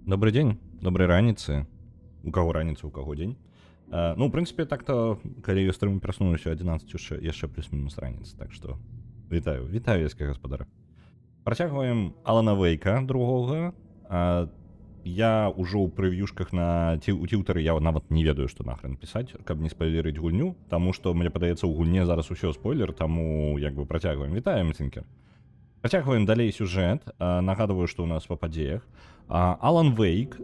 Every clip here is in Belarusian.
Добрый дзень, добрай раніцы. У каго раніца, у каго дзень. Ну, у прынцыпе, так-то, калі стрым праснулася 11 яшчэ плюс-мінус раніца, так што вітаю вескі гаспадара. Працягваем Алана Вейка другога. Я ўжо ў прэв'юшках на у Тьютары я нават не ведаю, што нахрен пісаць, каб не спойлерыць гульню, таму што, мне падаецца, у гульне зараз усё спойлер, таму як бы працягваем. Вітаем, Цінкер. Працягваем далей сюжэт. Нагадваю, што ў нас па падзеях. Алан Вейк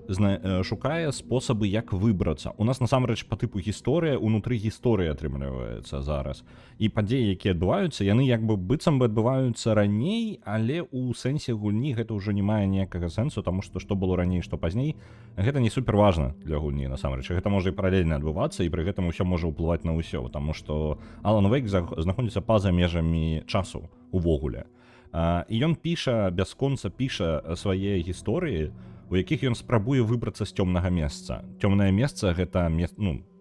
шукае спосабы, як выбрацца. У нас насамрэч па тыпу гісторыя унутры гісторыі атрымліваецца зараз. І падзеі, якія адбываюцца, яны як бы быццам бы адбываюцца раней, але ў сэнсе гульні гэта ўжо не мае ніякага сэнсу, таму што было раней, што пазней, гэта не супер важна для гульні насамрэч. Гэта можа і паралельна адбывацца, і пры гэтым усё можа ўплываць на ўсё, таму што Алан Вейк знаходзіцца па-за межамі часу увогуле. І ён бясконца піша свае гісторыі, у якіх ён спрабуе выбрацца з цёмнага месца. Цёмнае месца гэта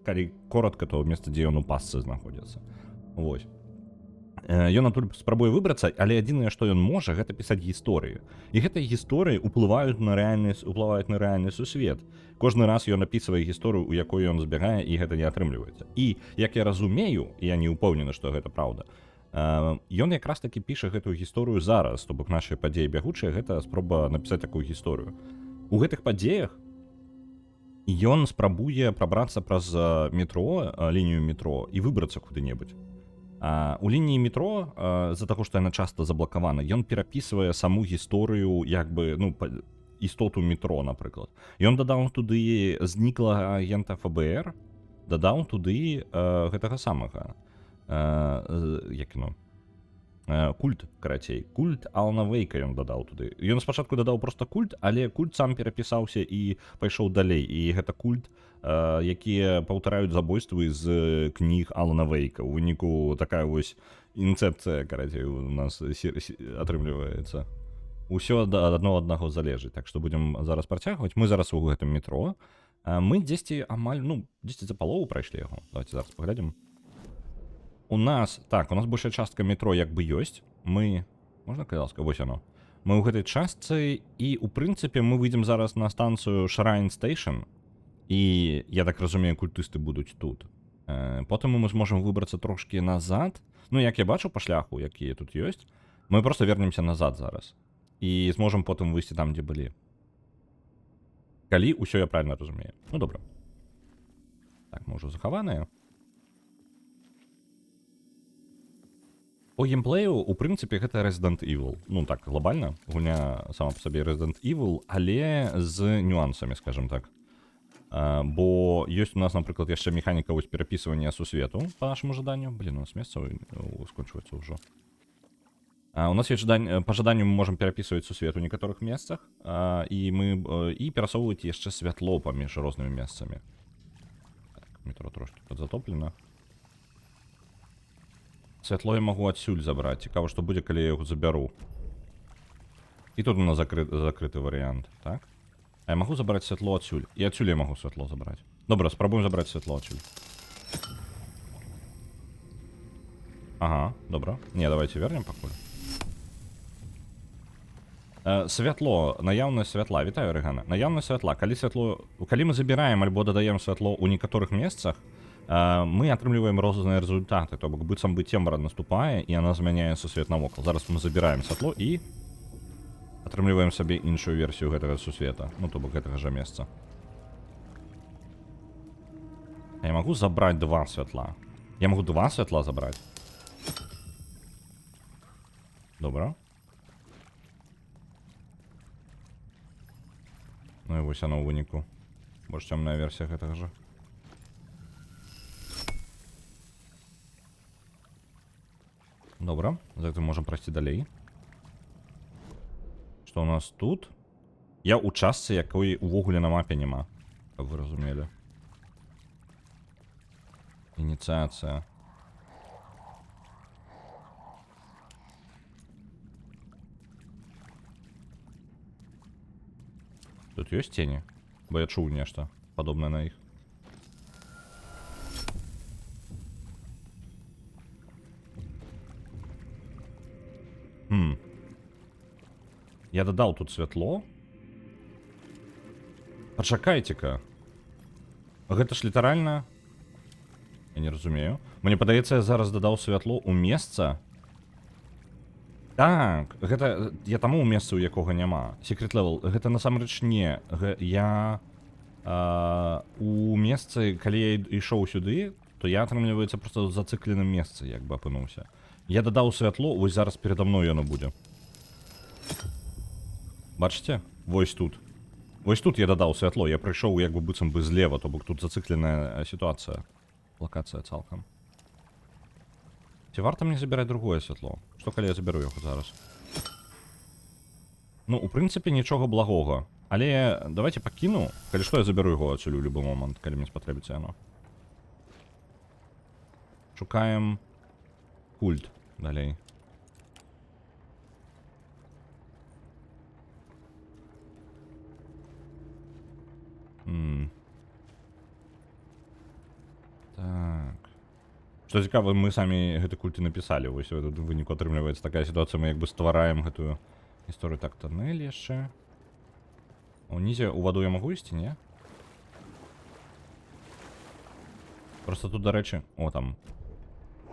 калі коротка, то месца, дзе ён у пастцы знаходзіцца. Вось. Ён адтуль спрабуе выбрацца, але адзінае, што ён можа, гэта пісаць гісторыі. І гэтыя гісторыі ўплываюць на рэальны сусвет. Кожны раз ён апісвае гісторыю, у якой ён збягае, і гэта не атрымліваецца. І як я разумею, і я не ўпэўнены, што гэта праўда, ён якраз такі піша гэтую гісторыю зараз, то бок нашыя падзеі бягучыя, гэта спроба напісаць такую гісторыю. У гэтых падзеях ён спрабуе прабрацца праз лінію метро і выбрацца куды-небудзь. У лініі метро, з-за таго, што яна часта заблакавана, ён перапісвае саму гісторыю, як бы, істоту метро, напрыклад. Ён дадаў туды зніклага агента ФБР, дадаў туды гэтага самага культ, карацей, культ Алана Вейка ён дадаў туды. Ён спачатку дадаў проста культ, але культ сам перапісаўся і пайшоў далей. І гэта культ, якія паўтараюць забойствы з кніг Алана Вейка. У выніку такая вось інцэпцыя, карацей, у нас атрымліваецца. Усё ад аднаго залежыць. Так што будзем зараз працягваць. Мы зараз у гэтым метро. Мы дзесьці амаль, дзесьці за палову прайшлі яго. Давайте зараз паглядзім. У нас большая частка метро як бы ёсць. Можна казалска, вось яно. Мы ў гэтай частцы і, у прынцыпе, мы выйдзем зараз на станцыю Shrine Station. І, я так разумею, культысты будуць тут. Потым мы зможам выбрацца трошкі назад. Як я бачу па шляху, якія тут ёсць, мы проста вернемся назад зараз. І зможам потым выйсці там, дзе былі. Калі ўсё я правильна разумею. Добра. Так, мы ўжо захаваныя. По геймплею, у прынцыпе, гэта Resident Evil. Так, глобальна. Гульня сама па сабе Resident Evil, але з нюансамі, скажем так. Бо ёсць у нас, напрыклад, яшчэ механіка вось перапісвання сусвету па нашаму жаданню. У нас месца скончваецца ўжо. У нас ёсць па жаданню мы можам перапісваць сусвет у некаторых месцах, і перасоўваць яшчэ святло паміж рознымі месцамі. Так, метро трошки падзатоплена. Святло я магу адсюль забраць. Цікава, што будзе, калі я яго забяру. І тут у нас закрыты варыянт, так? А я магу забраць святло адсюль. І адсюль я магу святло забраць. Добра, спрабуем забраць святло адсюль. Ага, добра. Не, давайте вернем пакуль. Святло, наяўнасць святла. Вітаю, Рэгана. Наяўнасць святла. Калі мы забіраем альбо дадаем святло ў некаторых месцах, мы атрымліваем розныя результаты. То бок быццам бы цемра наступае, і яна змяняе сусвет навокал. Зараз мы забіраем святло і атрымліваем сабе іншую версію гэтага сусвета. То бок гэтага жа месца. Я магу забраць два святла. Я магу два святла забраць. Добра. І вось яно ў выніку. Больш цёмная версія гэтага жа. Добра, за гэтым можам прайсці далей. Што ў нас тут? Я ў частцы, якой увогуле на мапе няма, каб вы разумелі. Ініцыяцыя. Тут ёсць цені? Бо я чуў нешта падобнае на іх. Я дадаў тут святло. Пачакайце-ка. Гэта ж літаральна... Я не разумею. Мне падаецца, я зараз дадаў святло ў месца. Так, гэта... Я таму ў месцы, у якога няма. Secret level. Гэта насамрэч не. Я... У месцы, калі я ішоў сюды, то я, атрымліваецца, проста ў зацыкленым месцы, як бы апынуўся. Я дадаў святло, вось зараз перада мной яно будзе. Бачыце? Вось тут. Вось тут я дадаў святло. Я прыйшоў як бы быццам бы злева, то бок тут зацыкленая сітуацыя. Локацыя цалкам. Ці варта мне забіраць другое святло? Што калі я забяру яго зараз? Ну, у прынцыпе, нічога благога. Але давайте пакіну. Калі што, я забяру яго адсюль у любы момант, калі мне спатрэбіцца яно. Шукаем культ далей. Так. Што цікава, мы самі гэты культ і напісалі. Вось у выніку атрымліваецца такая сітуацыя, мы як бы ствараем гэтую гісторыю. Так, тоннель яшчэ. Унізе ў ваду я магу ісці, не? Просто тут, дарэчы... О, там.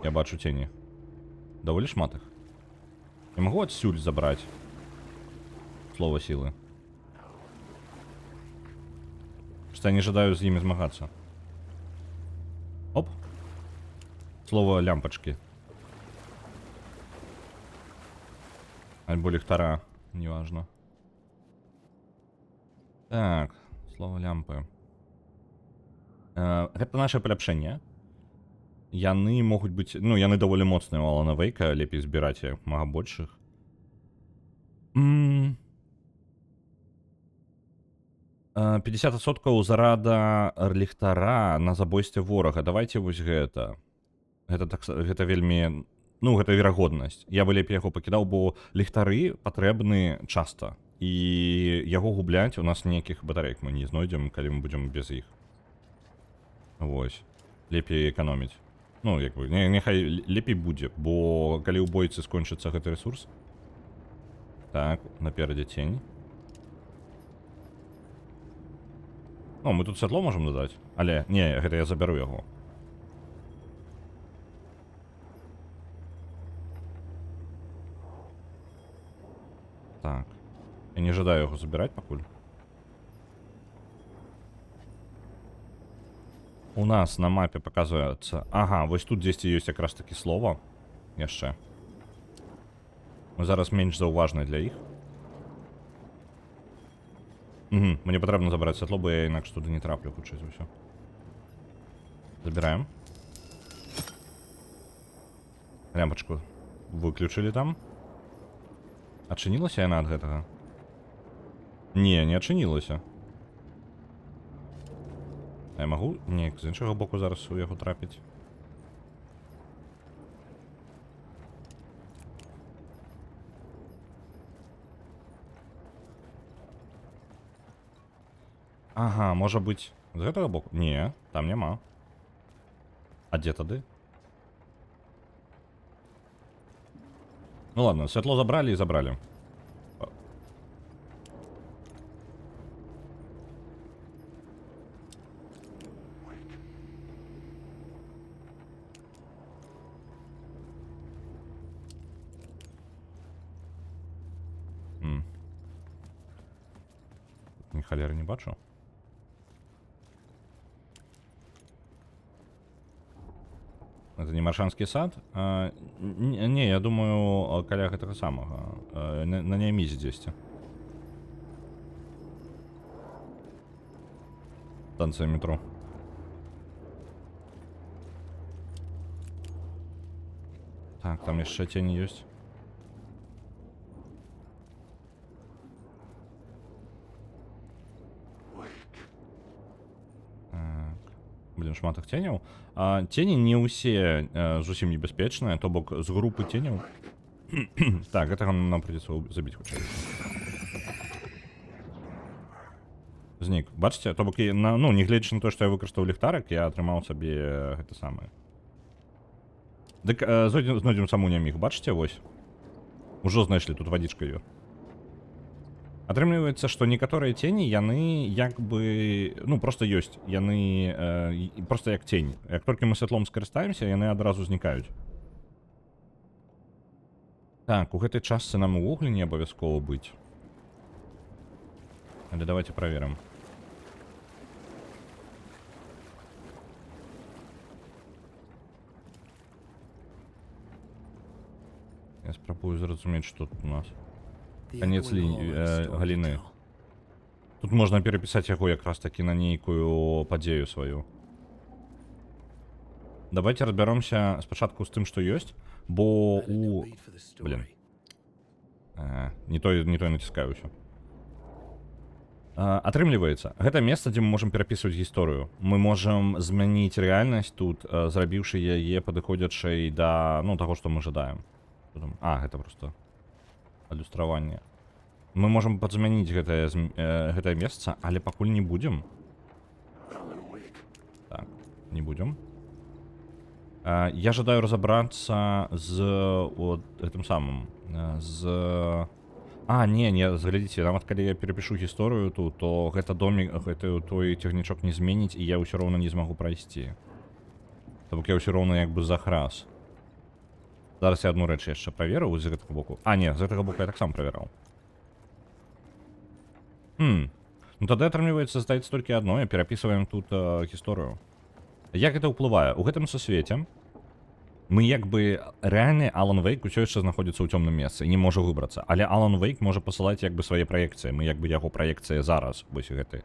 Я бачу цені. Даволі шмат іх. Я магу адсюль забраць слова сілы. Што я не жадаю з імі змагацца. Оп. Слово лямпачкі. Альбо ліхтара, неважно. Так, слово лямпы. Гэта наше паляпшэнне. Яны могуць быць... Ну, яны даволі моцныя у Алана Вейка, лепей збіраць як мага большых. 50% зарада ліхтара на забойстве ворага. Давайте вось гэта. Гэта вельмі... Ну, гэта верагоднасць. Я бы лепей яго пакідаў, бо ліхтары патрэбны часта. І яго губляць у нас ніякіх батарэек мы не знойдзем, калі мы будзем без іх. Вось. Лепей эканоміць. Ну, як бы, няхай лепей будзе, бо калі ў бойцы скончыцца гэты ресурс. Так, наперадзе тень. Ну, мы тут святло можам дадаць. Але, не, гэта я забяру яго. Так. Я не жадаю яго забіраць пакуль. У нас на мапе показывается... Ага, вось тут дзесьці ёсць якраз такі слова. Яшчэ. Мы зараз менш заўважныя для іх. Мне патрэбна забраць святло, бо я інакш туды не траплю, хутчэй за ўсё. Забіраем. Лямпачку выключылі там. Адчынілася яна ад гэтага? Не, не адчынілася. Я магу неяк з іншага боку зараз у яго трапіць. Ага, можа быць з гэтага боку? Не, там няма. А дзе тады? Ну ладно, святло забралі і забралі. Ні халери не бачу. Это не Маршанский сад? Не, я думаю, каля гэтага самага. На Неамізе дзесьці. Станцыя метро. Так, там яшчэ тені ёсць. Блин, шмат іх теняў. Тені не ўсе зусім небяспечныя, то бок з групы теняў. Так, гэтага нам придется забіць хутчэй. Знік. Бачыце, то бок, ну, не гледзячы на то, што я выкарыстаў ліхтарык, я атрымаў сабе гэта самае. Дык знойдзем саму Неаміг, бачыце, вось. Ужо знайшлі, тут вадзічка ёсць. Атрымліваецца, што некаторыя цені, яны як бы, ну, просто ёсць. Яны просто як тень. Як толькі мы святлом скарыстаемся, яны адразу знікаюць. Так, у гэтай частцы нам увогуле не абавязкова быць. Але давайте праверым. Я спрабую зразумець, што тут у нас. Конец галіны. Тут можна перапісаць яго якраз такі на нейкую падзею сваю. Давайте разбяромся спачатку з тым, што ёсць, бо у... Блин. Не той націскаю ўсё. Атрымліваецца, гэта месца, дзе мы можам перапісваць гісторыю. Мы можам змяніць рэальнасць тут, зрабіўшы яе падыходзячай да, ну, таго, што мы жадаем. Гэта просто адлюстраванне. Мы можам падзмяніць гэтае месца, але пакуль не будзем. Так, не будзем. Я жадаю разабрацца з гэтым самым. Не, заглядзіце, нават калі я перапішу гісторыю тут, то гэта домик, гэты той цягнічок не зменіць, і я ўсё роўна не змагу прайсці. То бок я ўсё роўна як бы захраз. Зараз я адну рэч яшчэ праверыў з гэтага боку. Не, з гэтага боку я таксама правяраў. Ну тады атрымліваецца, здаецца толькі адно, і перапісваем тут гісторыю. Як гэта ўплывае? У гэтым сусвеце мы як бы рэальны Алан Вейк усё яшчэ знаходзіцца ў цёмным месцы і не можа выбрацца. Але Алан Вейк можа пасылаць як бы свае праекцыі. Мы як бы яго праекцыі зараз. Вось гэты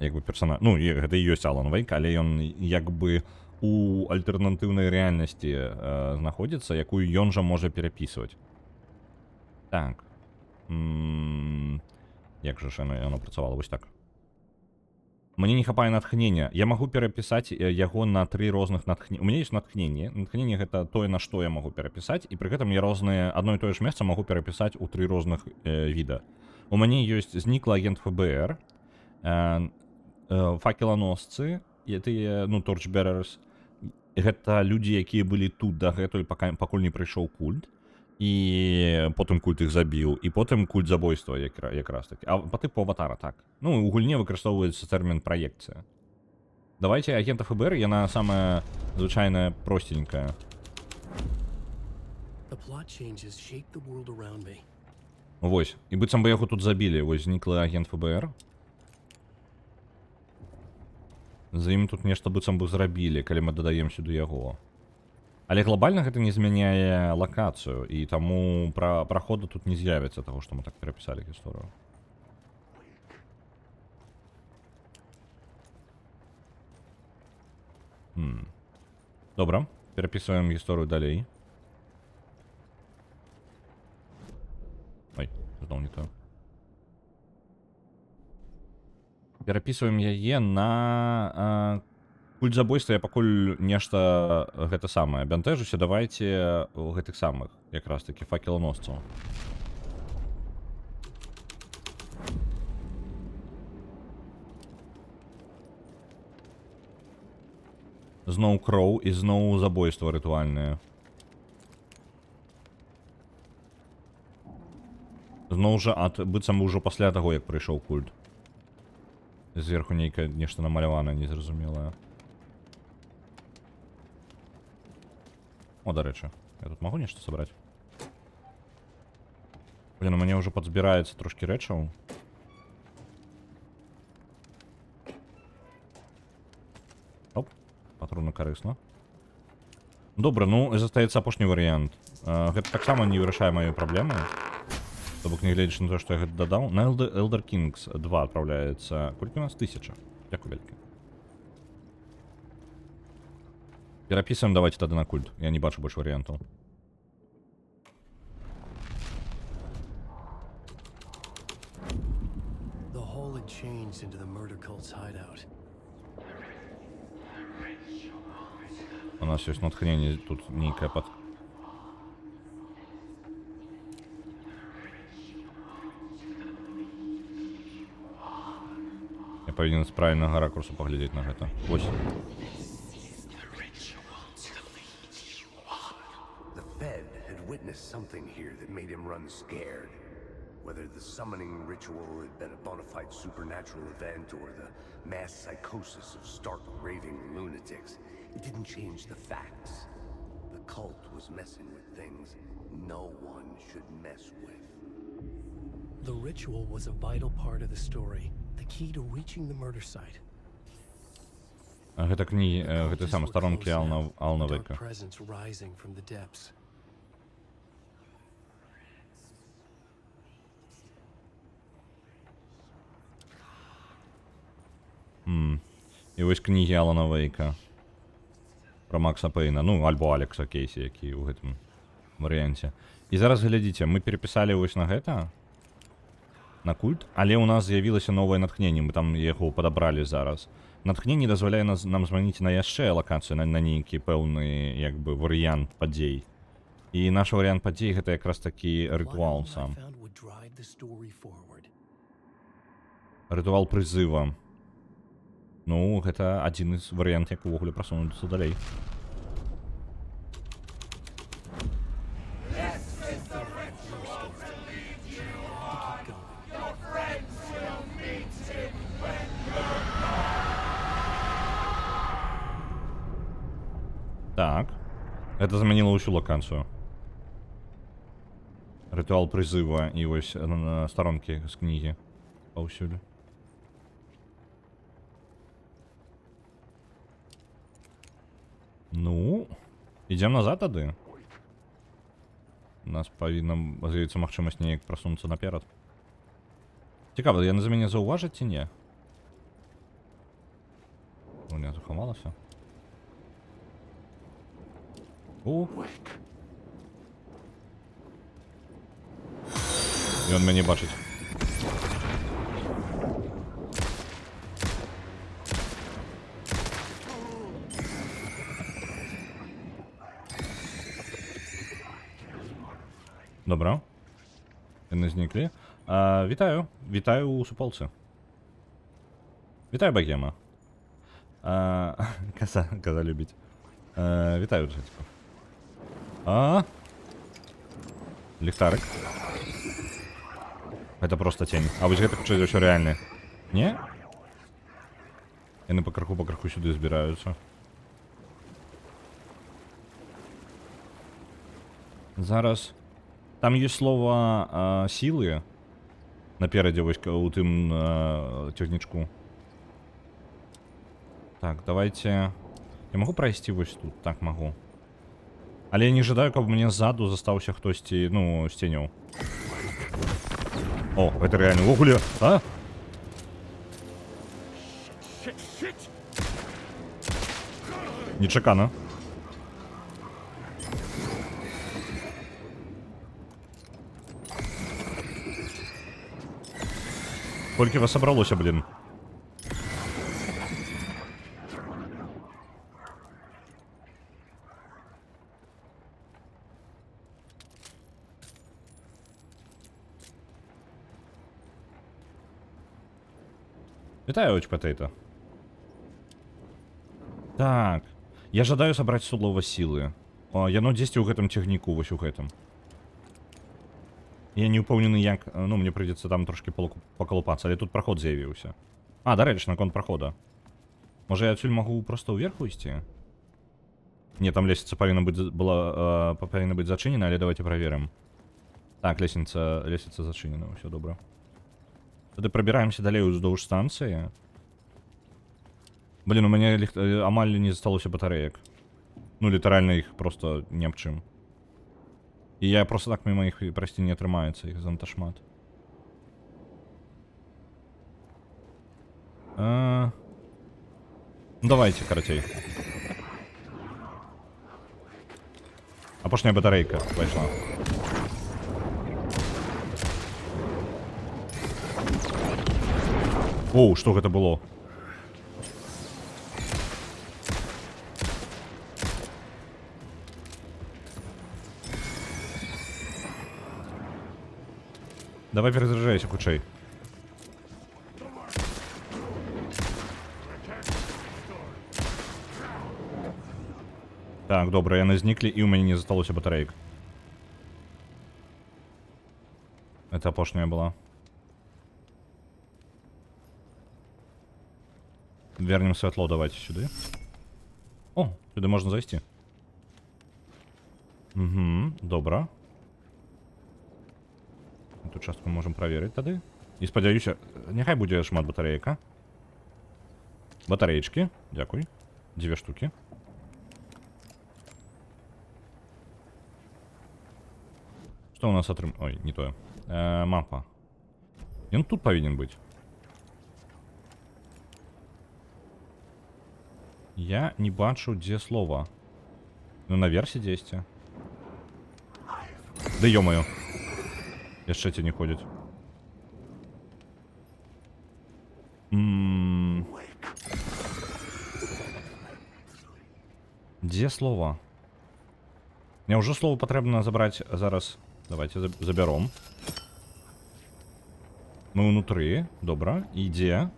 як бы персонаж. Ну, гэта і ёсць Алан Вейк, але ён як бы у альтэрнатыўнай рэальнасці знаходзіцца, якую ён жа можа перапісваць. Так. Як жа яно працавала? Вось так. Мне не хапае натхнення. Я магу перапісаць яго на 3 розных натхнення. У мяне ёсць натхненне. Натхненне гэта тое, на што я магу перапісаць, і пры гэтым я розныя адно і тое ж месца магу перапісаць у 3 розных віда. У мяне ёсць зніклы агент ФБР, факеланосцы, тыя, ну, Torchbearers. Гэта людзі, якія былі тут дагэтуль, пакуль не прыйшоў культ. І потым культ іх забіў, і потым культ забойства якраз таки. Па тыпу аватара, так. Ну, у гульне выкарыстоўваецца тэрмін праекцыя. Давайте агента ФБР, яна самая звычайная простенькая. Вось, і быццам бы яго тут забілі, вось зніклы агент ФБР. За ім тут нешта быццам бы зрабілі, калі мы дадаем сюды яго. Але глобальна гэта не змяняе лакацыю, і таму праходу тут не з'явіцца таго, што мы так перапісалі гісторыю. Добра, перапісваем гісторыю далей. Ой, зноў не то. Перапісваем яе на... Культ забойства я пакуль нешта гэта самае бянтэжуся, давайте у гэтых самых якраз такі факеланосцаў. Зноў кроў і зноў забойства рытуальнае. Зноў жа быццам ужо пасля таго, як прыйшоў культ. Зверху нейкае нешта намаляванае, незразумелае. О, дарэчы, я тут магу нешта сабраць? Блин, у мяне ўжо падзбіраецца трошкі рэчаў. Оп, патроны карысна. Добра, ну, застаецца апошні варыянт. Гэта таксама не вырашае маю праблему. То бок, не гледзячы на то, што я гэта дадаў. На Elder Kings 2 адпраўляецца... Колькі у нас? 1000. Дзякуй вялікі. Перапісваем давайте тады на культ. Я не бачу больш варыянтаў. У нас ёсць натхненне тут нейкае пад... Я павінен з правільнага ракурсу паглядзець на гэта. Вось. Something here that made him run scared. Whether the summoning ritual had been a bona fide supernatural event or the mass psychosis of stark raving lunatics, it didn't change the facts. The cult was messing with things no one should mess with. The ritual was a vital part of the story, the key to reaching the murder site. Гэта кнігі, гэта Cultists саме were старонкі close now, Алана a dark Вейка. presence rising from the depths. І вось кнігі Алана Вейка. Про Макса Пейна, ну, альбо Алекса Кейсі, які ў гэтым варыянце. І зараз глядзіце, мы перапісалі вось на гэта, на культ, але ў нас з'явілася новае натхненне, мы там яго падабралі зараз. Натхненне дазваляе нам змяніць на яшчэ лакацыю, на нейкі пэўны, як бы, варыянт падзей. І наш варыянт падзей гэта якраз такі рытуал сам. Рытуал прызыва. Ну, гэта адзін з варыянт, як увогуле прасунуцца далей. Так. Это змяніла ўсю лакацыю. Рытуал прызыва і вось старонкі з кнігі паўсюль. Ну, ідзем назад тады. У нас павінна з'явіцца магчымасць неяк прасунуцца наперад. Цікава, яны за мяне заўважаць ці не? У не захавалася. Ён мяне бачыць. Добра. Яны зніклі. Вітаю. Вітаю у суполцы. Вітаю, Багема. Каза любіць. Вітаю, Джетку. Ліхтарик. Гэта просто тень. А вось гэта хутчэй за ўсё рэальны. Не? Яны па краху сюды збіраюцца. Зараз. Там ёсць слова сілы наперадзе вось у тым цягнічку. Так, давайте. Я могу пройсці вось тут? Так, могу. Але я не жадаю, каб мне ззаду застаўся хтосьці, ну, з ценяў. О, это реально увогуле, а? Нечакана. Колькі вас сабралося, блін? Вітаю, Оч Патейта. Так. Я жадаю сабраць слово сілы. Яно дзесьці ў гэтым цягніку, вось у гэтым. Я не ўпэўнены як, ну, мне прыйдзецца там трошки пакалупацца, але тут праход з'явіўся. Дарэчы, наконт прахода. Можа, я адсюль магу проста ўверху ісці? Не, там лесвіца павінна быць зачынена, але давайте праверым. Так, лесвіца зачынена, ўсё добра. Тады прабіраемся далей уздоўж станцыі. Блін, у мяне амаль не засталося батарэек. Ну, літаральна іх просто не аб чым. І я просто так мимо іх прайсці не атрымаецца, іх занадта шмат. Ну, давайте, карацей. Апошняя батарэйка пайшла. Оу, што гэта было? Давай перезаряджайся хутчэй. Так, добра, яны зніклі і ў мяне не засталося батарэек. Это опошняя была. Вернем світло, давайте сюди. О, сюди можна зайти. Угу, добре. Эту частку можем проверить тоді. І сподіваюся, нехай буде шмат батарейка. Батареечки, дякую. 2 штуки. Что у нас отрым... Ой, не то. Мапа. И он тут повинен быть. Я не бачу, где слово. Ну, наверх сидесьте. Да ё-моё. Яшчэ те не ходят. Где слово? Мне уже слово потрібно забрать зараз. Давайте заберем. Мы внутри. Добро. И где?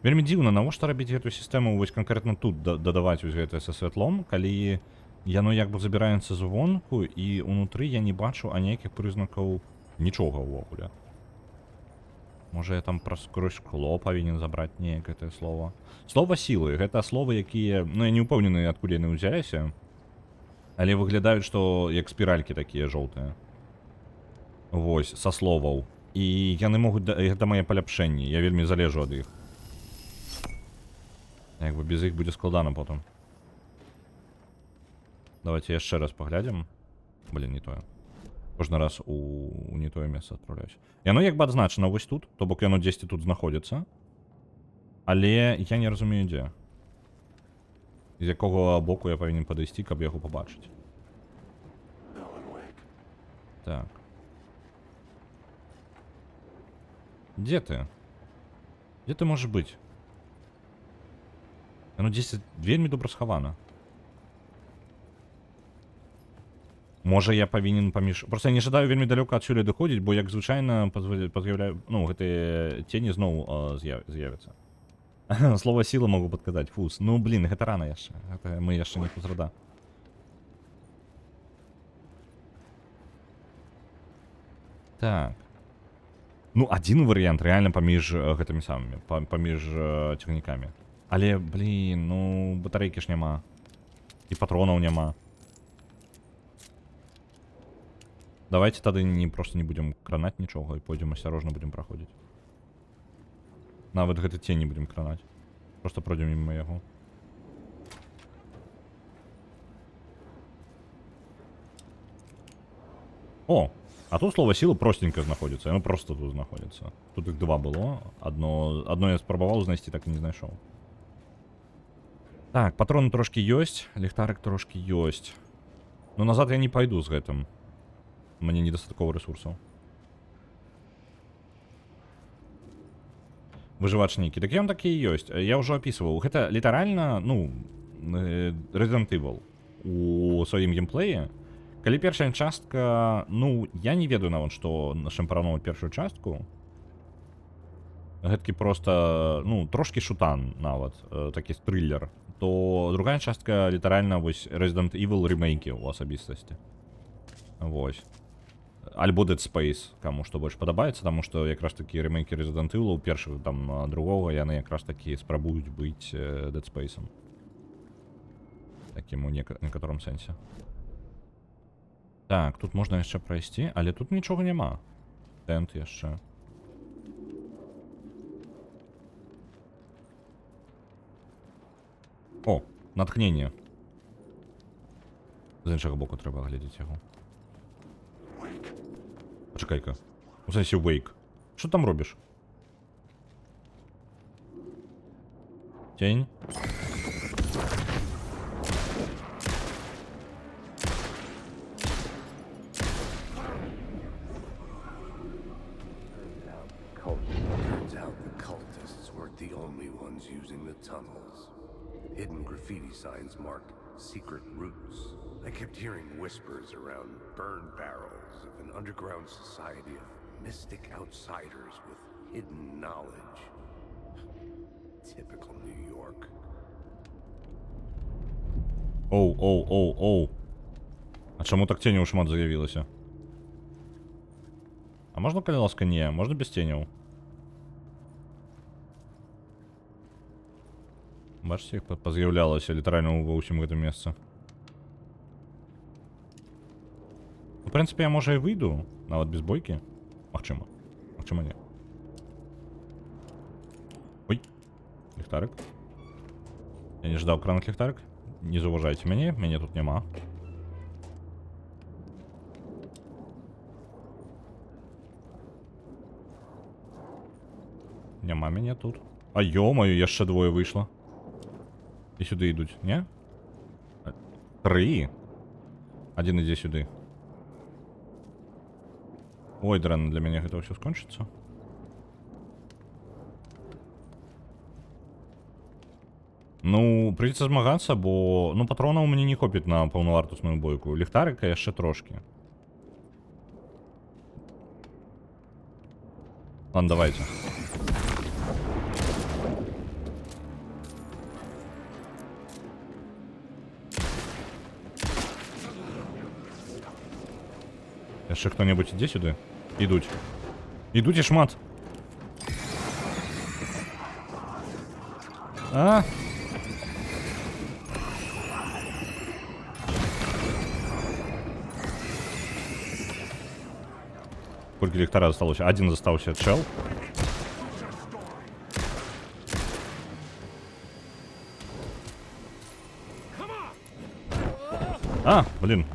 Вельмі дзіўна, навошта рабіць гэту сістэму вось канкрэтна тут дадаваць вось гэтае са святлом, калі яно як бы забіраецца звонку і унутры я не бачу аніякіх прызнакаў нічога ўвогуле. Можа я там праз скрозь шкло павінен забраць неяк гэтае слово. Слова сілы, гэта словы, якія, ну я не ўпэўнены, адкуль яны ўзяліся, але выглядаюць, што як спіралькі такія жоўтыя. Вось, са словаў. І яны могуць, гэта мае паляпшэнні, я вельмі залежу ад іх. Як бы без іх будзе складана потым. Давайте яшчэ раз паглядзім. Блин, не тое. Кожны раз у не тое месца адпраўляюсь. Яно як бы адзначана вось тут, то бок яно дзесьці тут знаходзіцца. Але я не разумею дзе. З якога боку я павінен падысці, каб яго пабачыць. Так. Где ты? Где ты можешь быть? Оно здесь вельмі добра схавана. Можа я павінен паміж... Просто я не жадаю вельмі далёка адсюль адыходзіць, бо як звычайна паз'яўляю... Ну, гэтыя тені зноў з'явяцца. Слова сіла могу падказаць. Фус. Ну, блин, гэта рана яшчэ. Гэта мы яшчэ не позрада. Так. Ну, один варыянт реально паміж гэтымі самымі, паміж цягнікамі. Але, блин, ну, батарэйкі ж няма. І патронаў няма. Давайте тады просто не будем кранаць нічога і пойдзем асцярожна будем праходзіць. Нават гэты тень не будем кранаць. Просто пройдем мимо яго. О! А тут слово сила простенько знаходится. Оно просто тут знаходится. Тут их два было. Одно я спробовал знайсці, так и не знайшоў. Так, патроны трошки ёсць. Ліхтарик трошки ёсць. Но назад я не пойду з гэтым. Мне недостаткова ресурсаў. Выжывач нейкі. Так ён такі і ёсць. Я ўжо опісваў. Гэта літаральна, ну, Resident Evil у сваім геймплеі. Калі першая частка, ну, я не ведаю нават, што нашым параўноўваць першую частку. Гэткі просто, ну, трошки шутан нават, такі триллер. То другая частка літаральна вось Resident Evil ремейкі ў асабістасці. Вось. Альбо Dead Space, каму што больш падабаецца, таму што якраз такі ремейкі Resident Evil, першых там другога, яны якраз такі спрабуюць быць Dead Space'ом. Такім у некаторым сэнсе. Так, тут можна яшчэ прайсці, але тут нічога няма. Тент яшчэ. О, натхненне. З іншага боку трэба глядзець яго. Пачакай-ка. У сэнсе Wake. Што там робіш? Тень. Turns out the cultists weren't the only ones using the tunnels. Hidden graffiti signs marked secret routes. I kept hearing whispers around burn barrels of an underground society of mystic outsiders with hidden knowledge. Typical New York. Оу. А чаму так ценяў шмат з'явілася? А можна, калі ласка, не? Можна без ценяў? Бачите, іх паз'яўлялася літаральна ва ўсім гэтым месцы. В прынцыпе, я, можа, і выйду, нават без бойкі. Магчыма. Магчыма, не. Ой, ліхтарик. Я не ждаў кранак ліхтарик. Не заўважайце мяне тут няма. Няма мяне тут. А ё-маю, яшчэ двое выйшла. І сюды ідуць, не? 3. Один ідзе сюды. Ой, дрэнна, для мяне гэта ўсё скончыцца. Ну, придется змагацца, бо... Ну, патронаў мне не хопіць на паўнавартасную бойку. Ліхтарыка яшчэ трошки. Ладно, давайте. Яшчэ хто-небудзь ідзе сюды? Ідуць. Ідуць і шмат. А? Сколько ліхтара засталося? Один застаўся чел. А, блин.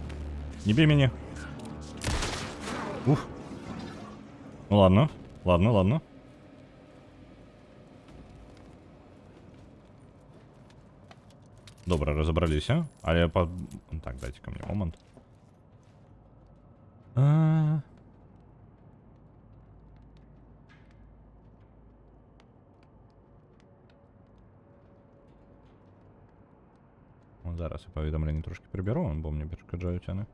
Не бей меня. Уф. Ну ладно, ладно. Добре, разобралися. Але по... Так, дайте ко мне момент. Зараз я повідомлення трошки приберу, бо мені перешкоджають вони.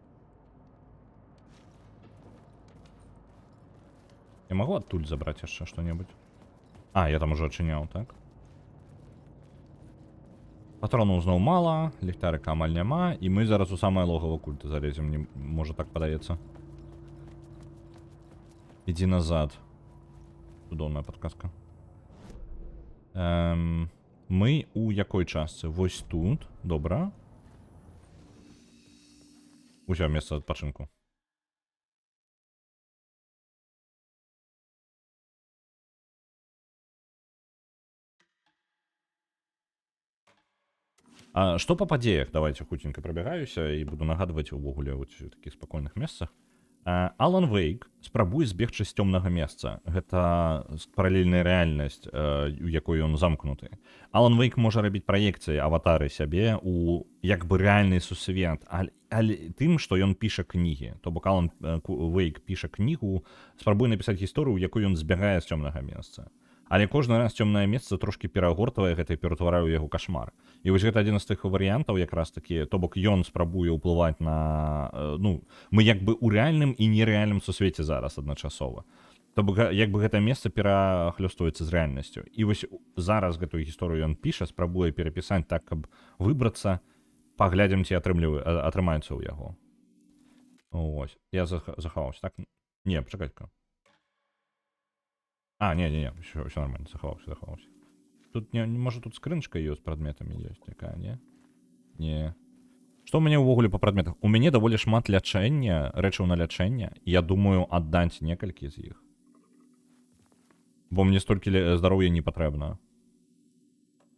Я могу оттуда забрать еще что-нибудь? А, я там уже отчинял, так? Патронов знову мало, ліхтарика амаль нема, і ми зараз у самое логово культа залезем, не може так подається. Іди назад. Чудовна подсказка. Ми у якої частці? Ось тут. Добре. Усе, місце відпочинку. А что по падзеях? Давайте хутенько пробягаюся і буду нагадваць увогуле у таких спакойных месцах. Алан Вейк спрабуе збегчы з цёмнага месца. Гэта паралельная рэальнасць, у якой ён замкнуты. Алан Вейк можа рабіць праекцыі аватары сябе у як бы рэальны сусвет, але тым, што ён піша кнігі. То бок Алан Вейк піша кнігу, спрабуе напісаць гісторыю, у якой ён збягае з цёмнага месца. Але кожны раз цёмнае месца трошки перагортвае гэта і ператварае ў яго кашмар. І вось гэта адзін з тых варыянтаў якраз такі, то бок ён спрабуе ўплываць на... Ну, мы як бы ў рэальным і нерэальным сусвеце зараз адначасова. То бок як бы гэта месца перахлёстваецца з рэальнасцю. І вось зараз гэтую гісторыю ён піша, спрабуе перапісаць так, каб выбрацца, паглядзім, ці атрымаецца ў яго. Ось. Я захаваўся, так? Не, пачакай-ка. А, не, все нормально, заховался. Тут, может, тут скрыночка ее с предметами есть такая, не? Не. Что у меня увогуле по предметах? У меня даволі шмат лячэння, рэчаў на лячэнне. Я думаю, аддаць некалькі з іх. Бо мне столькі здароўя не патрэбна.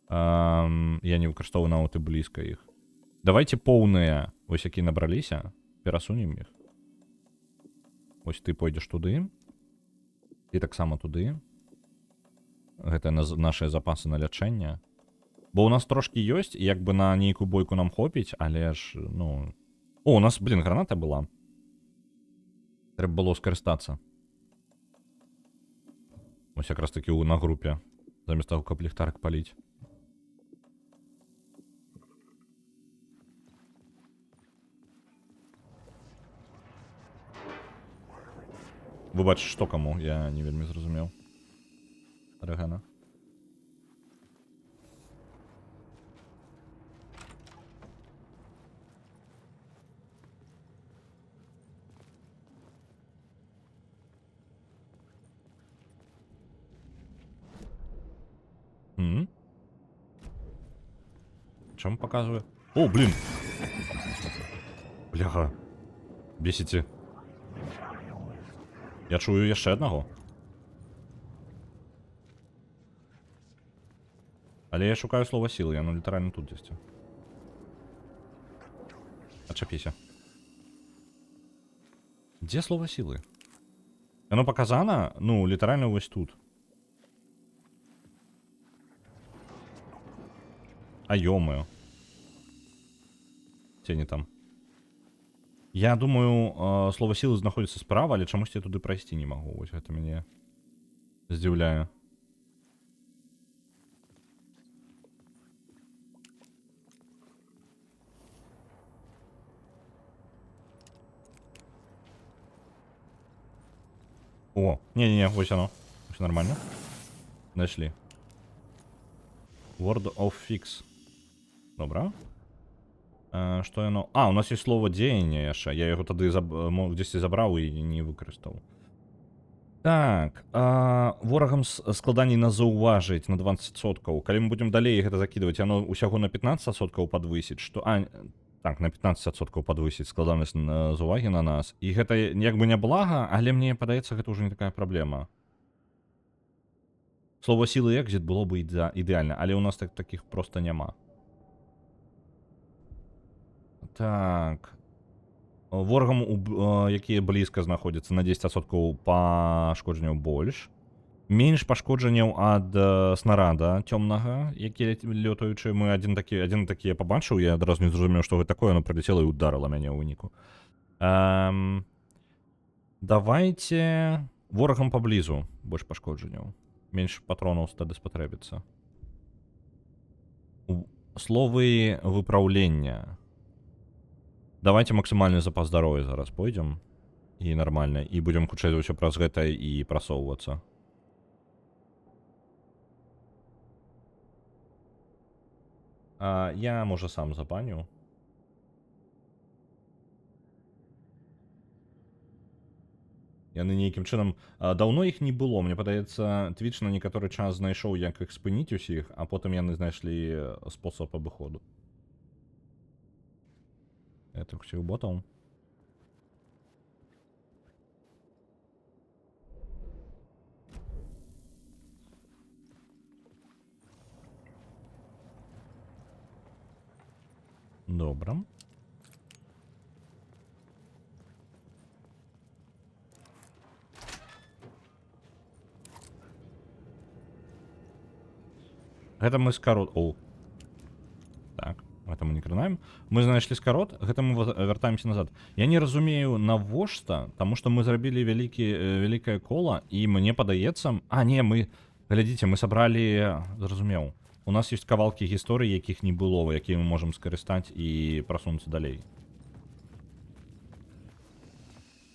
Я не выкарыстоўваю нават і блізка іх. Давайте поўныя, вось які набраліся, перасунем іх. Вось ты пойдзеш туды. І таксама туды. Гэта нашыя запасы на лячэнне. Бо у нас трошки ёсць, і як бы на нейкую бойку нам хопіць, але ж, ну... О, у нас, блин, граната была. Трэба было скарыстацца. Ось якраз таки на групе. Замест таго, каб ліхтарик паліць. Выбач, што каму? Я не вельмі зразумеў. Рэгана. Чому показує? О, блін! Бляха. Бісіці. Я чую ще одного. Але я шукаю слово сили, я ну літерально тут десь. Отчепися. Де слово сили? Оно показано, ну, літерально ось тут. А йомою. Тіні там. Я думаю, слово сили знаходиться справа, але чомусь я туди пройти не можу. Ось це мене здивляє. О, не-не-не, ось оно. Все нормально. Нашли. Word of Fix. Добре. Що воно? А, у нас є слово діяння ще. Я його тоді десь забрав і не використав. Так. Ворогам складаний на зауважить на 20%. Коли ми будемо далі їх закидувати, воно усяго на 15% підвисить. Що... Так, на 15% підвисить складаність з уваги на нас. І це якби не благо, але мені подається, це вже не така проблема. Слово сили екзит було б ідеально, але у нас таких просто нема. Так. Ворогам, які близько знаходяться, на 10% пошкодження більш. Менш пошкодженняў ад снарада цёмнага, які лётаючы. Мы один такі я пабачыў, я адразу не зразумеў, што гэта такое, оно прилетело і ударыла мяне ў выніку. Давайте ворагам паблізу больш пашкоджанняў. Менш патронаў тады спатрэбіцца. Словы выпраўлення. Давайте максімальны запас здароўя зараз пойдзем. І нармальна. І будзем хутчэй за ўсё праз гэта і прасоўвацца. Я, може, сам забаню. Яны нейкім чынам... Даўно іх не было. Мне падаецца, Twitch на некаторы час знайшоў, як іх спыніць усіх, а потым яны знайшлі спосаб абыходу. Это ўсіх ботаў. Добра. Гэта мы скарот... О. Так, гэта мы не кранаем. Мы знайшлі скарот, гэта мы вяртаемся назад. Я не разумею, навошта, таму што мы зрабілі вялікае кола, і мне падаецца... А, не, мы... Глядзіце, мы сабралі... Зразумеў. У нас ёсць кавалкі гісторыі, якіх не было, якія мы можам скарыстаць і прасунуцца далей.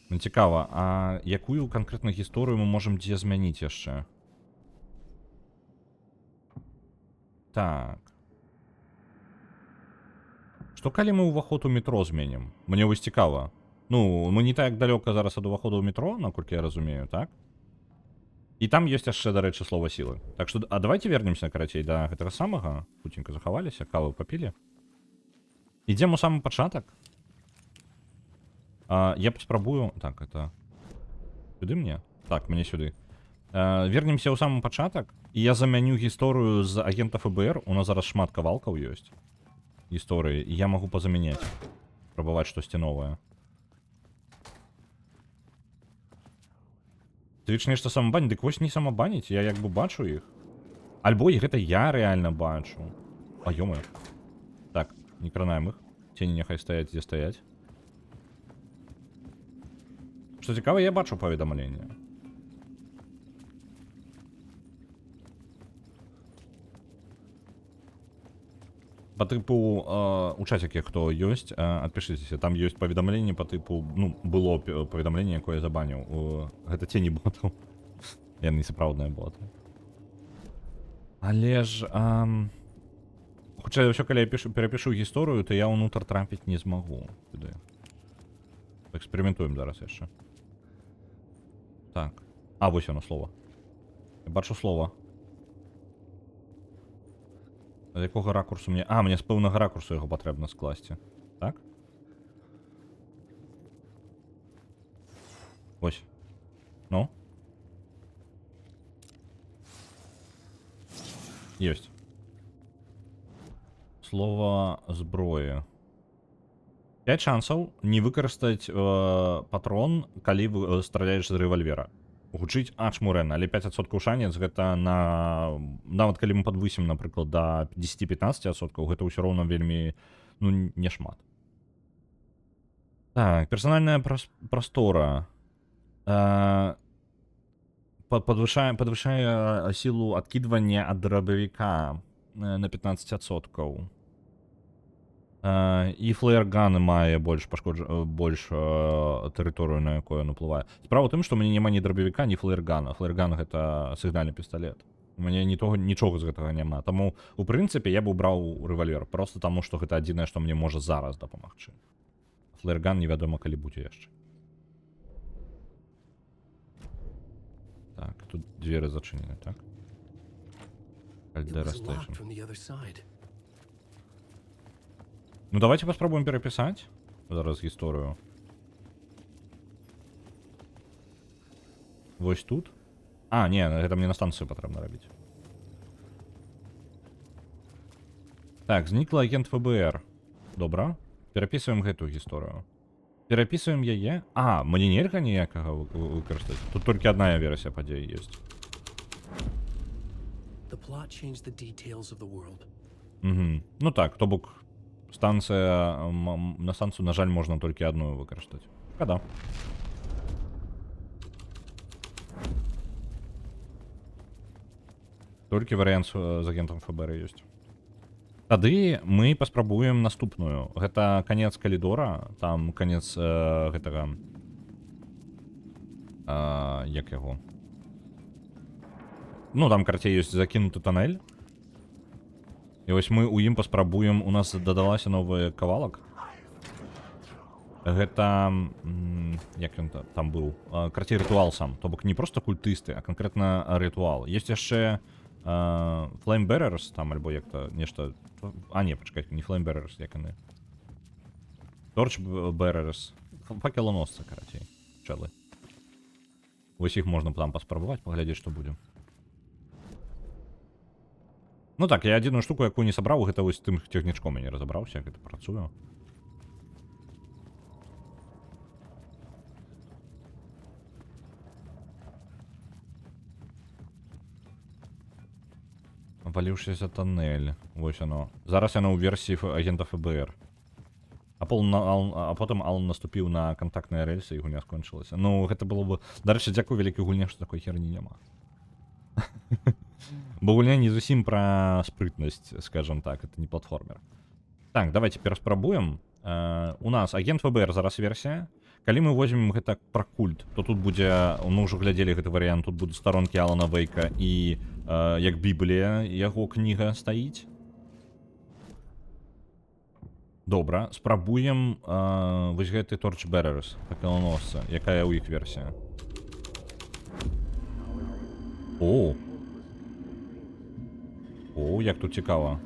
Ну, цікава, а якую канкрэтную гісторыю мы можам дзе змяніць яшчэ? Так. Што калі мы ўваход у метро зменім? Мне вось цікава. Ну, мы не так далёка зараз ад уваходу ў метро, наколькі я разумею, так? І там ёсць яшчэ, дарэчы, слова сілы. Так што, а давайте вернемся, карацей, да гэтага самага. Хутенька захаваліся, каву папілі. Ідзем у самы пачатак. Я паспрабую... Так, это... Сюды мне? Так, мне сюды. Вернемся ў самы пачатак, і я замяню гісторыю з агента ФБР. У нас зараз шмат кавалкаў ёсць. Гісторыі, і я магу пазамяняць. Прабаваць штосьці новае. Twitch нешта самабаніць, дык вось не самабаніць, я як бы бачу іх. Альбо і гэта я рэальна бачу. А ё-моё. Так, не кранаем іх. Цені няхай стаяць, дзе стаяць. Што цікава, я бачу паведамленне. По типу, у чатике хто ёсць, адпішыцеся, там ёсць паведамленне по типу, ну, было паведамленне, якое я забаніў. Гэта цені ботаў. Яны сапраўдныя боты. Але ж, хутчэй за ўсё, калі я перапішу гісторыю, то я ўнутр трапіць не змагу. Эксперыментуем зараз яшчэ. Так. А, вось яно слова. Я бачу слова. З якого ракурсу мені... А, мені з певного ракурсу його потрібно скласти. Так? Ось. Ну? Єсть. Слово зброї. 5 шансаў не выкарыстаць патрон, калі страляеш з рэвальвера. Гучыць ачмурэнна, але 5% шанец гэта на... Нават калі мы падвысім, напрыклад, да 10-15%, гэта ўсё роўна вельмі, ну, не шмат. Так, персанальная прастора. Падвышае сілу адкідвання ад дробавіка на 15%. І флеерган мае больш тэрыторыю, на якую ён уплывае. Справа ў тым, што ў мяне няма ні дробавіка, ні флеергана. Флеерган гэта сігнальны пісталет. У мяне нічога з гэтага няма. Таму, у прынцыпе, я б убраў рэвальвер. Проста таму, што гэта адзінае, што мне можа зараз дапамагчы. Флеерган невядома, калі будзе яшчэ. Так, тут дзверы зачынены, так? Кальдэра Station. Ну, давайте попробуем переписать зараз историю. Вось тут. А, не, это мне на станцию потрібно робити. Так, зникла агент ФБР. Добра. Переписываем гэту историю. Переписываем яе. А, мне нельга ніякага выкарыстаць. Тут толькі одна версія падзей есть. Угу. Ну так, то бок станция, на станцию, на жаль, можна толькі одну выкарыстаць. Шкада. Толькі варыянт з агентам ФБР ёсць. Тады мы паспрабуем наступную. Гэта канец калідора, там канец гэтага... як яго? Ну, там, карацей, ёсць закінуты тоннель. І вось мы ў ім паспрабуем, у нас дадалася новы кавалак. Гэта... як ён там быў? Карацей, рытуал сам. То бок не проста культысты, а канкрэтна рытуал. Ёсць яшчэ Flame Bearers, там, альбо як-то нешта... А, не, пачакай, не Flame Bearers, як яны. Torch Bearers. Факелоносцы, карацей. Чэлы. Вось іх можна там паспрабаваць, паглядзець, што будзе. Ну так, я адзіную штуку, якую не сабраў, гэта вось тым цягнічком я не разабраўся, як гэта працуе. Валіўшыся тоннель. Вось оно. Зараз яно ў версіі агента ФБР. А потым Алан наступіў на кантактныя рэльсы, і гульня скончылася. Ну, гэта было бы... Дарэчы, дзякую вялікай гульне, што такой херні няма. Бо гульня не зусім пра спрытнасць, скажем так, это не платформер. Так, давайте пераспрабуем. У нас агент ФБР зараз версія. Калі мы возьмем гэта пра культ, то тут будзе... Мы ўжо глядзелі гэты варыянт, тут будуць старонкі Алана Вейка і як Біблія яго кніга стаіць. Добра, спрабуем вось гэты Torch Bearers, факелоносца, якая ў іх версія. О, як тут цікава.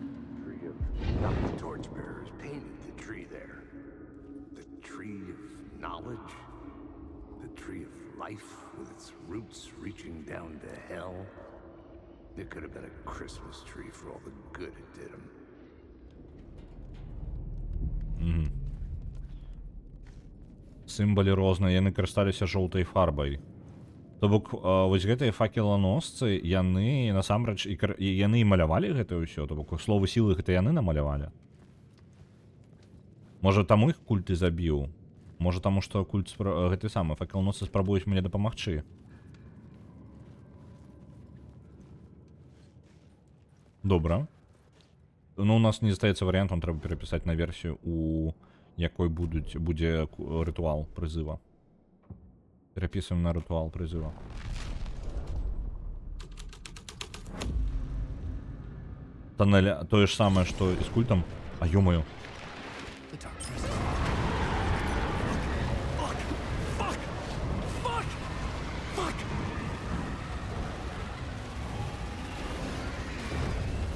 Сімвалы розныя, яны карысталіся жоўтай фарбай. То бок, вось гэтыя факеланосцы, яны насамрэч, і яны і малявалі гэта ўсё, то бок, словы сілы гэта яны намалявалі. Можа, таму іх культ і забіў? Можа, таму, што культ гэты самы, факеланосцы спрабуюць мне дапамагчы. Добра. Ну, у нас не застаецца варыянтам, трэба перапісаць на версію, у якой будзе рытуал прызыва. Перапісваем на рытуал прызыва. Тоннель тое ж самае, што і з культам. А ё-моё.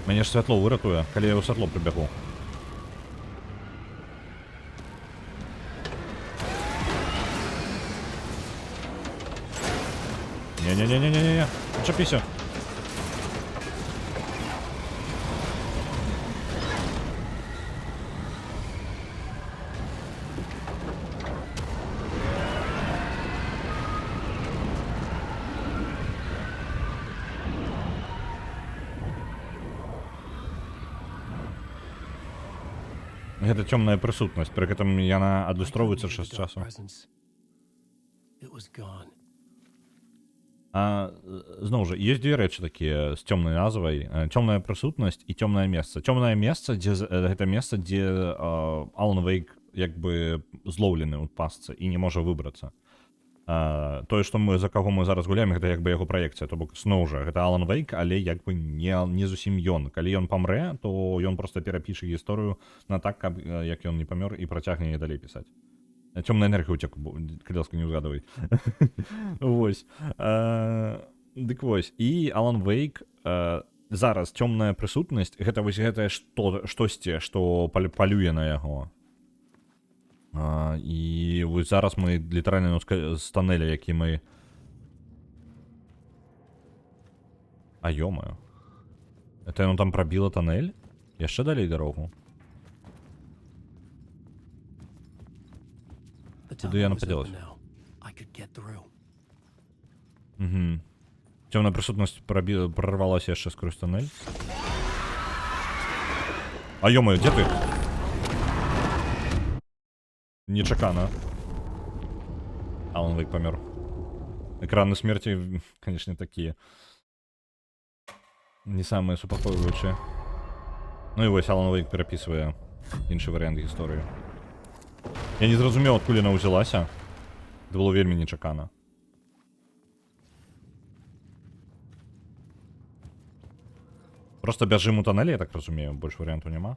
Мяне ж святло выратуе, калі я ў святло прыбягу. Не-не-не-не-не-не, чапіся. Гэта цёмная прысутнасць, пры гэтым яна адлюстроўваецца I couldn't hear час the dark часу. presence. It was gone. А зноў жа, ёсць дзве рэчы такія з цёмнай назвай: цёмная прысутнасць і цёмнае месца. Цёмнае месца, дзе гэта месца, дзе Алан Вейк як бы злоўлены ў пастцы і не можа выбрацца. Тое, што мы за каго мы зараз гуляем, гэта як бы яго праекцыя, то бок зноў жа гэта Алан Вейк, але як бы не зусім ён. Калі ён памрэ, то ён проста перапіша гісторыю на так, каб як ён не памёр і працягне яе далей пісаць. Цёмная энергія ўцек, калі ласка, не ўзгадвай. Вось. Дык вось. І Алан Вейк зараз цёмная прысутнасць, гэта вось гэтае штосьці, што палюе на яго. І вось зараз мы літаральна з тоннеля, які мы... А ё-моё. Это ён там прабіла тоннель? Яшчэ далей дарогу? Куды яна падзелась? Цёмная прысутнасць прорвалася яшчэ скрозь тоннель. А ё-моё, дзе ты? Нечакана. Алан Вейк памёр. Экраны смерти, конечно, такие не самые супакоюючыя. Ну і вось Алан Вейк перапісвае іншы варыянт гісторыі. Я не зразумеў, адкуль яна ўзялася. Гэта было вельмі нечакана. Просто бяжым у тоннелі, я так разумею, больш варыянтаў няма.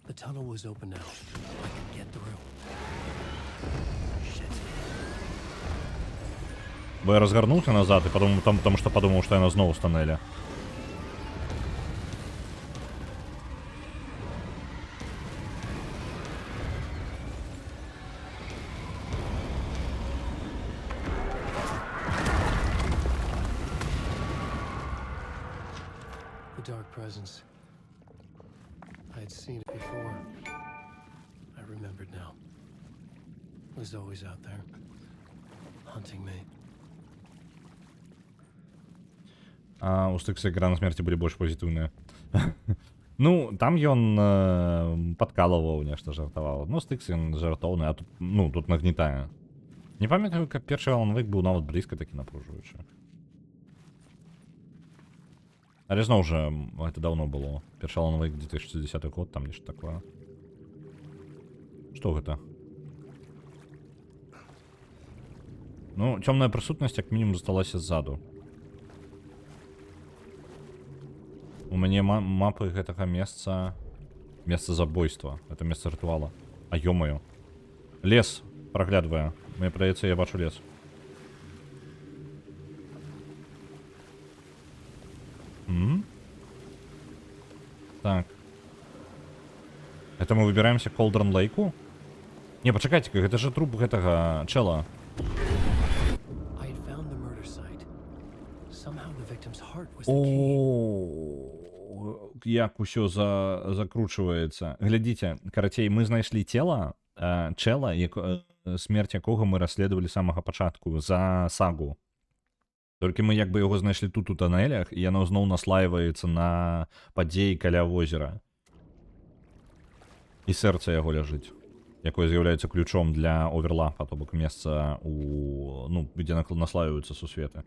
The tunnel was open now. I could get through. Shit. Бо я разгарнуўся назад і потому што падумаў, што яна зноў з тоннеля. The dark presence. I had seen it before. I remembered now. It was always out there, hunting me. А у Стыкса экраны смерти былі больш пазітыўныя. Ну, там ён падкалываў, нешта жартаваў. Ну, Стыкс ён жартоўны, а тут, ну, тут нагнетае. Не памятаю, каб першы Алан Вейк быў нават блізка такі напружваючы. Але зноў жа, гэта даўно было. Першы Алан Вейк 2010 год, там нешта такое. Што гэта? Ну, цёмная прысутнасць як мінімум засталася ззаду. У мяне мапы гэтага месца... Месца забойства. Это месца рытуала. А ё-моё. Лес праглядвае. Мне падаецца, я бачу лес. Так. Это мы выбираемся к Колдерн Лейку? Не, пачакайце-ка, гэта же труп гэтага чэла. I had found the murder site. Somehow the victim's heart was the key. О, як усё закручваецца. Глядзіце, карацей, мы знайшлі цела чэла, смерць якога мы расследавалі з самага пачатку за сагу. Толькі мы як бы яго знайшлі тут у тоннелях, і яно зноў наслаиваецца на падзеі каля возера. І сэрца яго ляжыць, якое з'яўляецца ключом для оверлапа, то бок месца, ну, дзе наслаиваюцца сусветы.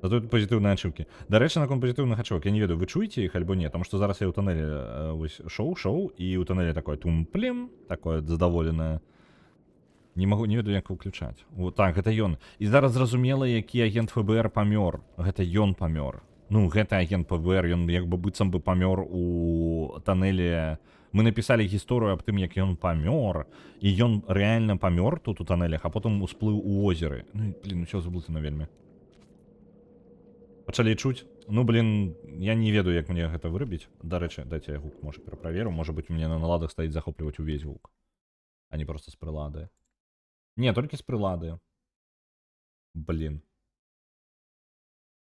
Зато тут пазітыўныя ачыўкі. Дарэчы, наконт пазітыўных ачыўак, я не ведаю, вы чуеце іх альбо не, таму што зараз я ў тоннелі вось шоу, і ў тоннелі такое тум-плем, такое задаволенае. Не ведаю, як выключаць. Вот так, гэта ён. І зараз зразумела, які агент ФБР памёр. Гэта ён памёр. Ну, гэты агент ПВР, ён як бы быццам бы памёр у танэлі. Мы напісалі гісторыю аб тым, як ён памёр, і ён рэальна памёр тут у танелях, а потым усплыў у озеры. Ну, блін, усё заблытана вельмі. Пачалі чуць? Ну, блін, я не ведаю, як мне гэта вырабіць. Дарэчы, дайце я гук, можа, пераправеру. Можа быць, у мяне на наладах стаіць захопліваць увесь гук, а не проста з прылады. Не, толькі з прылады. Блін.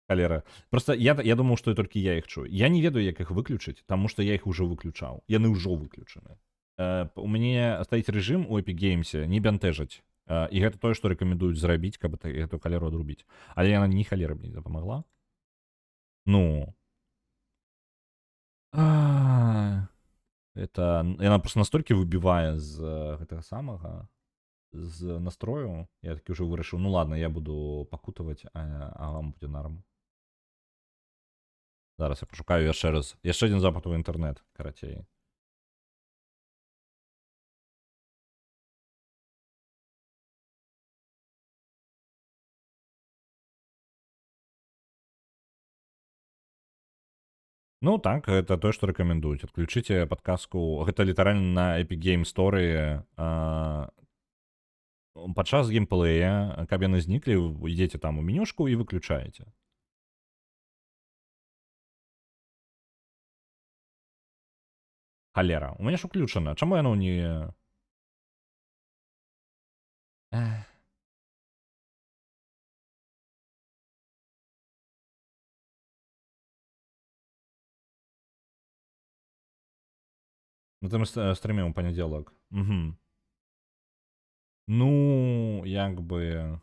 Халера. Просто я думаў, што толькі я іх чую. Я не ведаю, як іх выключыць, таму што я іх ужо выключаў. Яны ўжо выключаны. У мяне стаіць рэжым у Epic Games не бянтэжаць. І гэта тое, што рэкамендуюць зрабіць, каб гэту халеру адрубіць. Але яна ні халеры мне не дапамагла. Ну. Это яна просто настолькі выбівае з гэтага самага, з настрою. Я такі ўжо вырашыў, ну ладно, я буду пакутаваць, а вам будзе нарм. Зараз я пошукаю яшчэ раз. Яшчэ адзін запад у інтэрнэт, карацей. Ну так, гэта тое, што рэкамендуюць. Адключыце падказку. Гэта літаральна на Epic Game Store. Падчас геймплея, каб яны зніклі, ідзеце там у менюшку і выключаеце. Халера. У мяне ж уключана. Чаму яно не... На тым стріме ў панядзелак. Угу. Ну, як бы...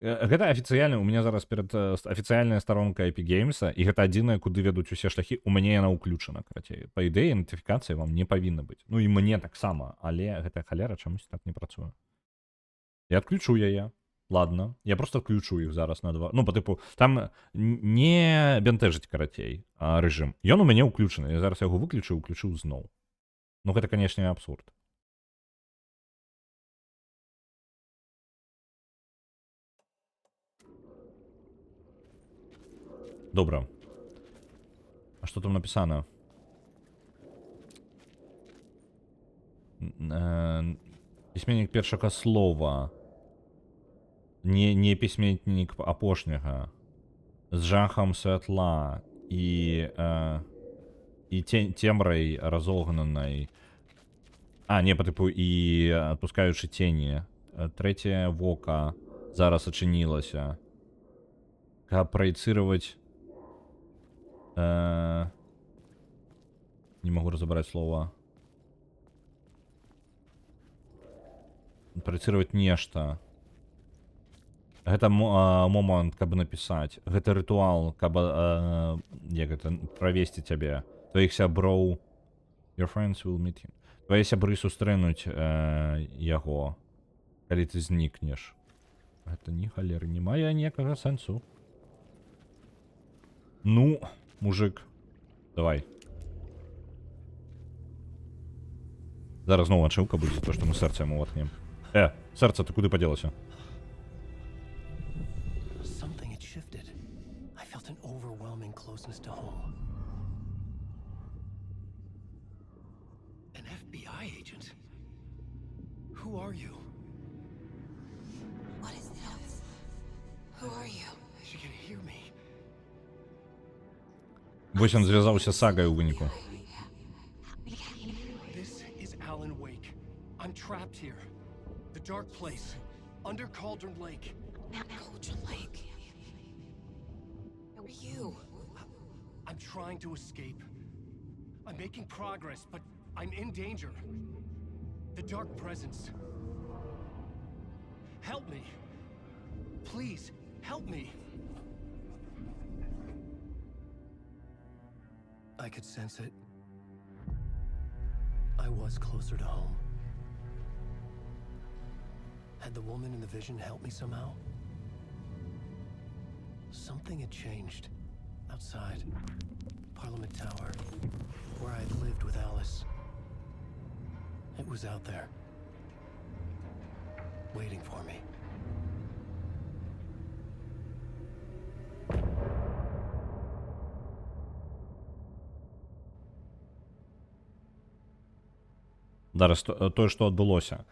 Гэта афіцыяльна, у мяне зараз перад афіцыяльная старонка Epic Games, і гэта адзінае, куды вядуць усе шляхі, у мяне яна ўключана, карацей. Па ідэі, нотыфікацыя вам не павінна быць. Ну і мне таксама, але гэтая халера чамусь так не працуе. Я адключу яе. Ладно, я просто адключу іх зараз на 2. Ну, па тыпу, там не бянтэжыць, карацей, рэжым. Ён у мяне ўключаны. Я зараз яго выключу і ўключыў зноў. Ну, гэта, канешне, абсурд. Добра. А што там напісана? Пісьменнік першага слова. Не пісьменнік апошняга. З жахам святла і цемрай разогнанай. Не, па тыпу, і адпускаючы цені. Трэцяе вока зараз ачынілася. Каб праецыраваць... Не могу разобрать слово. Праецыраваць нешта. Гэта момант, каб напісаць. Гэта рытуал, каб як гэта правесці цябе. Твоіх сяброў. Your friends will meet him. Твои сябры сустрэнуць яго, калі ты знікнеш. Гэта ні халеры, не мае ніякага сэнсу. Ну, мужик, давай. Зараз зноў ачыўка будзе за то, што мы сэрца яму ваткнем. Сэрца, ты куды падзелася? Something had shifted. I felt an overwhelming closeness to home. An FBI agent? Who are you? What is this? Who are you? She can hear me. Вось ён звязаўся з сагай у выніку. This is Alan Wake. I'm trapped here. The dark place. Under Cauldron Lake. Cauldron Lake. Who are you? I'm trying to escape. I'm making progress, but I'm in danger. The dark presence. Help me. Please, help me. I could sense it. I was closer to home. Had the woman in the vision helped me somehow? Something had changed. Outside. Parliament Tower. Where I had lived with Alice. It was out there. Waiting for me. Зараз тое, што адбылося.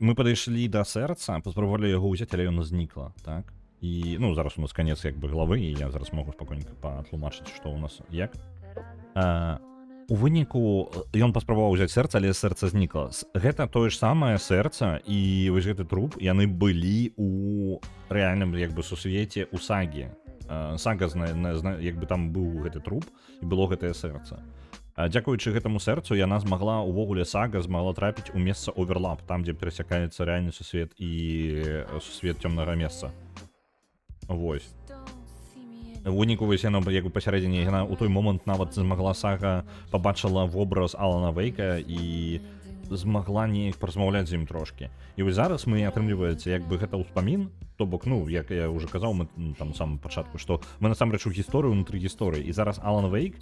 Мы падышлі да сэрца, паспрабавалі яго ўзяць, але яно знікла, так? І, ну, зараз у нас канец як бы главы, і я зараз могу спакойненька патлумачыць, што ў нас як. У выніку ён паспрабаваў узяць сэрца, але сэрца знікла. Гэта тое ж самае сэрца і вось гэты труп, яны былі у рэальным як бы сусвеце у сагі. Сага, як бы там быў гэты труп і было гэтае сэрца. Дзякуючы гэтаму сэрцу яна змагла, увогуле сага змагла трапіць у месца оверлап, там, дзе перасякаецца рэальны сусвет і сусвет цёмнага месца. Вось. У выніку вось яна як бы пасярэдзіне, яна ў той момант нават змагла сага, пабачыла вобраз Алана Вейка і змагла неяк паразмаўляць з ім трошкі. І вось зараз мы атрымліваецца як бы гэта ўспамін, то бок, ну, як я ўжо казаў, мы там самым пачатку, што мы насамрэч у гісторыю ўнутры гісторыі, і зараз Алан Вейк,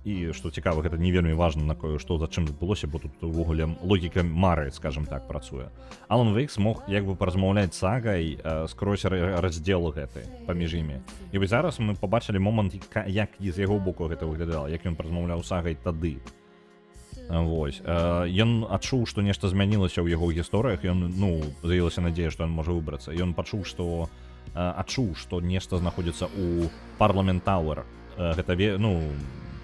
і што цікава, гэта не вельмі важна на кое што за чым адбылося, бо тут увогуле логіка мары, скажем так, працуе. Алан Вейк смог як бы паразмаўляць з сагай скрозь раздзел гэты паміж імі. І вось зараз мы пабачылі момант, як з яго боку гэта выглядала, як ён паразмаўляў з сагай тады. Вось. Ён адчуў, што нешта змянілася ў яго гісторыях, ён, ну, з'явілася надзея, што ён можа выбрацца. Ён пачуў, што адчуў, што нешта знаходзіцца ў Парламент Тауэр. Гэта, ну,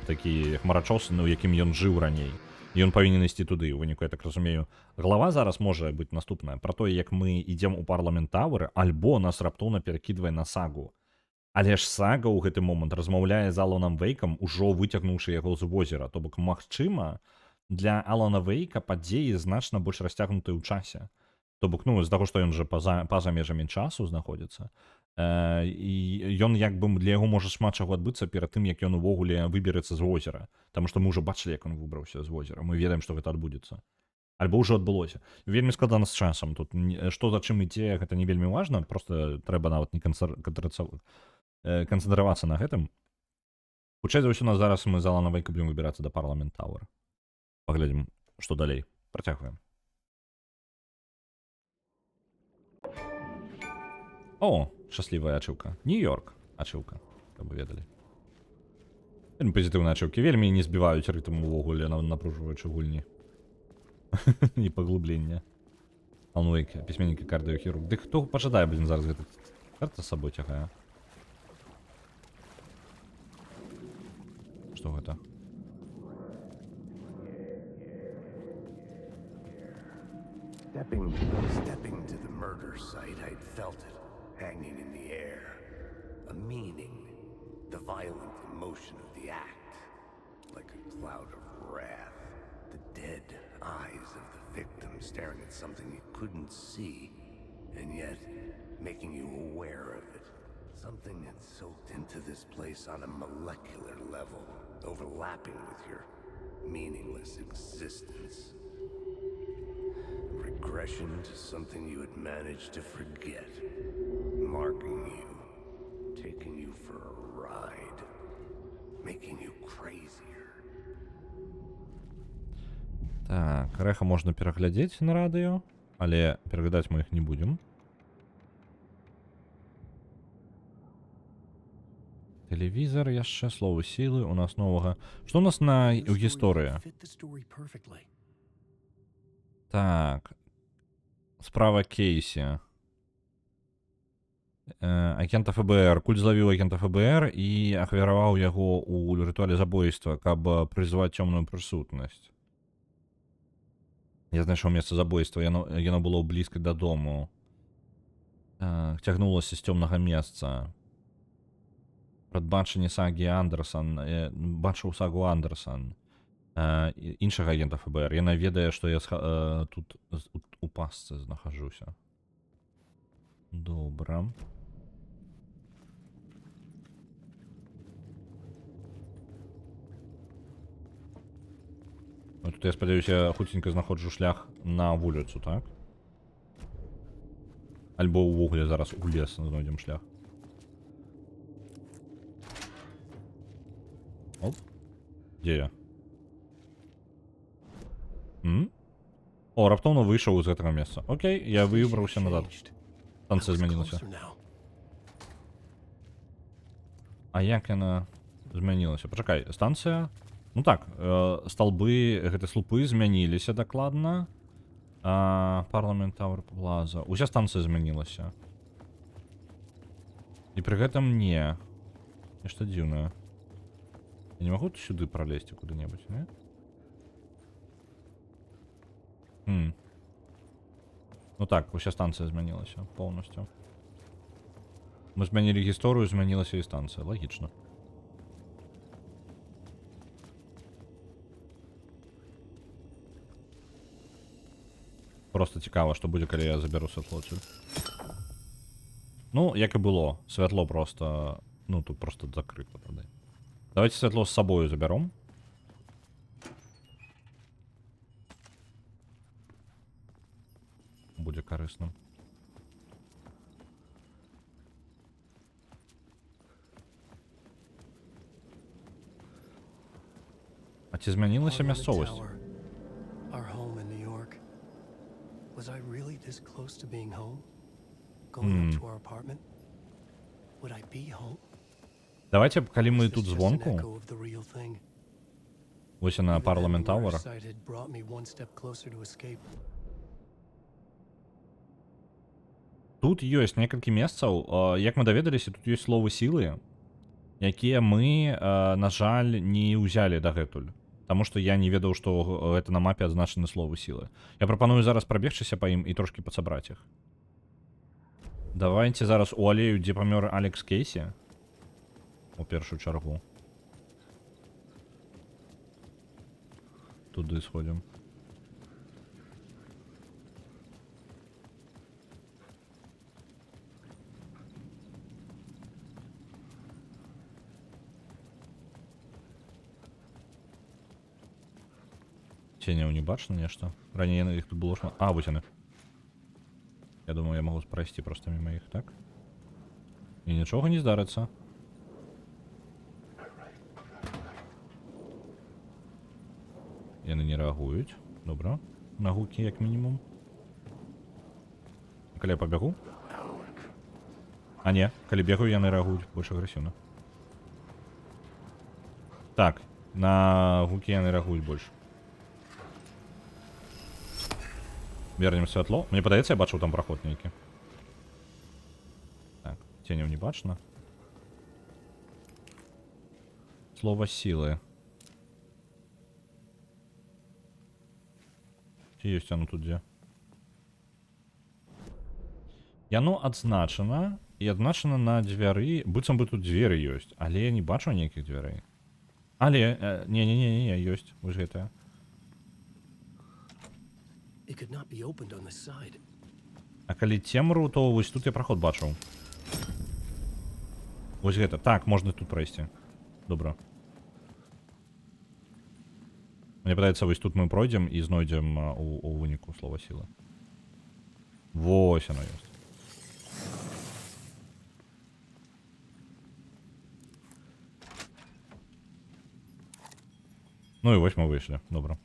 такі хмарачос, у якім ён жыў раней. Ён павінен ісці туды, у выніку, я так разумею. Глава зараз можа быць наступная пра тое, як мы ідзем у Парламент Тауэр, альбо нас раптоўна перакідвае на сагу. Але ж сага ў гэты момант размаўляе з Аланам Вейкам, ужо выцягнуўшы яго з возера. То бок, магчыма, для Алана Вейка падзеі значна больш расцягнутыя ў часе. То бок, ну, з таго, што ён жа па-за межамі часу знаходзіцца, і ён як бы для яго можа шмат чаго адбыцца перад тым, як ён увогуле выберацца з возера. Таму што мы ўжо бачылі, як ён выбраўся з возера. Мы ведаем, што гэта адбудзецца. Альбо ўжо адбылося. Вельмі складана з часам. Тут што за чым ідзе, гэта не вельмі важна, проста трэба нават не канцэнтравацца на гэтым. Хутчэй за ўсё, нас зараз мы з Алана Вейка будзем выбірацца да Парламент Тауэр. Паглядзім, што далей. Працягваем. О, шчаслівая ачыўка. Нью-Йорк ачыўка, каб вы ведалі. Вельмі пазітыўныя ачыўкі, вельмі не збіваюць рытм увогуле, напружваючы гульні. І паглублення. Алан Вейк, пісьменнік і кардыёхірург. Ды хто пажадае, блін, зараз гэта карта з сабой цягае? Што гэта? Stepping to the murder site, I'd felt it hanging in the air. A meaning, the violent emotion of the act, like a cloud of wrath. The dead eyes of the victim staring at something you couldn't see, and yet making you aware of it. Something had soaked into this place on a molecular level, overlapping with your meaningless existence. Regression to something you had managed to forget, marking you, taking you for a ride, making you crazier. Так, рэха можна пераглядзець на радыё, але пераглядаць мы іх не будзем. Тэлевізор, яшчэ словы сілы, у нас новага. Што у нас у гісторыі? Так. Справа Кейсі. Агента ФБР. Культ злавіў агента ФБР і ахвяраваў яго ў рытуале забойства, каб прызваць цёмную прысутнасць. Я знайшоў месца забойства. Яно было блізка дадому. Цягнулася з цёмнага месца. Прадбачанне сагі Андерсон. Бачыў сагу Андерсон. Іншага агента ФБР. Яна ведае, што я тут у пастцы знахажуся. Добра. Тут, я спадзяюся, хуценька знаходжу шлях на вуліцу, так? Альбо ўвогуле зараз у лес знойдзем шлях. Оп. Дзе я? О, раптоўна выйшаў з гэтага месца. Окей, я выбраўся назад. Станцыя змянілася. А як яна змянілася? Пачакай, станцыя? Ну так, столбы, гэты слупы змяніліся дакладна. Парламент Тауэр Плаза. Уся станцыя змянілася. І пры гэтым не. Нешта дзіўнае. Я не магу сюды пролезть куды-небудзь, не? Ну так, уся станцыя змянілася поўнасцю. Мы змянілі гісторыю, змянілася і станцыя. Лагічна. Просто цікава, што будзе, калі я заберу святло адсюль. Ну, як і было. Святло просто... Ну, тут просто закрыто тады. Давайте святло з сабою забяром. Будзе карысным. А ці змянілася Parliament мясцовасць? Tower, our home in New York. Was I really this close to being home? Going up to our apartment? Would I be home? Давайте, калі мы Was тут this just an звонку, echo of the real thing? вось на Even then, Парламент the Тауэр, sight had brought me one step closer to escape. тут ёсць некалькі месцаў, як мы даведаліся, тут ёсць словы сілы, якія мы, на жаль, не ўзялі дагэтуль. Таму што я не ведаў, што гэта на мапе адзначаны словы сілы. Я прапаную зараз прабегчыся па ім і трошкі падсабраць іх. Давайте зараз у алею, дзе памёр Алекс Кейсі, у першую чаргу. Туды сходзім. Ценяў не бачна нешта? Раней іх тут было шмат. А, вось яны. Я думаю, я могу прайсці просто мимо іх, так? І нічога не здарыцца. Яны не рэагуюць. Добра. На гукі, як мінімум. Калі я пабягу? А не, калі бегаю, яны рэагуюць больш агрэсіўна. Так, на гукі яны рэагуюць больш. Вернем святло. Мне падаецца, я бачыў там праход нейкі. Так, ценяў не бачна. Слова сілы. Ці ёсць оно тут дзе? Яно адзначана, і адзначана на дзвяры, быццам бы тут дзверы ёсць, але я не бачу нейкіх дзвярэй. Але, не, ёсць, вось гэтая. It could not be opened on this side. А калі цемру, то вось тут я праход бачыў. Вось гэта. Так, можна тут прайсці. Добра. Мне падаецца, вось тут мы пройдзем і знойдзем у выніку слова сілы. Вось оно ёсць. Ну і вось мы выйшлі. Добра.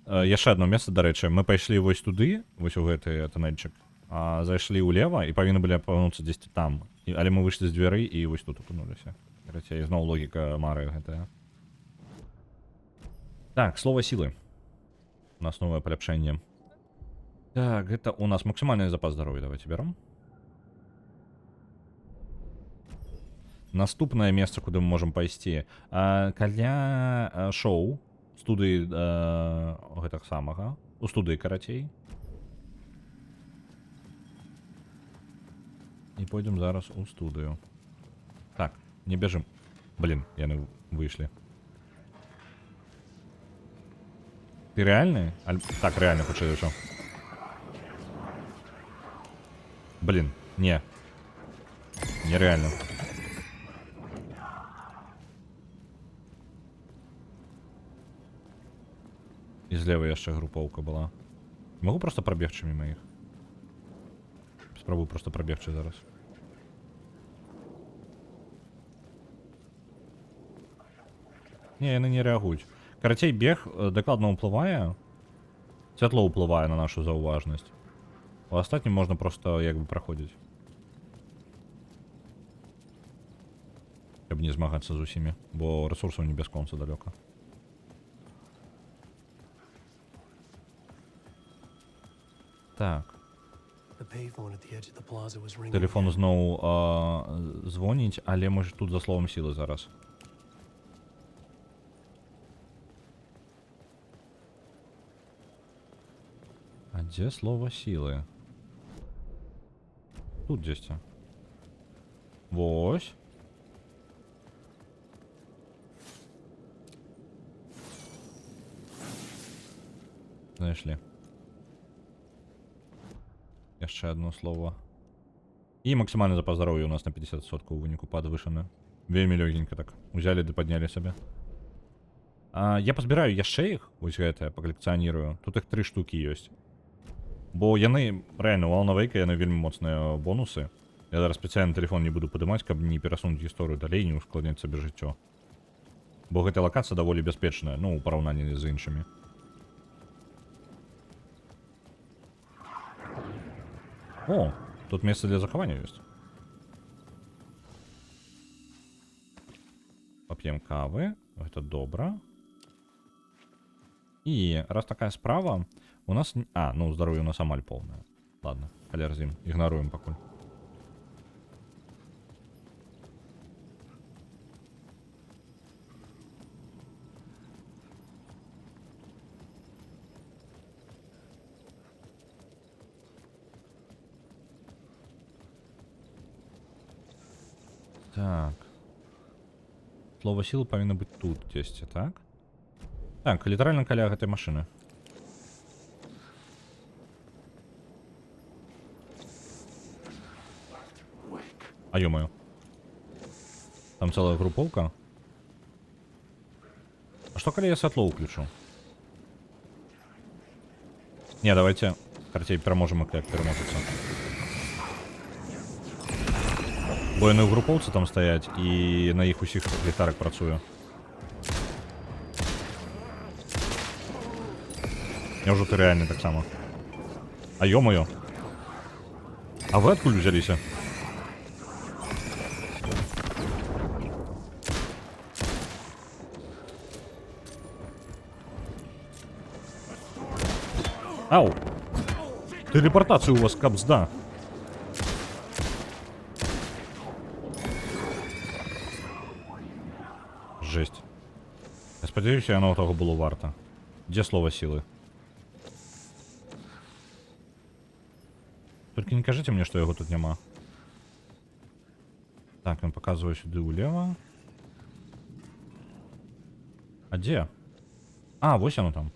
Яшчэ одно месца, дарэчы, мы пайшлі вось туды, вось у гэты туннельчык, а зайшлі ўлева і павінны былі апынуцца дзесьці там. Але мы выйшлі з дзвярэй і вось тут апынуліся. Карацей, зноў логіка Мары гэтая. Так, слова сілы. У нас новае паляпшэнне. Так, гэта у нас максімальны запас здароўя. Давайте бяром. Наступнае месца, куды мы можам пайсці. Каля шоу, студыі гэтага самага. У студыі, карацей. І пойдзем зараз у студыю. Так, не бяжым. Блин, яны выйшлі. Ты реальны? Так, реально, хутчэй за ўсё. Блин, не. Нереально. І злева яшчэ групоўка была. Могу просто прабегчы мимо іх? Спрабую просто прабегчы зараз. Не, яны не рэагуюць. Карацей, бег дакладна ўплывае. Святло ўплывае на нашу заўважнасць. У астатнім можна просто як бы праходзіць. Каб не змагацца з усімі, бо рэсурсаў не бясконца далёка. Так. The payphone at the edge of the plaza was ringing. Тэлефон again. зноў звоніць, але можа тут за словам сілы зараз. А дзе слова сілы? Тут дзесьці. Вось. Знайшлі. Яшчэ одно слово. І максімальны запас здароўя у нас на 50% у выніку падвышаны. Вельмі лёгенька так. Узялі ды паднялі сабе. Я пазбіраю яшчэ іх, вось гэтае, пакалекцыянірую. Тут іх 3 штукі ёсць. Бо яны, рэальна, у Alan Wake яны вельмі моцныя бонусы. Я зараз спецыяльна тэлефон не буду падымаць, каб не перасунуць гісторыю далей, не ускладняць сабе жыццё. Бо гэтая лакацыя даволі бяспечная, ну, у параўнанні з іншымі. О, тут месца для захавання ёсць. Пап'ем кавы, гэта добра. І раз такая справа, у нас... ну, здароўе у нас амаль поўнае. Ладно, каля з ім, ігнаруем пакуль. Так. Слово силы павінна быць тут дзесьці, так? Так, літаральна каля гэтай машыны. А ё-моё. Там цэлая групоўка. А што калі я святло ўключу? Не, давайте карцей пераможам і як пераможацца. Бо яны ў групоўцы там стаяць, і на іх усіх літарак працуе. Няўжо ты рэальны таксама? А ё-моё! А вы адкуль узяліся? Ау! Телепортацыя у вас капзда! Жесть. Я спадзяюся, яно того было варта. Дзе слова сілы? Толькі не кажыце мне, што яго тут няма. Так, ён паказвае сюды ўлева. А дзе? А, вось яно там.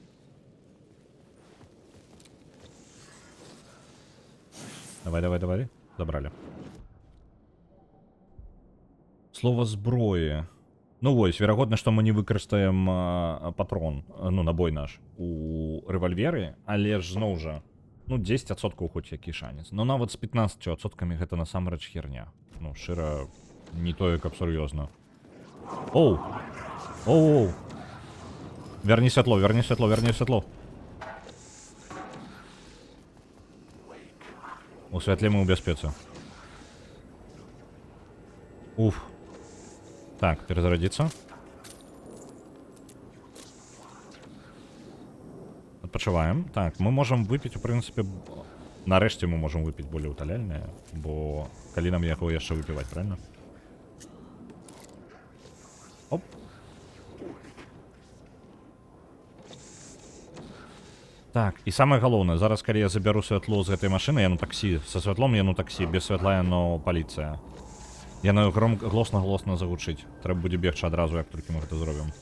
Давай, давай, давай. Забрали. Слово зброі. Ну вось, верагодна, што мы не выкарыстаем патрон, ну, набой наш у рэвальверы, але ж зноў жа, ну, 10% хоць які шанец. Но нават з 15% гэта насамрэч херня. Ну, шчыра, не тое, каб сур'ёзна. Оу! Оу! Верні святло, верні святло, верні святло. У святле мы ў бяспецы. Уф. Так, перезарядиться. Отпочиваем. Так, мы можем выпить, в принципе... Нарэшце мы можем выпить более уталяльное, бо калі нам яго яшчэ выпіваць, правильно? Оп. Так, і самае галоўнае, зараз калі я забяру святло з гэтай машыны, яно таксі, са святлом яно таксі, без святла яно паліцыя. Яно глосна-глосна загучыць. Трэба будзе бегчы адразу, як толькі мы гэта зробім.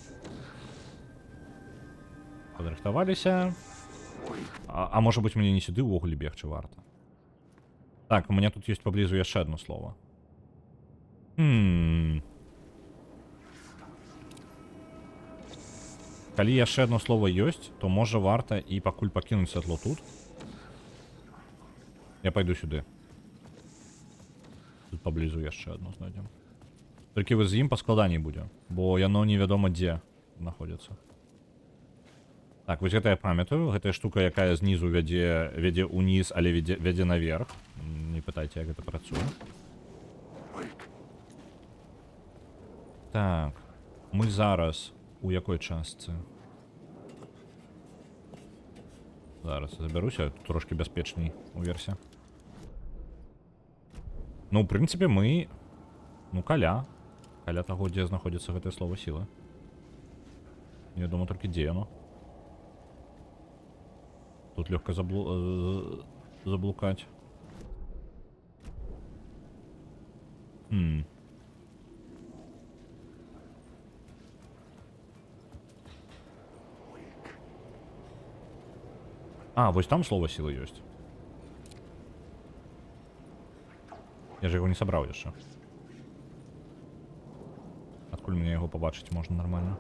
Падрыхтаваліся. А можа быць, мне не сюды ўвогуле бегчы варта. Так, у мяне тут ёсць паблізу яшчэ одно слово. Калі яшчэ одно слово ёсць, то можа варта і пакуль пакінуць святло тут. Я пайду сюды. Тут паблізу яшчэ одно знайдзем. Толькі вы з ім паскладаней будзе, бо яно невядома дзе знаходзіцца. Так, вось гэта я памятаю. Гэтая штука, якая знізу вядзе ўніз, але вядзе наверх. Не пытайце, як гэта працуе. Так. Ми зараз у якій частці? Зараз заберуся, тут трошки безпечній у версі. Ну, в принципі, ми... Ну, каля. Каля того, де знаходиться гэта слово сила. Я думаю, тільки де оно. Тут легко заблукать. А, вот там слово сила есть. Я же его не собрал еще. Откуль мне его побачить можно нормально?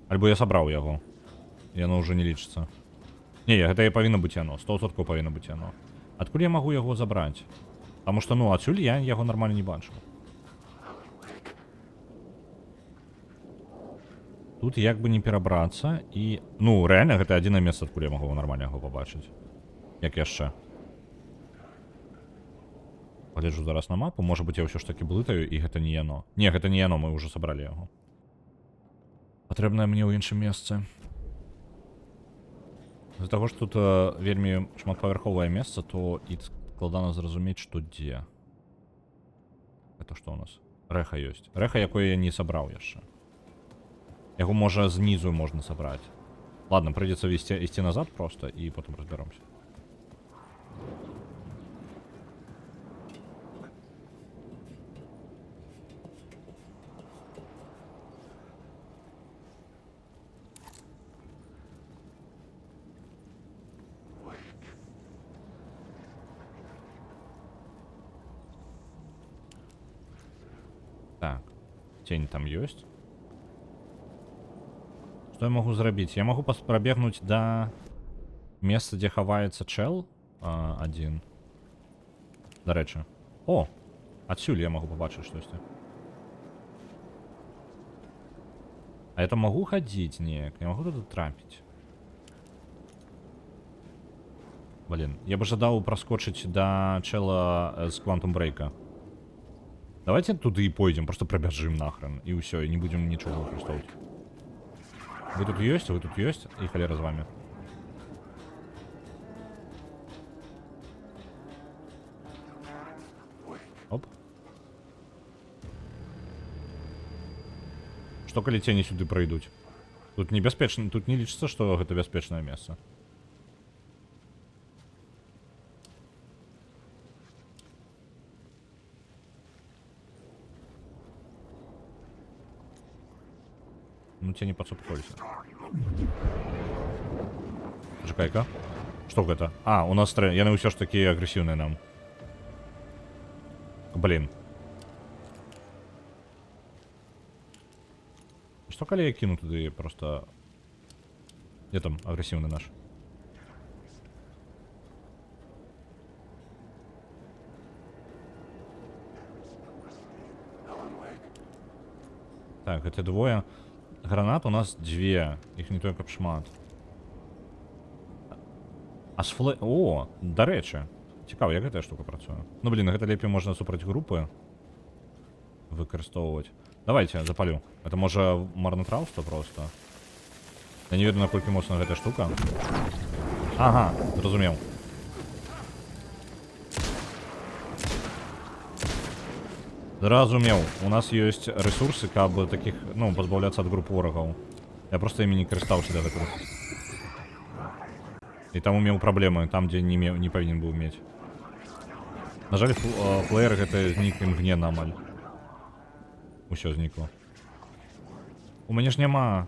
Альбо я собрал его. И оно уже не лічится. Не, это и повинно быть оно. 100% повинно быть оно. Откуль я могу его забрать? Потому что, ну, отсюда я его нормально не бачу. Тут як бы не перабрацца і... Ну, реально, гэта адзінае месца, адкуль я магу нормально яго пабачыць. Як яшчэ. Пагляджу зараз на мапу. Можа быць, я ўсё ж таки блытаю, і гэта не яно. Не, гэта не яно, мы ўжо сабралі яго. Патрэбнае мне ў іншым месцы. З-за таго, што тут вельмі шматпавярховае месца, то і складана зразумець, што дзе. Гэта што ў нас? Рэха ёсць. Рэха, якое я не сабраў яшчэ. Яго можа знизу можно собрать. Ладно, придется идти назад просто и потом разберемся. Так, тень там есть. Что я могу зрабіць? Я могу пробегнуть до места, где хаваецца чел один. Дарэчы. О! Отсюль я могу побачить штосьці. А это могу ходить? Неяк. Я могу тут трапить. Блин, я бы жадал проскочить до чела с Quantum Break. Давайте туда и пойдем, просто пробежим нахрен. И все, и не будем ничего выкористовывать. Вы тут есть, и холера с вами. Оп. Что коли тени сюда пройдут? Тут небяспечна, тут не лічыцца, что это бяспечнае место. Ну тебя не подсупколься. Чекай-ка. Что это? А, у нас яны ўсё ж такі агрэсіўныя нам. Блин. Что коли я кину туды просто... Где там агрессивный наш? Так, это двое. Гранат у нас две. Их не только шмат. А с флэ... О, дарэчы. Цікава, як гэтая штука працуе. Ну, блин, гэта лепей можна супраць групы выкарыстоўваць. Давайте, запалю. Это можа марнотравство просто. Я не ведаю, наколькі моцна гэтая штука. Ага, зразумеў. Зразумеў. У нас ёсць ресурсы, каб таких, ну, пазбаўляцца ад груп ворагаў. Я просто імі не карыстаўся да гэтага. І там меў праблемы, там, дзе не павінен быў мець. На жаль, плеер гэта знік імгненна амаль. Усё знікла. У мяне ж няма.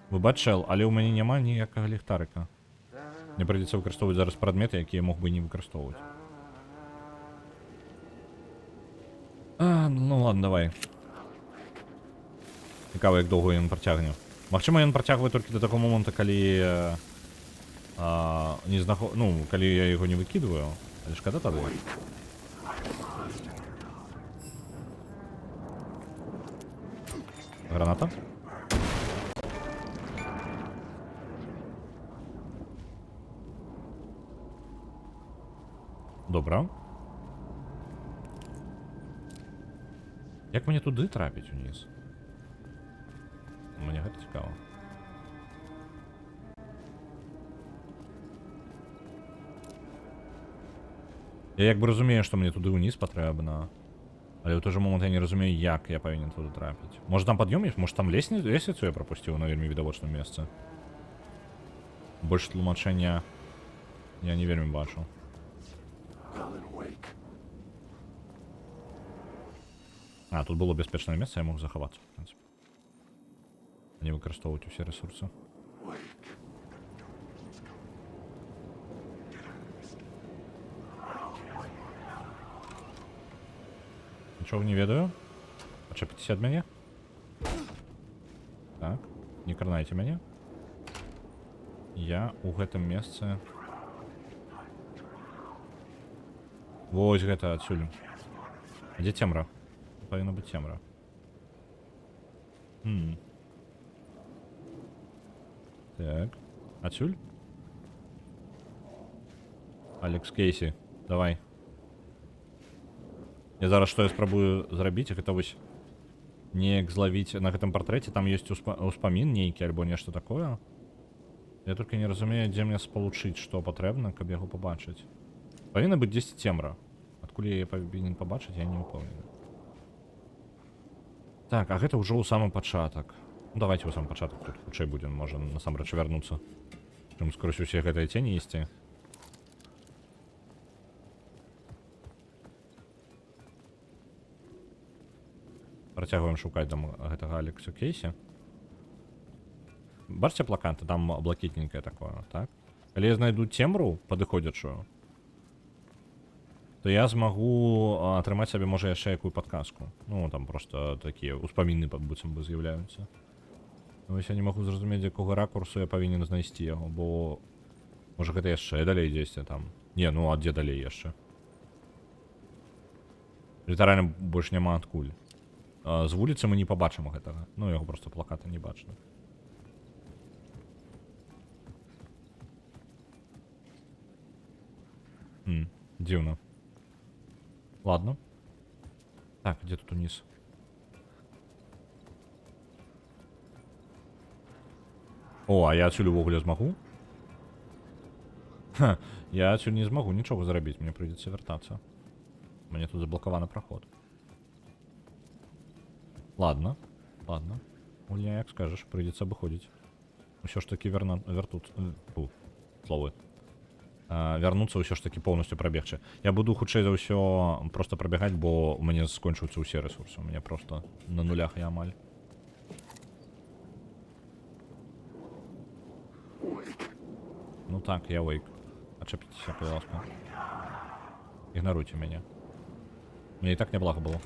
Выбачэл, але ў мяне няма ніякага ліхтарыка. Мне прыйдзецца выкарыстоўваць зараз прадметы, якія мог бы не выкарыстоўваць. Ну ладно, давай. Цікава, як доўга ён працягне. Магчыма, ён працягвае толькі да таго моманту, калі не ну, калі я яго не выкідваю. Але шкада тады. Граната. Добра. Як мені туди трапіць уніз? Мені гэта цікаво. Я як бы разумею, што мне туды ўніз патрэбна. Але ў той жа момант я не разумею, як я павінен туды трапіць. Можа там пад'ём ёсць? Можа там лесвіцу я прапусціў на вельмі відавочным месцы? Больш тлумачэння я не вельмі бачу. А, тут было бяспечнае месца, я мог захавацца, в прынцыпе. А не выкарыстоўваць усе рэсурсы. Нічого не ведаю. Пачапіцеся ад мяне. Так, не карнайце мяне. Я ў гэтым месцы... Вось гэта адсюль. А дзе цемра? Павінна быць цемра. Так. Адсюль? Алекс Кейсі, давай. Я зараз што я спрабую зрабіць, гэта вось неяк злавіць на гэтым партрэце, там ёсць успамін нейкі альбо нешта такое. Я толькі не разумею, дзе мне спалучыць, што патрэбна, каб яго пабачыць. Павінна быць дзесьці цемра. Адкуль я павінен пабачыць, я не ўпэўнены. Так, а гэта ўжо ў самы пачатак. Ну, давайте ў самы пачатак, тут хутчэй будзе, можа насамрэч вярнуцца. Чым скрозь усе гэтыя цені ісці. Працягваем шукаць там гэтага Алекса Кейсі. Бачце плакаты? Там блакітненькае такое, так? Калі я знайду цемру падыходзячую, то я змагу атрымаць сабе, можа, яшчэ якую падказку. Ну, там проста такія ўспаміны быццам бы з'яўляюцца. Вось я не магу зразумець, з якога ракурсу я павінен знайсці яго, бо... Можа, гэта яшчэ далей дзесьці там. Не, ну, а дзе далей яшчэ? Літаральна больш няма адкуль. З вуліцы мы не пабачым гэтага. Ну, яго проста плаката не бачна. Дзіўна. Ладно. Так, дзе тут уніз? О, а я адсюль увогуле змагу? Ха, я адсюль не змагу нічога зрабіць, мне прыйдзецца вяртацца. Мне тут заблокаваны праход. Ладно, ладно. Гульня, як скажаш, прыйдзецца абыходзіць. Усё ж такі вярнуцца ўсё ж такі поўнасцю прабегчы. Я буду хутчэй за ўсё проста прабягаць, бо ў мяне скончуюцца ўсе рэсурсы. У мяне проста на нулях я амаль. Ну так, я вейк. Ачапіцеся, будь ласка. Ігнаруйце мяне. Мне і так няблага было.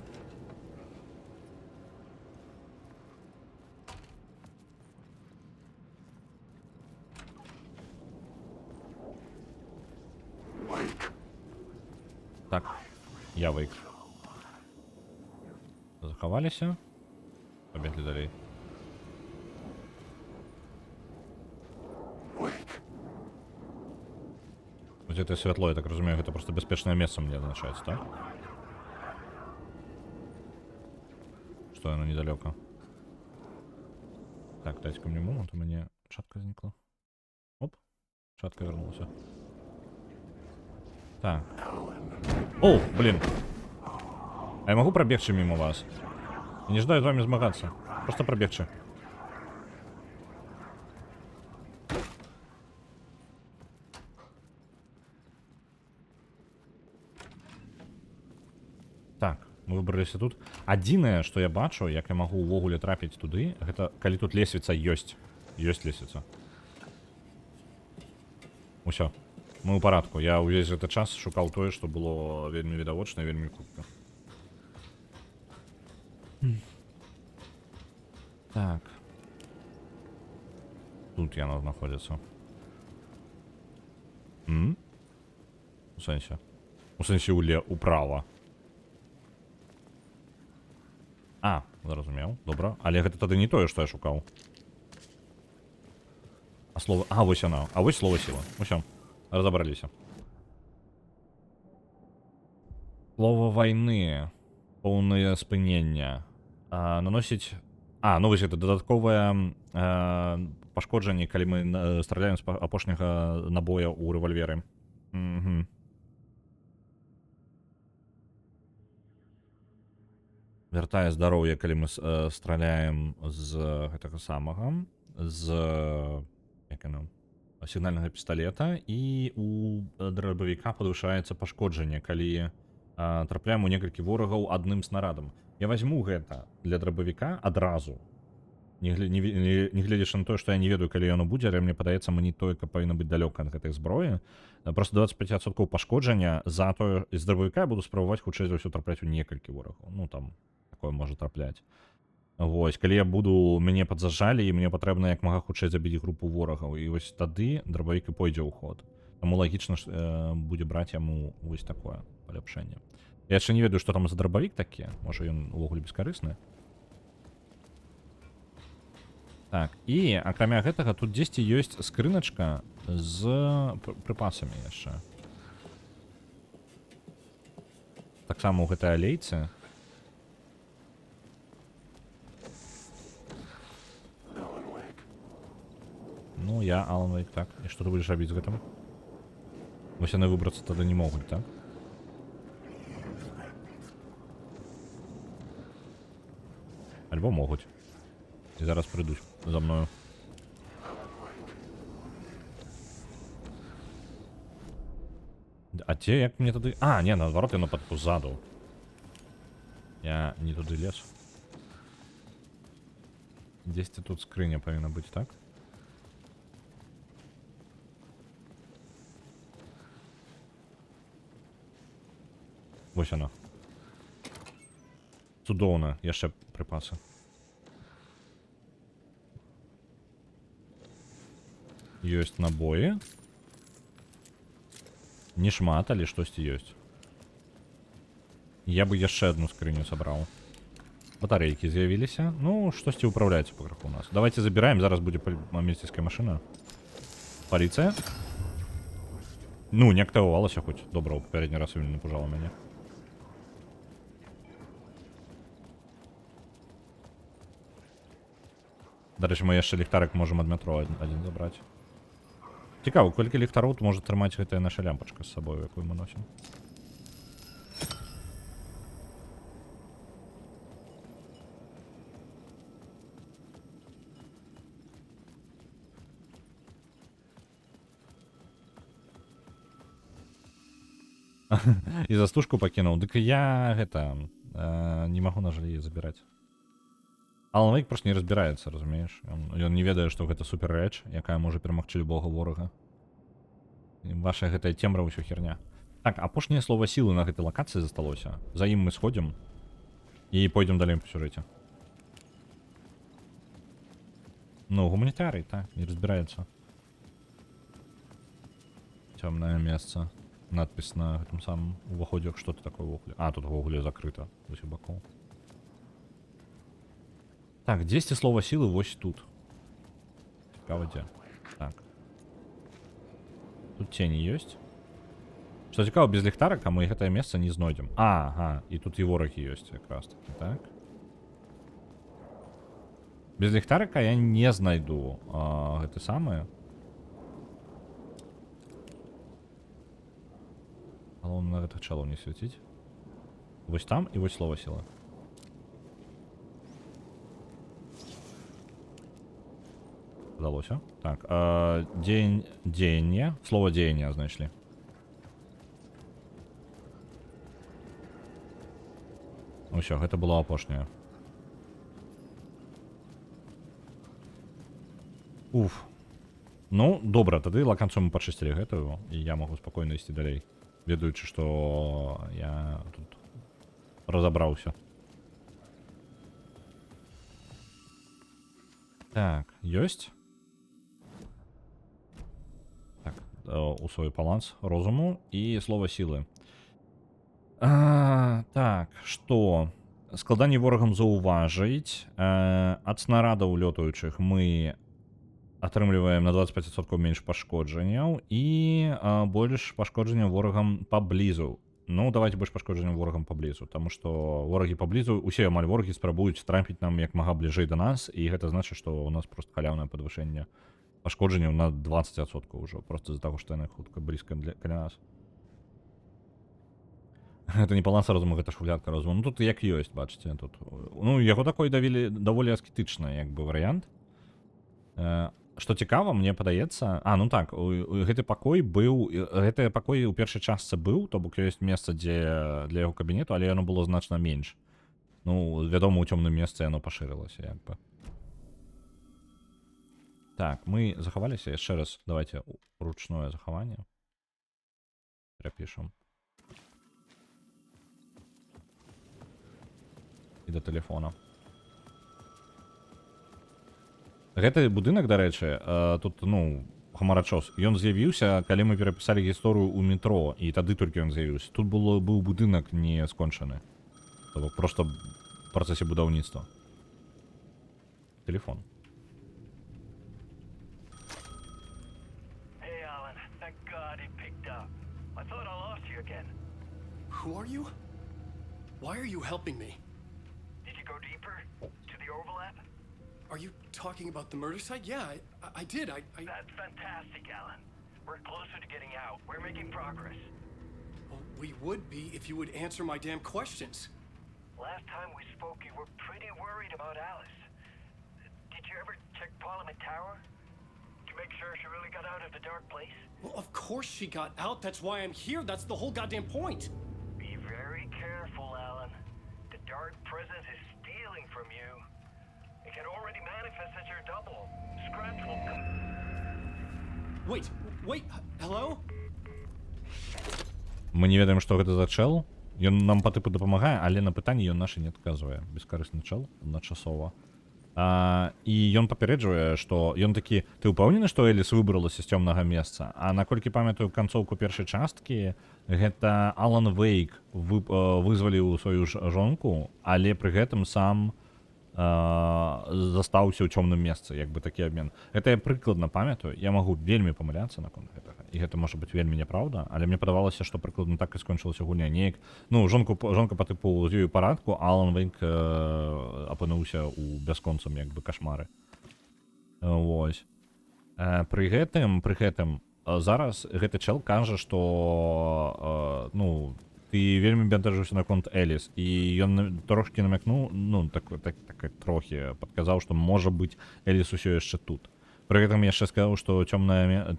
Так, я вейк. Захаваліся. Пабеглі далей. Вось гэта святло, я так разумею, гэта проста бяспечнае месца мне азначаецца, так? Што яно недалёка? Так, дайце-ка мне момант, у мяне чатка знікла. Оп, чатка вярнулася. Так. О, блин. А я могу пробегчи мимо вас? Я не ждаю с вами змагаться. Просто пробегчи. Так, мы выбраліся тут. Адзінае, што я бачу, як я магу ўвогуле трапіць туды, гэта калі тут лесвіца ёсць. Ёсць лесвіца. Усё. Мы ў парадку. Я ўвесь гэты час шукаў тое, што было вельмі відавочна, вельмі хутка. Так. Тут яно знаходзіцца. У сэнсе? У сэнсе управа. А, зразумеў. Добра. Але гэта тады не тое, што я шукаў. А слово... А, вось яна. А вось слова сіла. Усё. Разобраліся. Слово вайны, поўнае спынення. Наносіць... ну вось гэта дадатковае пашкоджанне, калі мы страляем з апошняга набоя ў рэвальверы. Угу. Вяртае здароўе, калі мы страляем з гэтага самага, з як яно, сігнальнага пісталета, і у драбавіка падвышаецца пашкоджанне, калі трапляем у некалькі ворагаў адным снарадам. Я возьму гэта для драбавіка адразу, не гледзячы на тое, што я не ведаю, калі яно будзе, але мне падаецца, мне тое, каб павінна быць далёка ад гэтай зброі. Просто 25% пашкоджання за тое, з драбавіка я буду спрабаваць хутчэй за ўсё трапляць у некалькі ворагаў. Ну там такое можа трапляць. Вось, калі я буду, мяне падзажалі, і мне патрэбна як мага хутчэй забіць групу ворагаў, і вось тады драбавік і пойдзе ў ход. Таму лагічна будзе браць яму вось такое паляпшэнне. Я яшчэ не ведаю, што там за драбавік такі, можа ён увогуле бескарысны. Так, і акрамя гэтага тут дзесьці ёсць скрыначка з прыпасамі яшчэ. Таксама ў гэтай алейцы. Ну, я Алан Вейк, так. І што ты будзеш рабіць з гэтым? Вось яны выбрацца тады не могуць, так? Альбо могуць. І зараз прыйдуць за мною. А те, як мне тады... не, наадварот, яно позаду. Я не туды лез. Дзесьці тут скрыня павінна быць, так? Вось она. Цудоўна, яшчэ прыпасы. Ёсць набоі. Не шмат, але штосьці ёсць. Я бы яшчэ одну скрыню сабраў. Батарейкі з'явіліся. Ну, штосьці ўпраўляецца пакрыху у нас. Давайте забіраем, зараз будзе міліцейская машына. Паліцыя. Ну, не актывавалася хоць. Добра, у папярэдні раз вельмі напужала мяне. Дарэчы, мы яшчэ ліхтарык можам ад метро адзін забраць. Цікава, колькі ліхтароў можа трымаць гэтая наша лямпачка з сабою, якую мы носім. І застужку пакінуў. Дык я гэта не магу, на жаль, яе забіраць. Алан Вейк просто не разбіраецца, разумееш? Ён не ведае, што гэта супер рэч, якая можа перамагчы любога ворага. І ваша гэтая цемра ўсё херня. Так, апошняе слова сілы на гэтай лакацыі засталося. За ім мы сходзім і пойдзем далей па сюжэце. Ну, гуманітарый, так, не разбіраецца. Цёмнае месца. Надпіс на гэтым самым уваходзе, што тут такое ўвогуле. Тут ўвогуле закрыта з усіх бакоў. Так, дзесьці слова сілы вось тут. Цікава дзе. Так. Тут тені ёсць. Што цікава, без ліхтарыка мы гэтае месца не знойдзем. І тут і ворагі ёсць якраз такі, так? Без ліхтарыка я не знайду гэты самае. Галоўна на гэтых чалоў не свяціць. Вось там і вось слова сіла. Удалося. Так, дзеянне. Слово дзеянне знайшлі. Усё, гэта было апошняе. Уф. Ну, добра, тады лаканцыю мы пачысцілі гэтую, і я магу спакойна ісці далей, ведаючы, што я тут разабраўся. Так, ёсць. У свой баланс розуму і слова сілы. Так, што? Складанне ворагам заўважыць. Ад снарадаў лётаючых мы атрымліваем на 25% менш пашкоджанняў і больш пашкоджанняў ворагам паблізу ну давайте больш пашкоджанням ворагам паблізу, таму што ворагі паблізу, усе амаль ворагі спрабуюць трапіць нам як мага бліжэй да нас, і гэта значыць, што ў нас проста халяўнае падвышэнне пашкоджанняў на 20% ўжо, просто з-за таго, што яны хутка блізка каля нас. Гэта не палац розуму, гэта шуфлядка розуму. Ну тут як ёсць, бачыце, тут. Ну, яго такой даволі аскетычны, як бы, варыянт. Што цікава, мне падаецца... ну так, гэты пакой быў... Гэты пакой у першай частцы быў, то бок ёсць месца, дзе для яго кабінету, але яно было значна менш. Ну, вядома, у цёмным месцы яно пашырылася, як бы. Так, мы захаваліся яшчэ раз. Давайте ручное захаванне. Перапішам. І да тэлефона. Гэты будынак, дарэчы, тут, ну, хамарачос, ён з'явіўся, калі мы перапісалі гісторыю ў метро, і тады толькі ён з'явіўся. Тут быў будынак не скончаны. То бок проста в працэсе будаўніцтва. Телефон. Hey, Alan. Thank God it picked up. I thought I lost you again. Who are you? Why are you helping me? Did you go deeper? To the overlap? Are you talking about the murder site? Yeah, I did. That's fantastic, Alan. We're closer to getting out. We're making progress. Well, we would be if you would answer my damn questions. Last time we spoke, you were pretty worried about Alice. Did you ever check Parliament Tower? To make sure she really got out of the dark place? Well, of course she got out. That's why I'm here. That's the whole goddamn point. Be very careful, Alan. The dark presence is stealing from you. It can already manifest as your double. Scratch will come. Wait, hello? Мы не ведаем, што гэта за чэл. Ён нам па тыпу дапамагае, але на пытанні ён нашы не адказвае. Бескарысны чэл, адначасова. І ён папярэджвае, што ён такі, ты ўпэўнены, што Эліс выбралася з цёмнага месца? А наколькі памятаю канцоўку першай часткі, гэта Алан Вейк вызваліў сваю жонку, але пры гэтым сам застаўся ў цёмным месцы, як бы такі абмен. Гэта я прыкладна памятаю, я магу вельмі памыляцца наконт гэтага, і гэта можа быць вельмі няпраўда, але мне падавалася, што прыкладна так і скончылася гульня. Неяк, ну, жонка па тыпу з ёю парадку, Алан Вейк апынуўся ў бясконцам, як бы, кашмары. Вось. Пры гэтым зараз гэты чэл кажа, што, ну, ты вельмі бянтэжыўся наконт Эліс, і ён трошкі намякнуў, ну, так трохі падказаў, што можа быць Эліс усё яшчэ тут. Пры гэтым яшчэ сказаў, што цёмная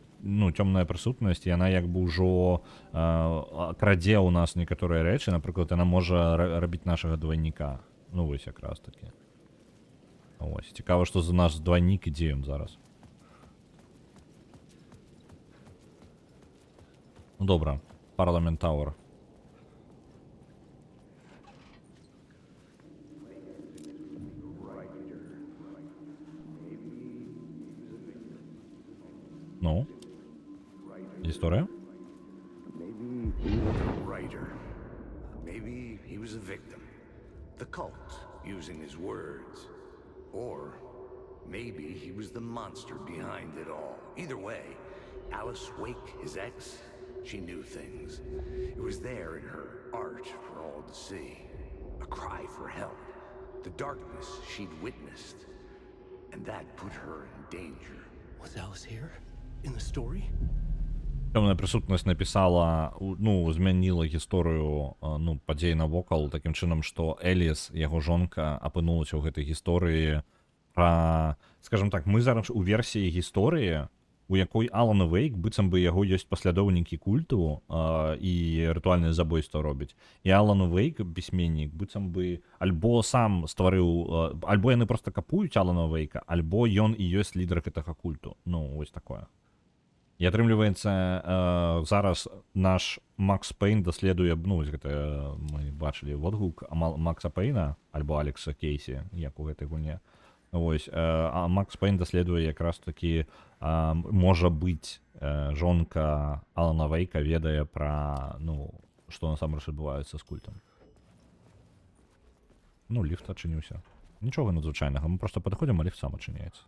прысутнасць, яна як бы ўжо крадзе ў нас некаторыя рэчы, напрыклад, яна можа рабіць нашага двайніка. Ну, вось якраз такі. Вось, цікава, што за наш двайнік, ідзе ён зараз. Ну, добра, Parliament Tower. Ну, история? Maybe he was a writer. Maybe he was a victim. The cult, using his words. Or maybe he was the monster behind it all. Either way, Alice Wake, his ex, she knew things. It was there in her art for all to see. A cry for help. The darkness she'd witnessed. And that put her in danger. Was Alice here? In the story? Цёмная прысутнасць напісала, ну, змяніла гісторыю, ну, падзей навокал такім чынам, што Эліс, яго жонка, апынулася ў гэтай гісторыі пра, скажам так, мы зараз у версіі гісторыі, у якой Алан Вейк, быццам бы яго ёсць паслядоўнікі культу і рытуальнае забойства робіць. І Алан Вейк, пісьменнік, быццам бы альбо сам стварыў, альбо яны проста капуюць Алана Вейка, альбо ён і ёсць лідар гэтага культу. Ну, вось такое. І атрымліваецца, зараз наш Макс Пейн даследуе, ну, вось гэта мы бачылі водгук Макса Пейна, альбо Алекса Кейсі, як у гэтай гульне. Вось, а Макс Пейн даследуе якраз такі, можа быць, жонка Алана Вейка ведае пра, ну, што насамрэч адбываецца з культам. Ну, ліфт адчыніўся. Нічога надзвычайнага, мы проста падыходзім, а ліфт сам адчыняецца.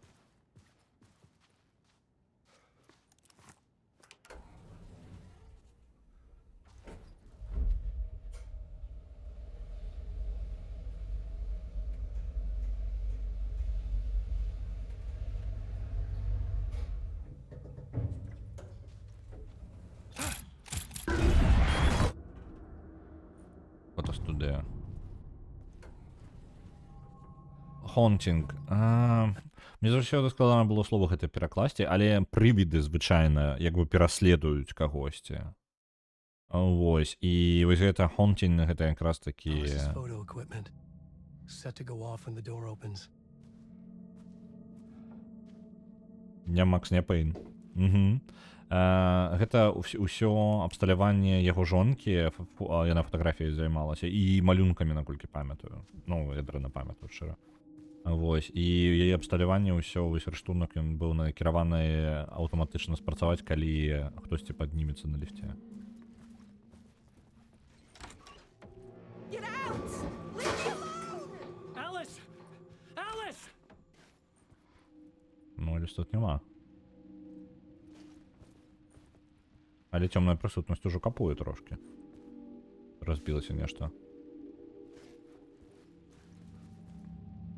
Господи. Haunting. Мне заўсёды складана было слова гэта перакласці, але прывіды звычайна як бы пераследуюць кагосьці. Вось, і вось гэта haunting, гэта якраз такі... Alice's photo equipment. Set to go off when the door opens. Не Макс, не Пейн. Гэта ўсё абсталяванне яго жонкі, яна фатаграфіяй займалася, і малюнкамі, наколькі памятаю. Ну, я дрэнна памятаю, шчыра. Вось, і яе абсталяванне ўсё, вось рыштунак, ён быў накіраваны аўтаматычна спрацаваць, калі хтосьці паднімецца на ліфце. Get out! Leave me alone! Alice! Alice! Ну, ліс тут няма. Але цёмная прысутнасць ужо капуе трошкі. Разбілася нешта.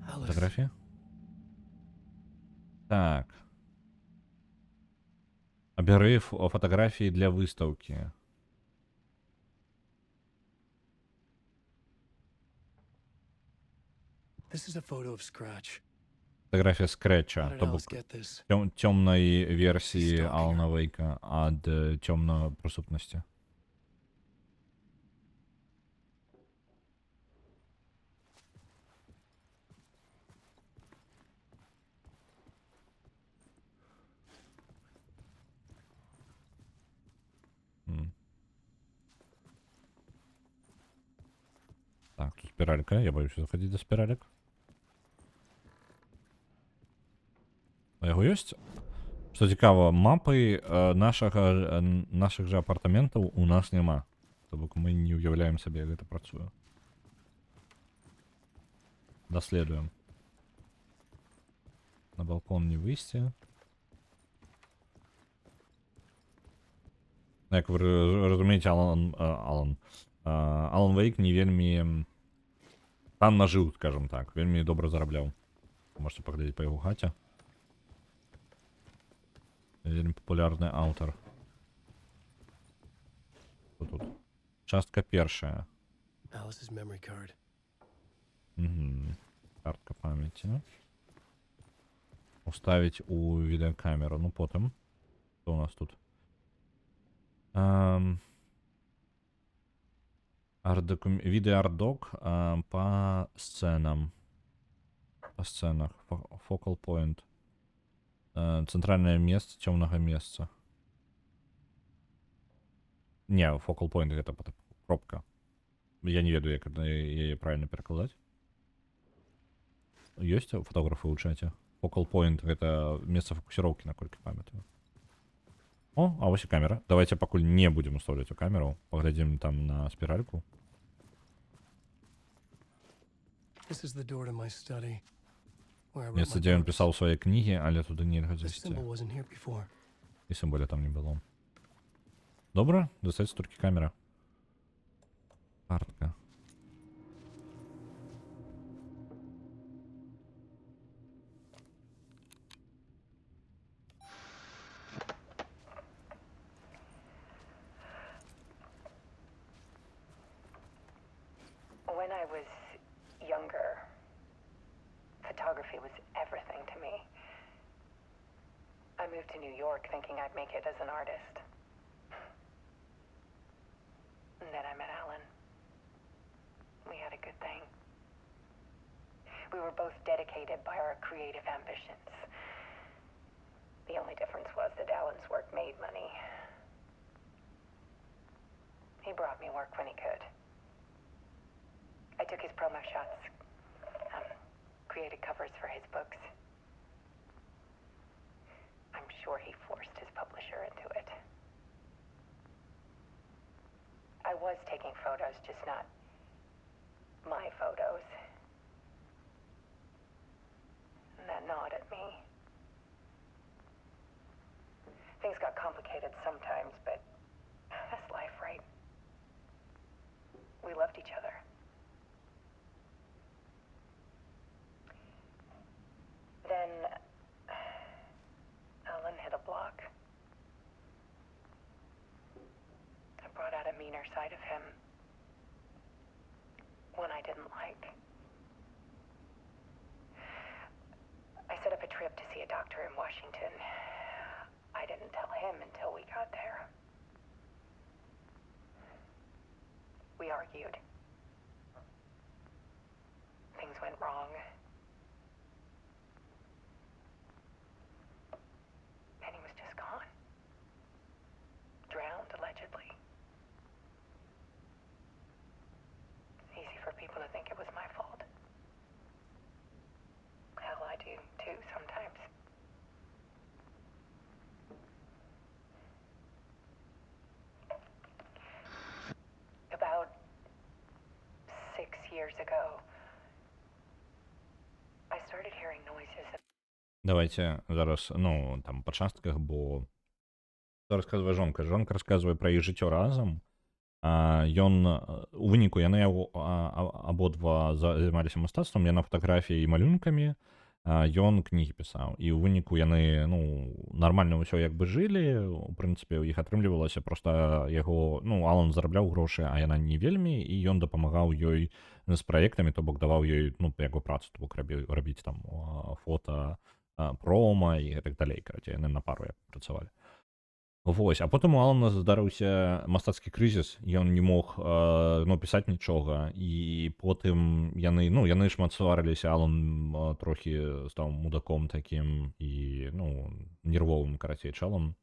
Alice. Фотографія? Так. Абяры фотаграфіі для выстаўкі. This is a photo of Scratch. Фотаграфія How скретча, did то Alice бок get this? цёмнай версіі Stalker. Алана Вейка ад цёмнай прысутнасці. Так, тут спіралька, я боюся заходзіць да спіралек. А яго ёсць? Што цікава, мапы нашых жа апартаментаў у нас няма. То бок мы не ўяўляем сабе, як гэта працуе. Даследуем. На балкон не выйсці. Як вы разумееце, Алан Вейк не вельмі там нажыў, скажем так, вельмі добра зарабляў. Можете паглядзець па яго хаце. Вельмі папулярны аўтар. Тут. Частка першая. Alice's memory card. Картка памяці. Уставіць у відэакамеру. Ну, потым. Што у нас тут? Відэа-арт-док па сцэнам. Па сцэнах. Focal point. Цэнтральнае месца цёмнага месца. Не, focal point гэта кропка. Я не ведаю, як яе правильно перакладаць. Ёсць фотографы ў чаце? Focal point гэта месца фокусіроўкі, наколькі памятаю. О, а вось і камера. Давайте пакуль не будзем уставляць у камеру. Паглядзім там на спіральку. This is the door to my study. Where I wrote Месца, my дзе ён books. пісаў свае кнігі, але туды нельга This зайсці. symbol wasn't here before. І сімволя там не было. Добра, дастаецца толькі камера. Картка. When I was younger, photography was everything to me. I moved to New York thinking I'd make it as an artist. And then I met Alan. We had a good thing. We were both dedicated by our creative ambitions. The only difference was that Alan's work made money. He brought me work when he could. I took his promo shots, created covers for his books. I'm sure he forced his publisher into it. I was taking photos, just not my photos. And that gnawed at me. Things got complicated sometimes, but that's life, right? We loved each other. Then Alan hit a block. I brought out a meaner side of him. him until we got there. We argued. Things went wrong. And he was just gone. Drowned, allegedly. Easy for people to think it was my fault. Hell, I do too sometimes. About 6 years ago, I started hearing noises. Давайте зараз, ну, там, па частках, бо што расказвае жонка. Жонка расказвае пра іх жыццё разам. Ён у выніку яны абодва займаліся мастацтвам, яна фатаграфіяй і малюнкамі, ён кнігі пісаў. І ў выніку яны, ну, нармальна ўсё як бы жылі, у прынцыпе, у іх атрымлівалася, проста яго, ну, Алан зарабляў грошы, а яна не вельмі, і ён дапамагаў ёй з праектамі, то бок даваў ёй, ну, як бы працу, то бок рабіць там фота, прома і гэтак далей, карацей, яны на пару як працавалі. Вось, а потым у Алана здарыўся мастацкі крызіс, ён не мог, ну, пісаць нічога, і потым яны шмат сварыліся, Алан трохі стаў мудаком такім і, ну, нервовым, карацей, чалам,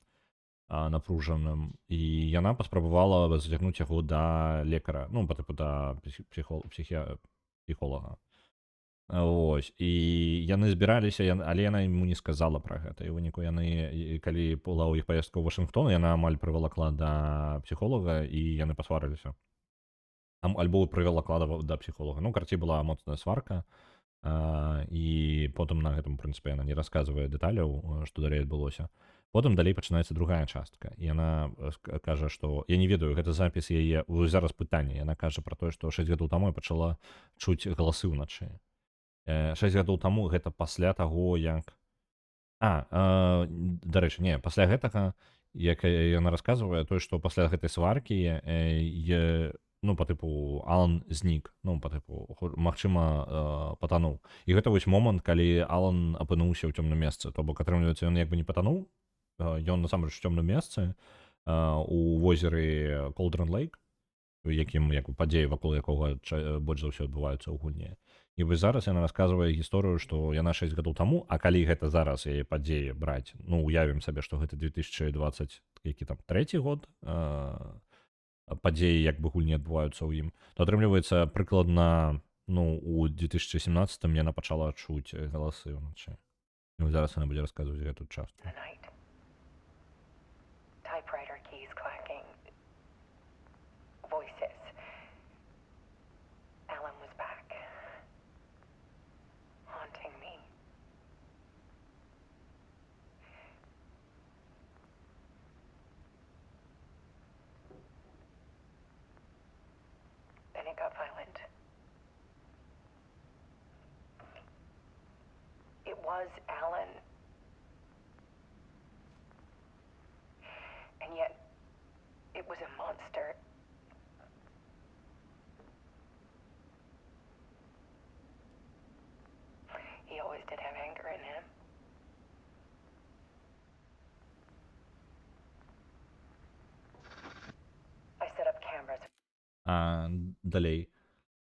напружаным, і яна паспрабавала зацягнуць яго да лекара, ну, па тыпу да псіхолага. Вось, і яны збіраліся, але яна яму не сказала пра гэта. І ў выніку яны, калі была ў іх паездка ў Вашынгтон, яна амаль прывалакла да псіхолага, і яны пасварыліся. Альбо прывалакла да псіхолага. Ну, карацей, была моцная сварка, і потым на гэтым, у прынцыпе, яна не расказвае дэталяў, што далей адбылося. Потым далей пачынаецца другая частка. І яна кажа, што... Я не ведаю, гэта запіс яе... Зараз пытанне. Яна кажа пра тое, што 6 гадоў таму я пачала чуць галасы ўначы. 6 гадоў таму гэта пасля таго, як... Дарэчы, не, пасля гэтага, як яна расказвае, тое, што пасля гэтай сваркі, ну, па тыпу, Алан знік, ну, па тыпу, магчыма, патануў. І гэта вось момант, калі Алан апынуўся ў цёмным месцы. То бок, атрымліваецца, ён як бы не патануў, ён насамрэч у цёмным месцы, у возеры Колдрон Лейк, у якім як бы падзеі, вакол якога больш за ўсё адбываюцца ў гульні. І вось зараз яна расказвае гісторыю, што яна 6 гадоў таму, а калі гэта зараз яе падзеі браць, ну, уявім сабе, што гэта 2023 год, падзеі як бы гульні адбываюцца ў ім, то атрымліваецца прыкладна, ну, у 2017 яна пачала чуць галасы ўначы. І зараз яна будзе расказваць гэту частку. Typewriter keys clacking. Voices. Alan was back. Haunting me. Then it got violent. It was Alan. And yet, it was a monster. He always did have anger in him. I set up cameras. Далей.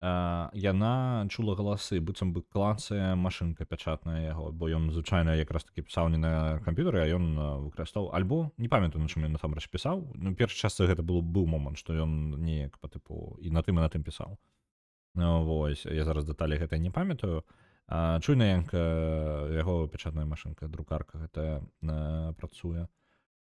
Яна чула галасы, быццам бы клацае машынка пячатная яго, бо ён звычайна якраз такі пісаў не на камп'ютары, а ён выкарыстаў, альбо не памятаю, на чым ён насамрэч пісаў. Ну, першай частцы гэта быў момант, што ён неяк па тыпу і на тым пісаў. Вось, я зараз дэталі гэта не памятаю. Чуйна, як яго пячатная машынка, друкарка гэта працуе.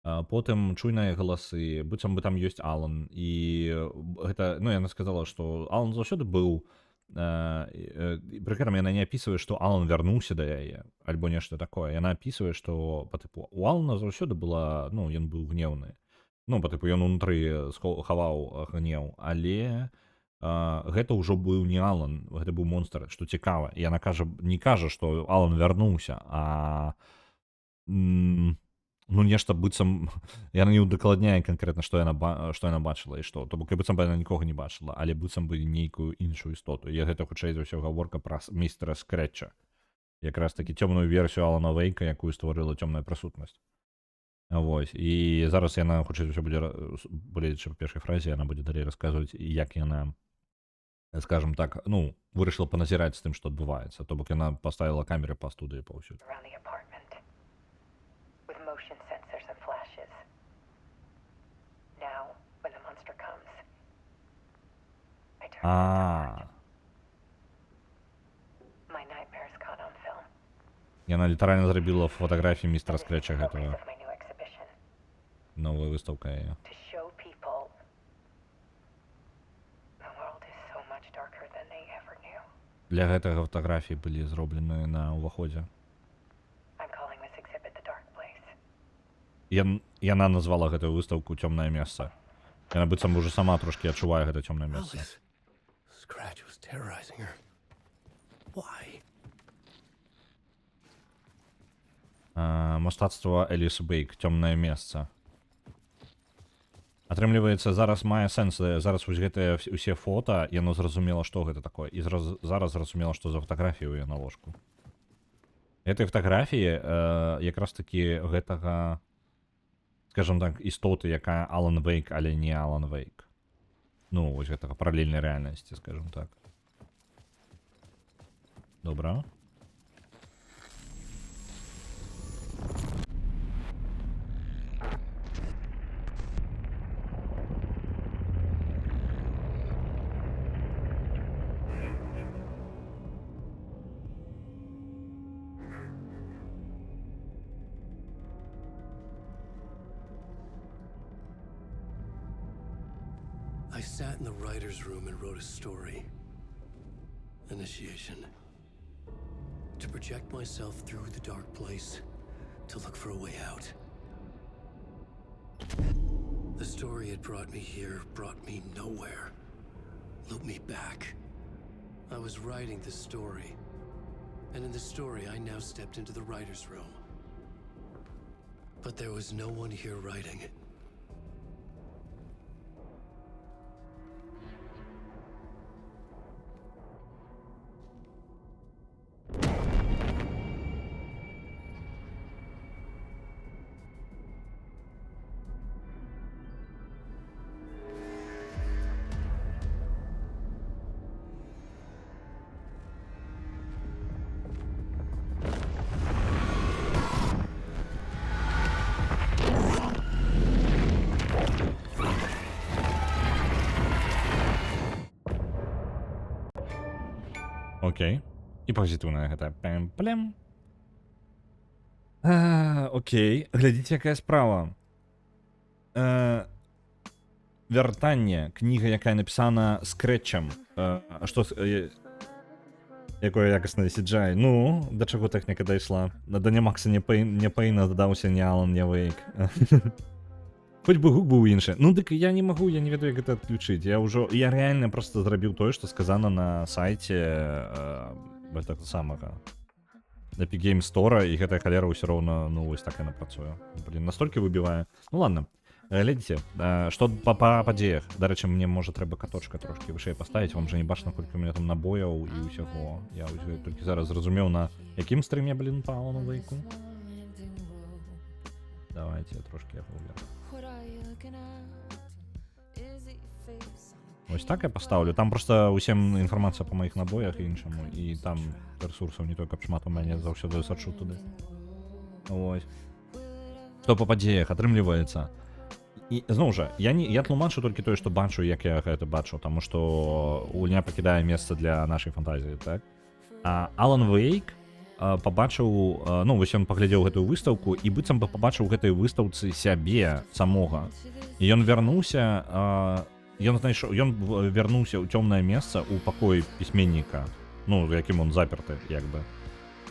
Потым чуйныя галасы, быццам бы там ёсць Алан, і гэта, ну, яна сказала, што Алан заўсёды быў, прыкарам яна не апісвае, што Алан вярнуўся да яе, альбо нешта такое. Яна апісвае, што, па тыпу, у Алана заўсёды была, ну, ён быў гнеўны. Ну, па тыпу, ён унутры хаваў гнеў, але гэта ўжо быў не Алан, гэта быў монстр, што цікава. І яна не кажа, што Алан вярнуўся, а... Ну, нешта быццам, яна не ўдакладняе канкрэтна, што яна бачыла і што. То бок, быццам бы яна нікога не бачыла, але быццам бы нейкую іншую істоту. І гэта, хутчэй за ўсё, гаворка пра містера Скрэтча. Якраз такі цёмную версію Алана Вейка, якую стварыла цёмная прысутнасць. Вось. І зараз яна, хоча ўсё будзе, гледзячы па першай фразе, яна будзе далей расказваць, як яна, скажем так, ну, вырашыла паназіраць з тым, што адбываецца. То бок яна паставіла камеры па студыі паўсюль. Around the apartment with motion sensors and flashes. Now, when the monster comes, I turn А, my nightmares caught on film. яна літаральна зрабіла фотаграфіі містера Скрэча Focus гэтага. of my new exhibition Новая выстаўка яе. to show people the world is so much darker than they ever knew. Для гэтага фотаграфіі былі зроблены на ўваходзе. I'm calling this exhibit the Dark Place. Яна назвала гэтую выстаўку «Цёмнае месца». Яна быццам уже сама трошкі адчувае гэта цёмнае месца. Alice. Scratch was terrorizing her. Why? Мастацтва Эліс Бейк, «Цёмнае месца». Атрымліваецца, зараз мае сэнс, зараз вось гэтыя ўсе фота, яно зразумела, што гэта такое, і зараз зразумела, што за фатаграфіі ў яе на ложку. Гэтай фатаграфіі якраз такі гэтага, скажем так, істоты, якая Алан Вейк, але не Алан Вейк. Ну, вось гэтага паралельнай рэальнасці, скажем так. Добра. I sat in the writer's room and wrote a story. Initiation. To project myself through the dark place, to look for a way out. The story had brought me here, brought me nowhere. Looped me back. I was writing the story. And in the story, I now stepped into the writer's room. But there was no one here writing it. Окей. І пазітыўная гэта пэм-плем. Окей. Глядзіце, якая справа. Вяртанне. Кніга, якая напісана скрэтчам. Што... Якое якаснае CGI. Ну, да чаго тэхніка дайшла? Да Макса не Пэйна дадаўся не Алан, не Вейк. Хоць бы гук быў іншы. Ну, дык я не магу, я не ведаю, як гэта адключыць. Я рэальна проста зрабіў тое, што сказана на сайце гэтага самага Epic Games Store, і гэтая халера ўсё роўна, ну, вось так яна працуе. Блін, настолькі выбівае. Ну, ладно. Глядзіце, што па падзеях. Дарэчы, мне, можа, трэба каточка трошкі вышэй паставіць. Вам жа не бачна, колькі у мяне там набояў і ўсяго. Я толькі зараз зразумеў, на якім стрыме, блін, па Алану Вейку. Давайте трошки я погляну. Ось так я поставлю. Там просто усім інфармацыя па маіх набоях і іншаму. І там ресурсаў не той, каб шмат у мяне заўсёды сачу туды. Ось. Што па падзеях атрымліваецца. І зноў жа, я тлумачу толькі тое, што бачу, як я гэта бачу, таму што гульня пакідае месца для нашай фантазіі, так? А Алан Вейк пабачыў, ну, вось ён паглядзеў гэтую выстаўку і быццам бы пабачыў гэтай выстаўцы сябе самога. І ён вярнуўся, ён вярнуўся ў цёмнае месца ў пакоі пісьменніка, ну, якім он заперты, як бы.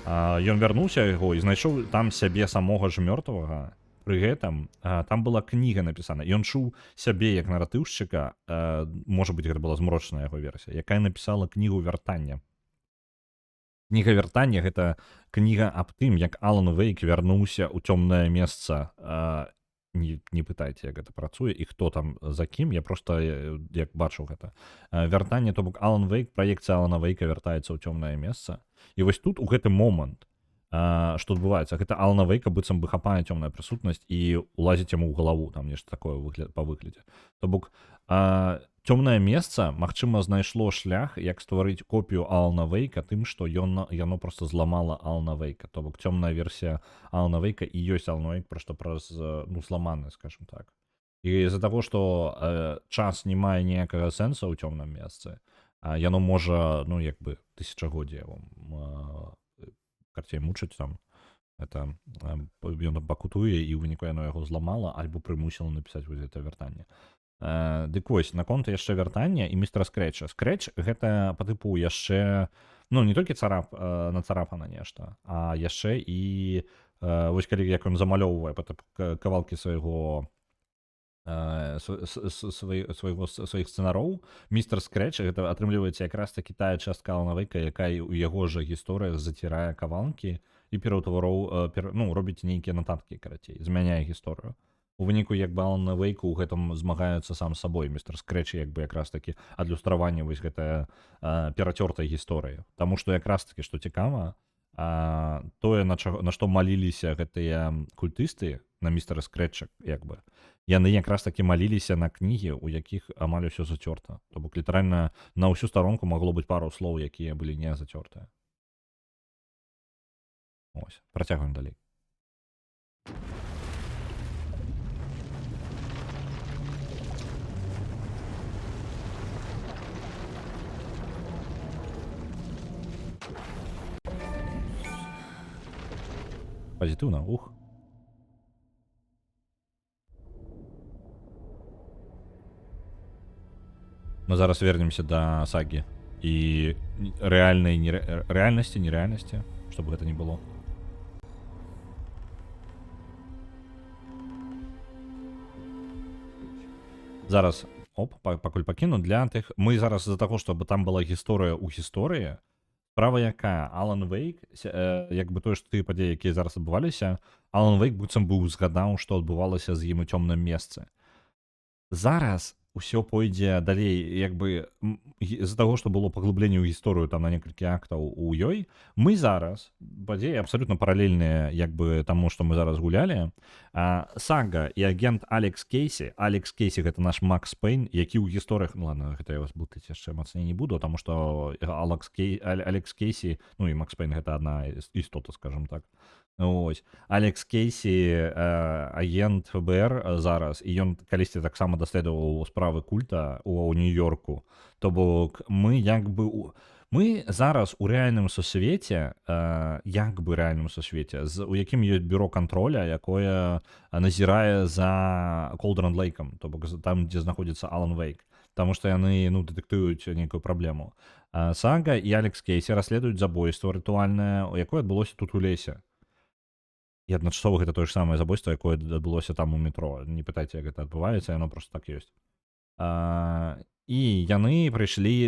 Ён вярнуўся яго і знайшоў там сябе самога ж мёртвага. Пры гэтым там была кніга напісана. Ён чуў сябе як наратыўшчыка, можа быць, гэта была змрочная яго версія, якая напісала кнігу вяртання. Кніга вяртання — гэта кніга аб тым, як Алан Вейк вярнуўся ў цёмнае месца. Не пытайце, як гэта працуе і хто там за кім, я проста як бачыў гэта. Вяртанне, то бок Алан Вейк, праекцыя Алана Вейка вяртаецца ў цёмнае месца. І вось тут у гэты момант што адбываецца. Гэта Алана Вейка быццам бы хапае цёмная прысутнасць і ўлазіць яму ў галаву, там нешта такое па выглядзе. То бок цёмнае месца, магчыма, знайшло шлях, як стварыць копію Алана Вейка тым, што яно проста зламала Алана Вейка. То бок цёмная версія Алана Вейка і ёсць Алан Вейк, проста праз, ну, зламаны, скажем так. І з-за таго, што час не мае ніякага сэнса ў цёмным месцы, яно можа, ну, як бы, тысячагоддзя карцей мучыць там, это ён пакутуе і ў выніку яно яго зламала альбо прымусіла напісаць вось гэта вяртанне. Дык вось, наконт яшчэ вяртання і містера Скрэча. Скрэч гэта па тыпу яшчэ, ну, не толькі нацарапана нешта, а яшчэ і вось калі як ён замалёўвае кавалкі сваіх сцэнароў, містер Скрэч гэта атрымліваецца якраз такі тая частка Алана Вейка, якая ў яго жа гісторыях зацірае кавалкі і робіць нейкія нататкі, карацей, змяняе гісторыю. У выніку як бы Алана Вейку ў гэтым змагаецца сам сабой. Містер Скрэч як бы якраз такі адлюстраванне вось гэтая перацёртай гісторыі. Таму што якраз такі, што цікава, тое, на што маліліся гэтыя культысты на містера Скрэча, як бы, яны якраз такі маліліся на кнігі, у якіх амаль усё зацёрта. То бок літаральна на ўсю старонку магло быць пару слоў, якія былі не зацёртыя. Ось, працягваем далей. Пазітыўна, ух. Мы зараз вернемся да сагі і рэальнай рэальнасці, нерэальнасці, чтобы гэта не было. Зараз, пакуль пакіну, для тых, мы зараз з-за таго, чтобы там была гісторыя ў гісторыі, справа якая, Алан Вейк, як бы тое, што тыя падзеі, якія зараз адбываліся, Алан Вейк быццам бы узгадаў, што адбывалася з ім у цёмным месцы. Зараз усё пойдзе далей, як бы з-за таго, што было паглыбленне ў гісторыю там на некалькі актаў у ёй, мы зараз, падзеі абсалютна паралельныя, як бы таму, што мы зараз гулялі, Сага і агент Алекс Кейсі гэта наш Макс Пейн, які ў гісторыях, ну ладно, гэта я вас блытаць яшчэ мацней не буду, таму што Алекс Кейсі, ну і Макс Пейн гэта адна істота, скажем так. Ось. Алекс Кейсі, агент ФБР зараз, і ён калісьці таксама даследаваў справы культа ў Нью-Йорку. То бок мы як бы мы зараз у рэальным сусвеце, у якім ёсць бюро кантроля, якое назірае за Колдран Лейкам, то бок там, дзе знаходзіцца Алан Вейк. Таму што яны, ну, дэтэктуюць нейкую праблему. Сага і Алекс Кейсі расследуюць забойства рытуальнае, якое адбылося тут у лесе. І адначасова гэта тое ж самае забойства, якое адбылося там у метро. Не пытайце, як гэта адбываецца, яно проста так ёсць. І яны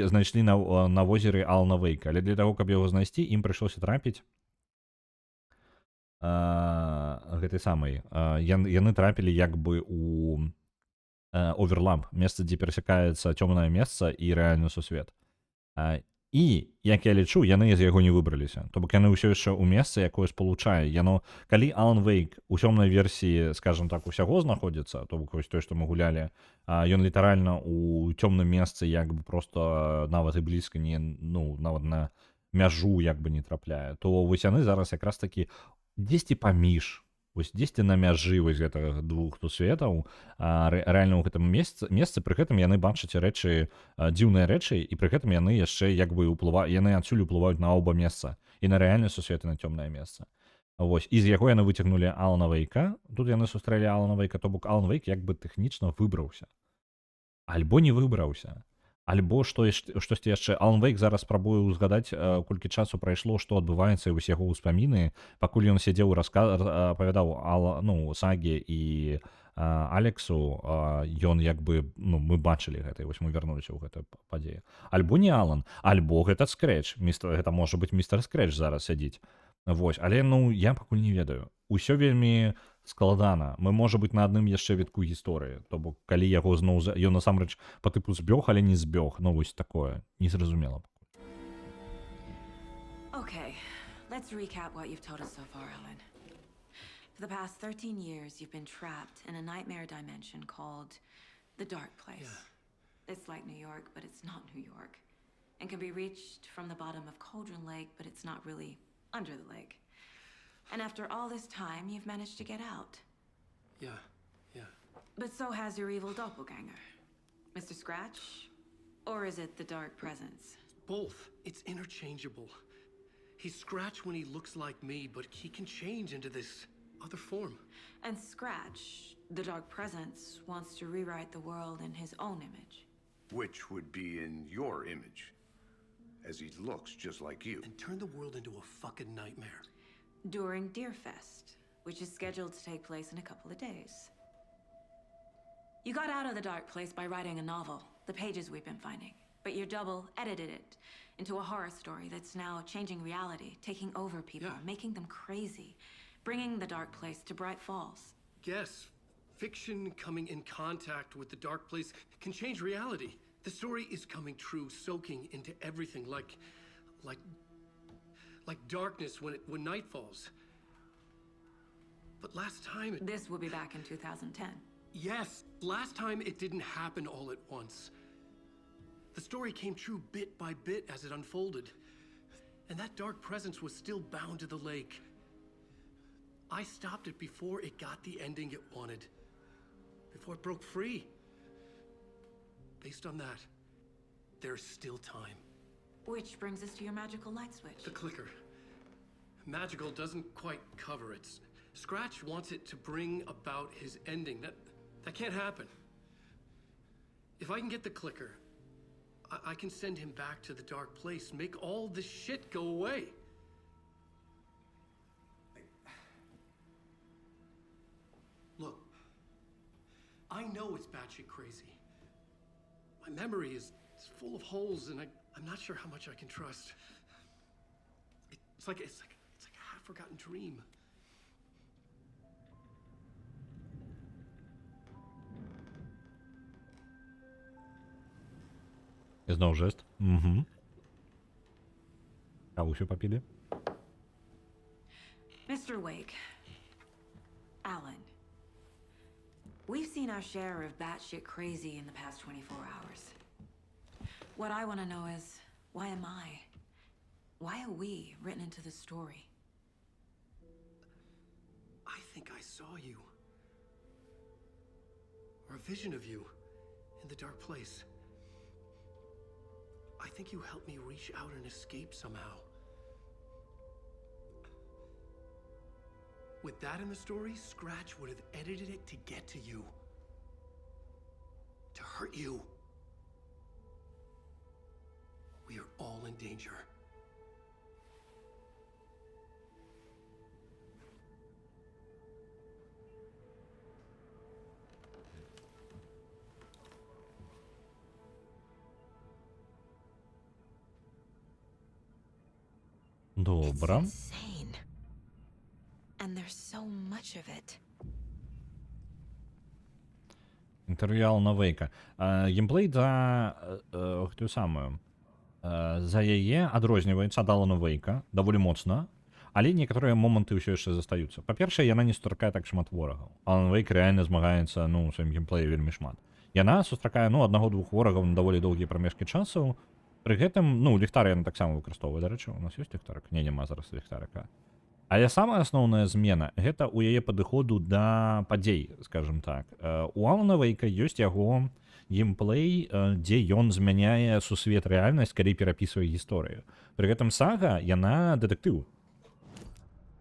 знайшлі на возеры Алана Вейка, але для таго, каб яго знайсці, ім прыйшлося трапіць гэтай самай. Яны трапілі як бы у оверлап, месца, дзе перасякаецца цёмнае месца і рэальны сусвет. І, як я лічу, яны з яго не выбраліся. То бок яны ўсё яшчэ ў месцы, якое спалучае. Калі Алан Вейк у цёмнай версіі, скажем так, усяго знаходзіцца, то бок вось тое, што мы гулялі, ён літаральна у цёмным месцы як бы проста нават і блізка не, ну, нават на мяжу як бы не трапляе, то вось яны зараз якраз такі дзесьці паміж, вось дзесьці на мяжы вось гэтага двух сусветаў, рэальна ў гэтым месцы, пры гэтым яны бачаць рэчы, дзіўныя рэчы, і пры гэтым яны яшчэ як бы яны адсюль уплываюць на оба месца, і на рэальны сусвет, і на цёмнае месца. Вось, і з яго яны выцягнулі Алана Вейка, тут яны сустрэлі Алана Вейка, то бок Алан Вейк як бы тэхнічна выбраўся. Альбо не выбраўся. Альбо штосьці яшчэ. Алан Вейк зараз спрабуе ўзгадаць, колькі часу прайшло, што адбываецца, і вось яго ўспаміны, пакуль ён сядзеў і апавядаў Саге і Алексу, ён як бы, ну, мы бачылі гэта, і вось мы вярнуліся ў гэтую падзею. Альбо не Алан, альбо гэта Скрэч, гэта можа быць містер Скрэч зараз сядзіць. Вось, але, ну, я пакуль не ведаю. Усё вельмі складана. Мы, можа быць, на адным яшчэ вітку гісторыі. То бок, калі яго зноў... Ён, насамрэч, па тыпу збёг, але не збёг. Ну, вось такое. Незразумела. Okay, let's recap what you've told us so far, Ellen. For the past 13 years, you've been trapped in a nightmare dimension called the Dark Place. It's like New York, but it's not New York. And can be reached from the bottom of Cauldron Lake, but it's not really under the lake. And after all this time, you've managed to get out. Yeah. But so has your evil doppelganger. Mr. Scratch? Or is it the Dark Presence? Both. It's interchangeable. He's Scratch when he looks like me, but he can change into this other form. And Scratch, the Dark Presence, wants to rewrite the world in his own image. Which would be in your image, as he looks just like you. And turn the world into a fucking nightmare. During Deerfest, which is scheduled to take place in a couple of days. You got out of the Dark Place by writing a novel, the pages we've been finding. But your double edited it into a horror story that's now changing reality, taking over people, making them crazy, bringing the Dark Place to Bright Falls. Yes, fiction coming in contact with the Dark Place can change reality. The story is coming true, soaking into everything, like darkness when night falls. But last time it... This will be back in 2010. Yes, last time it didn't happen all at once. The story came true bit by bit as it unfolded. And that dark presence was still bound to the lake. I stopped it before it got the ending it wanted. Before it broke free. Based on that, there's still time. Which brings us to your magical light switch. The clicker. Magical doesn't quite cover it. Scratch wants it to bring about his ending. That can't happen. If I can get the clicker, I can send him back to the Dark Place, make all this shit go away. Look, I know it's batshit crazy. My memory is full of holes, and I'm not sure how much I can trust. It's like a half-forgotten dream. I znowu żest. Kawusiu popili. Mr. Wake. Alan. We've seen our share of batshit crazy in the past 24 hours. What I want to know is, why am I? Why are we written into the story? I think I saw you. Or a vision of you in the Dark Place. I think you helped me reach out and escape somehow. With that in the story, Scratch would have edited it to get to you. To hurt you. We are all in danger. Добре. Insane. And there's so much of it. Інтерв'ю Алана Вейка. Геймплей за ту самую. За яе адрозніваецца ад Алана Вейка даволі моцна, але некаторыя моманты ўсё яшчэ застаюцца. Па-першае, яна не сустракае так шмат ворагаў. Алан Вейк рэальна змагаецца, у сваім геймплеі вельмі шмат. Яна сустракае, аднаго-двух ворагаў на даволі доўгія прамежкі часу. Пры гэтым, ліхтар яна таксама выкарыстоўвае. Дарэчы, у нас ёсць ліхтарык? Не, няма зараз ліхтарыка. Але самая асноўная змена гэта ў яе падыходу да падзей, скажем так. У Алана Вейка ёсць яго геймплей, дзе ён змяняе сусвет рэальнасць, калі перапісвае гісторыю. Пры гэтым сага, яна дэтэктыў.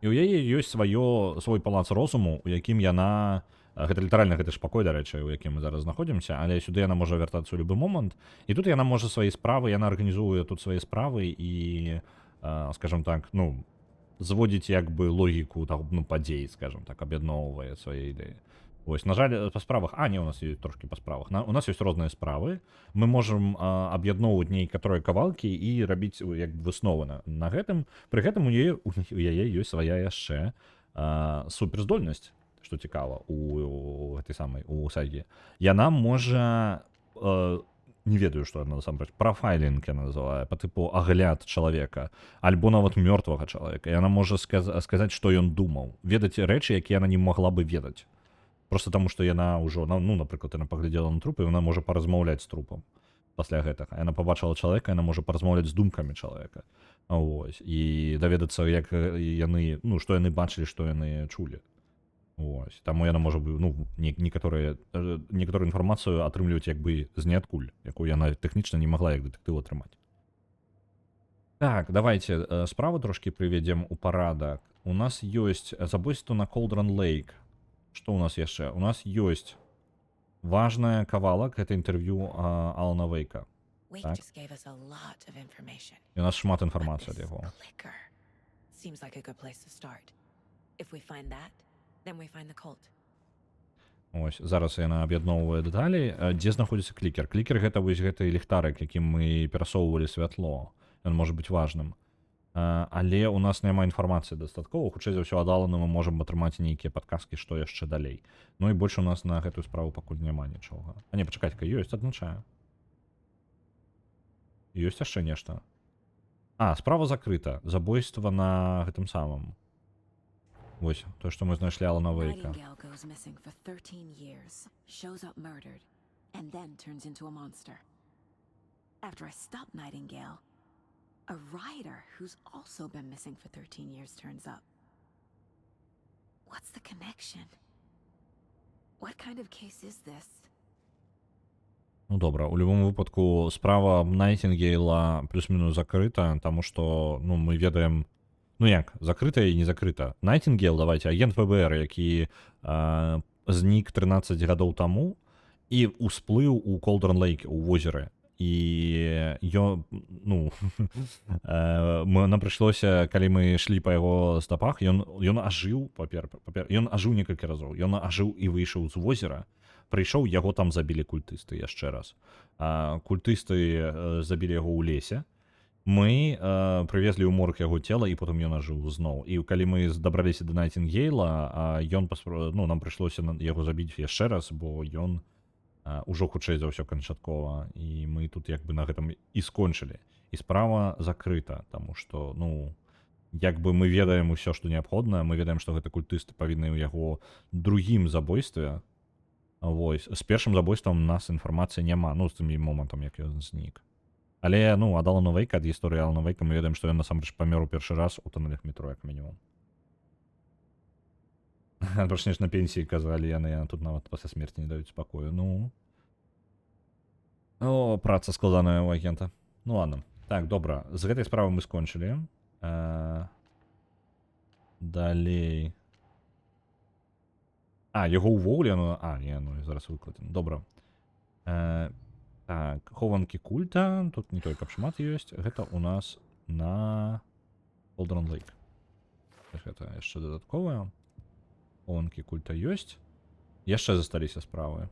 І ў яе ёсць свой палац розуму, у якім яна... Гэта літаральна гэты ж пакой, дарэчы, у якім мы зараз знаходзімся, але сюды яна можа вяртацца ў любы момант. І тут яна можа свае справы, яна арганізуе тут свае справы і, скажем так, зводзіць як бы логіку падзей, скажем так, аб'ядноўвае свае ідэі. Вось, на жаль, па справах... не, у нас ёсць трошкі па справах. У нас ёсць розныя справы. Мы можам аб'ядноўваць некаторыя кавалкі і рабіць як высновы на гэтым. Пры гэтым у яе ёсць свая яшчэ суперздольнасць, што цікава у гэтай самай у саге. Яна можа не ведаю, што яна насамрэч, прафайлінг яна называе, па тыпу агляд чалавека, альбо нават мёртвага чалавека. Яна можа сказаць, што ён думаў, ведаць рэчы, якія яна не магла бы ведаць. Просто таму, што яна ўжо, ну, напрыклад, яна паглядзела на труп, і яна можа паразмаўляць з трупам пасля гэтага. Яна пабачыла чалавека, яна можа паразмаўляць з думкамі чалавека. Вось. І даведацца, як яны, ну, што яны бачылі, што яны чулі. Вось. Таму яна можа, ну, некаторую інфармацыю атрымліваць як бы з ніадкуль, якую яна тэхнічна не магла як дэтэктыў атрымаць. Так, давайте справу трошки прыведзем у парадак. У нас ёсць забойства на Колдран Лейк. Што у нас яшчэ? У нас ёсць важная кавалак, гэта інтэрв'ю Алана Вейка. Так. І у нас шмат інфармацыі ад яго. Ось, зараз яна аб'ядноўвае дэталі. Дзе знаходзіцца клікер? Клікер гэта вось гэты ліхтарык, якім мы перасоўвалі святло. Ён можа быць важным. Але у нас няма інфармацыі дастаткова. Хутчэй за ўсё ад Алана мы можам атрымаць нейкія падказкі, што яшчэ далей. Ну і больш у нас на гэтую справу пакуль няма нічога. А не, пачакайка, ёсць, адзначаю. Ёсць яшчэ нешта. Справа закрыта. Забойства на гэтым самым. Вось, то, што мы знайшлі Алана Вейка. A writer who's also been missing for 13 years turns up. What's the connection? What kind of case is this? Ну добра, у любом выпадку справа Найтингейла плюс-мінус закрыта, таму што, ну, мы ведаем, ну як, закрыта і не закрыта. Найтингейл, давайте, агент ФБР, які знік 13 гадоў таму і усплыў у Колдран Лейк, у возеры. І ну, нам прыйшлося, калі мы ішлі па яго стапах, ён ажыў, ён ажыў некалькі разоў, ён ажыў і выйшаў з возера, прыйшоў, яго там забілі культысты яшчэ раз. Культысты забілі яго ў лесе, мы прывезлі ў морг яго цела, і потым ён ажыў зноў. І калі мы дабраліся да Найтингейла, нам прыйшлося яго забіць яшчэ раз, бо ён ужо хутчэй за ўсё канчаткова, і мы тут як бы на гэтым і скончылі. І справа закрыта, таму што, ну, як бы мы ведаем усё, што неабходна, мы ведаем, што гэта культысты павінны ў яго другім забойстве. Вось. З першым забойствам у нас інфармацыі няма, ну, з тым момантам, як ён знік. Але, ну, ад Алана Вейка, ад гісторыі Алана Вейка мы ведаем, што ён насамрэч памёр у першы раз у тунелях метро, як мінімум. Пачнеш на пенсіі казалі яны тут нават пасля смерці не даюць спакою. Ну, праца складаная у агента. Ну ладно. Так, добра, з гэтай справы мы скончылі. Далей. Яго ўвогуле, зараз выкладзем. Добра. Так, хованкі культа, тут не той капшмат ёсць. Гэта у нас на Колдран Лейк. Гэта яшчэ дадатковая. Хованкі культа ёсць. Яшчэ засталіся справы.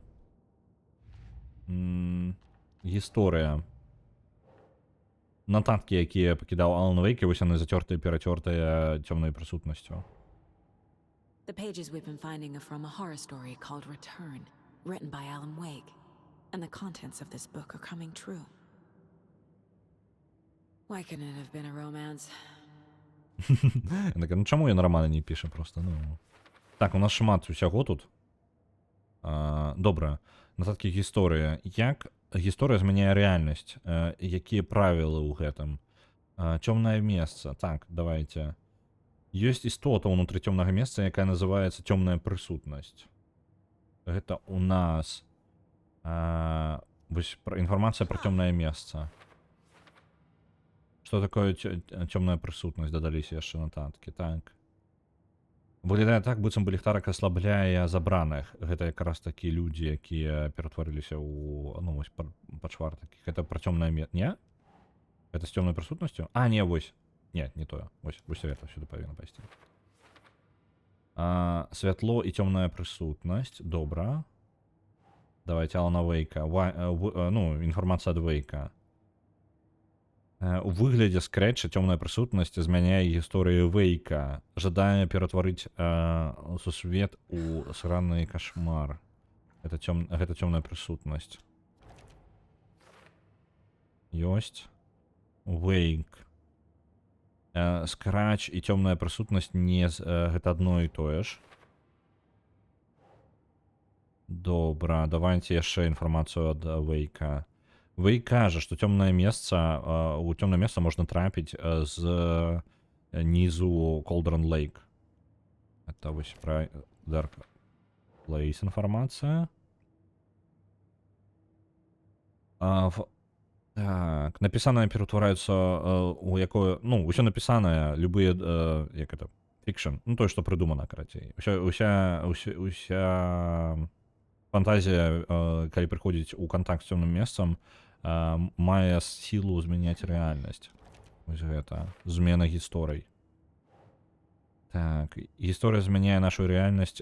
Гісторыя. Нататкі, якія пакідаў Алан Вейк, вось яны зацёртыя, перацёртыя цёмнай прысутнасцю. The pages we've been finding are from a horror story called Return, written by Alan Wake, and the contents of this book are coming true. Why couldn't it have been a romance? Ну чаму ён раманы не піша просто, ну... Так, у нас шмат усяго тут. Добра, нататкі гісторыя. Як гісторыя змяняе рэальнасць? Якія правілы ў гэтым? Цёмнае месца. Так, давайте. Ёсць істота ўнутры цёмнага месца, якая называецца цёмная прысутнасць. Гэта у нас інфармацыя пра цёмнае месца. Што такое цёмная прысутнасць? Дадаліся яшчэ нататкі. Так. Выглядае так, быццам бы ліхтарык аслабляе забраных. Гэта якраз такі людзі, якія ператварыліся ў, ну, вось, пачвартакі. Гэта пра цёмнае месца. Не? Гэта з цёмнай прысутнасцю? Не, вось. Не тое. Вось святла сюды павінна пайсці. Святло і цёмная прысутнасць. Добра. Давайте Алана Вейка. Ну, інфармацыя ад Вейка. У выглядзе скрэча цёмная прысутнасць змяняе гісторыю Вейка, жадае ператварыць сусвет у сраны кашмар. Гэта цёмная прысутнасць. Ёсць. Wake. Scratch і цёмная прысутнасць не гэта адно і тое ж. Добра, давайте яшчэ інфармацыю ад Wake. Wake кажа, што цёмнае месца, у цёмнае месца можна трапіць з нізу Cauldron Lake. Это вось пра Dark Place інфармацыя. Так, напісанае ператвараецца у якое, ну, усё напісанае, любыя, як это, фікшн, ну, тое, што прыдумана, карацей. Уся фантазія, калі прыходзіць у кантакт з цёмным месцам, мае сілу змяняць рэальнасць. Вось гэта, змена гісторый. Так, гісторыя змяняе нашу рэальнасць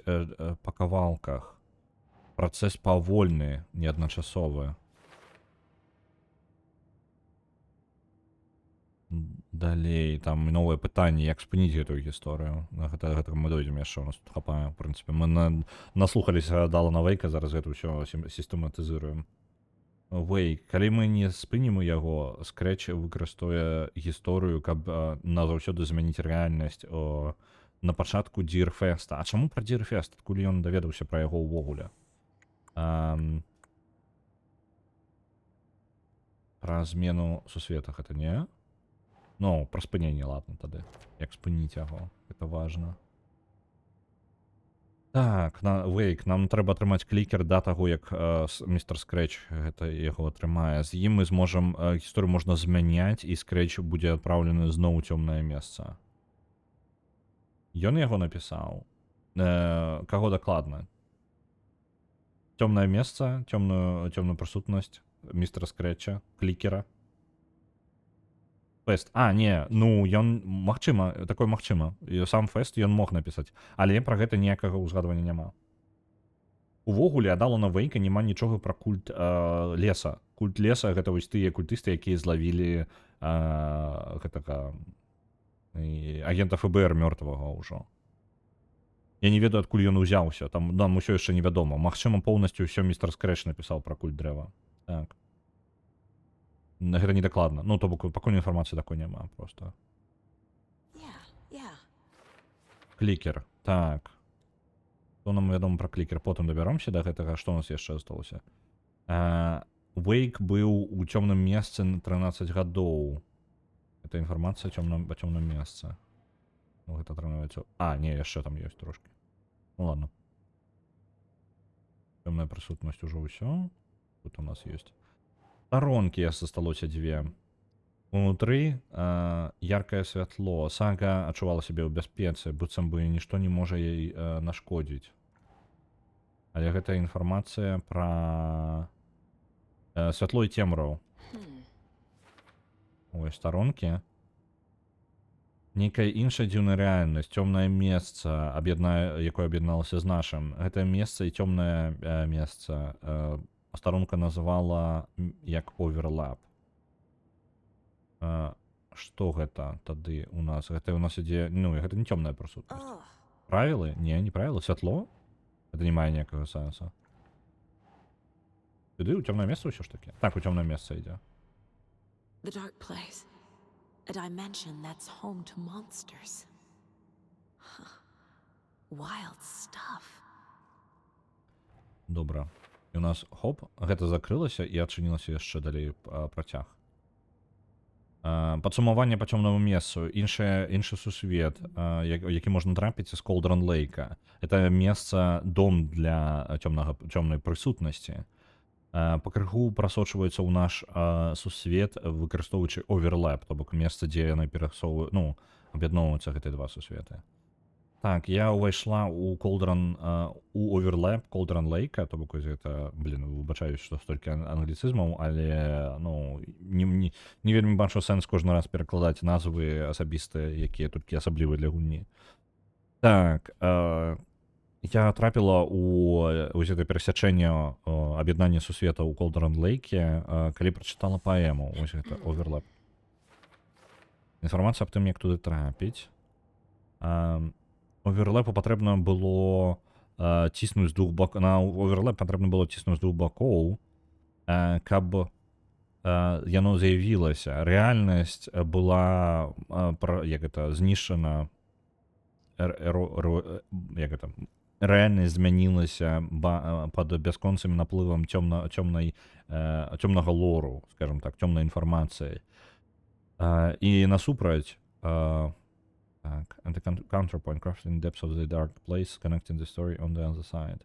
па кавалках. Працэс павольны, неадначасовы. Далей, там новае пытанне, як спыніць гэтую гісторыю. Гэта мы дойдзем яшчэ, у нас тут хапае, в прынцыпе. Мы наслухаліся Алана Вейка, зараз гэта ўсё сістэматызуем. Вейк, калі мы не спынім яго, Scratch выкарыстае гісторыю, каб назаўсёды змяніць рэальнасць на пачатку Дірфеста. А чаму пра Дірфест? Адкуль ён даведаўся пра яго ўвогуле? Пра змену сусвета гэта не? Ну, пра спыненне, ладно, тады. Як спыніць яго, гэта важна. Так, Wake, нам трэба атрымаць клікер да таго, як містер Scratch гэта яго атрымае. З ім мы зможам, гісторыю можна змяняць, і Scratch будзе адпраўлены зноў у цёмнае месца. Ён яго напісаў? Каго дакладна? Цёмнае месца, цёмную прысутнасць містера Scratcha, клікера. Фест. Не, ну, ён, магчыма, такое магчыма. Сам Фест ён мог напісаць, але пра гэта ніякага ўзгадвання няма. Увогуле, ад Алана Вейка няма нічога пра культ леса. Культ леса — гэта вось тыя культысты, якія злавілі гэтага агента ФБР мёртвага ўжо. Я не ведаю, адкуль ён узяўся, там нам усё яшчэ невядома. Магчыма, поўнасцю ўсё містер Scratch напісаў пра культ дрэва. Так. Гэта недакладна. Ну, то бок, пакуль інфармацыі такой няма, просто. Клікер. Так. Што нам вядома пра клікер? Потым дабяромся да гэтага. Што у нас яшчэ засталося? Wake быў у цёмным месцы на 13 гадоў. Гэта інфармацыя па цёмным месцы. Гэта атрымаецца... не, яшчэ там ёсць трошки. Ну, ладно. Цёмная прысутнасць ужо ўсё. Тут у нас ёсць. Сторонки засталося 2. Унутры яркае святло. Сага адчувала сябе ў бяспецы, быццам бы нішто не можа ёй нашкодзіць. Але гэта інфармацыя пра святло і цемру. Ой, сторонки. Нейкая іншая дзіўная рэальнасць, цёмнае месца, якое аб'ядналася з нашым. Гэтае месца і цёмнае месца старонка назвала як оверлап. Што гэта тады у нас? Гэта у нас ідзе... Ну, гэта не цёмная прысутнасць. Правілы? Не правілы. Святло? Гэта не мае ніякага сэнсу. Туды у цёмнае месца ўсё ж такі? Так, у цёмнае месца ідзе. The Dark Place. A dimension that's home to monsters. Wild stuff. Добра. І у нас, хоп, гэта закрылася і адчынілася яшчэ далей працяг. Падсумаванне па цёмнаму месцу. Іншы сусвет, які можна трапіць з Cauldron Lake. Это месца, дом для цёмнай прысутнасці. Пакрыху прасочваецца ў наш сусвет, выкарыстоўваючы оверлэп, то бок месца, дзе яны аб'ядноўваюцца гэтыя два сусветы. Так, я ўвайшла ў оверлэп Cauldron Lake, то бок гэта, выбачаюсь, што столькі англіцызмаў, але, ну, не вельмі бачу сэнс кожны раз перакладаць назвы асабістыя, якія толькі асаблівыя для гульні. Так, я трапіла ў гэта перасячэнне аб'яднання сусвета ў Cauldron Lake, калі прачытала паэму, вось гэта оверлэп. Інфармацыя аб тым, як туды трапіць. Оверлэпу патрэбна было ціснуць з двух бакоў. На оверлэп патрэбна было ціснуць з двух бакоў, каб яно з'явілася. Рэальнасць была знішчана, як это, рэальнасць змянілася пад бясконцым наплывам цёмнага лору, скажем так, цёмнай інфармацыі. І насупраць, так, and the counterpoint, crafting depths of the dark place, connecting the story on the other side.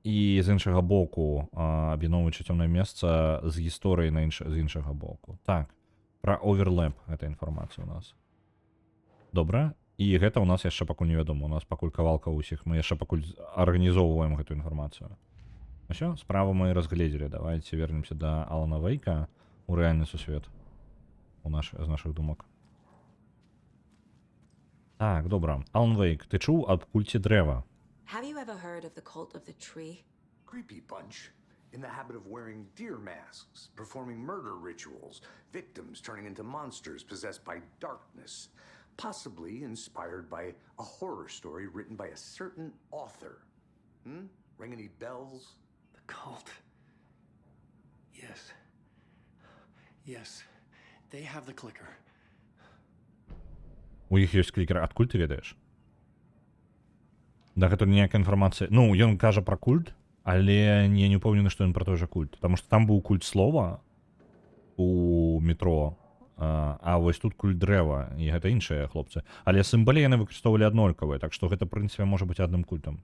І з іншага боку, аб'ядноўваючы цёмнае месца з гісторыяй з іншага боку. Так, пра оверлэп гэта інфармацыя у нас. Добра, і гэта ў нас яшчэ пакуль невядома. У нас пакуль кавалка ўсіх, мы яшчэ пакуль арганізоўваем гэту інфармацыю. Усё, справу мы разгледзелі. Давайте вернемся да Алана Вейка у рэальны сусвет з нашых думак. Так, добра. Алан Вейк, ты чуў аб кульце дрэва? Have you ever heard of the cult of the tree? Creepy bunch. In the habit of wearing deer masks, performing murder rituals, victims turning into monsters possessed by darkness, possibly inspired by a horror story written by a certain author. Ring any bells? The cult. Yes. Yes. They have the clicker. У іх ёсць клікер. Адкуль ты ведаеш? Дагэтуль ніякая інфармацыя. Ну, ён кажа пра культ, але я не ўпэўнены, што ён пра той жа культ. Таму што там быў культ слова у метро, а вось тут культ дрэва, і гэта іншыя хлопцы. Але сімвалы яны выкарыстоўвалі аднолькавыя, так што гэта, в прынцыпе, можа быць адным культам.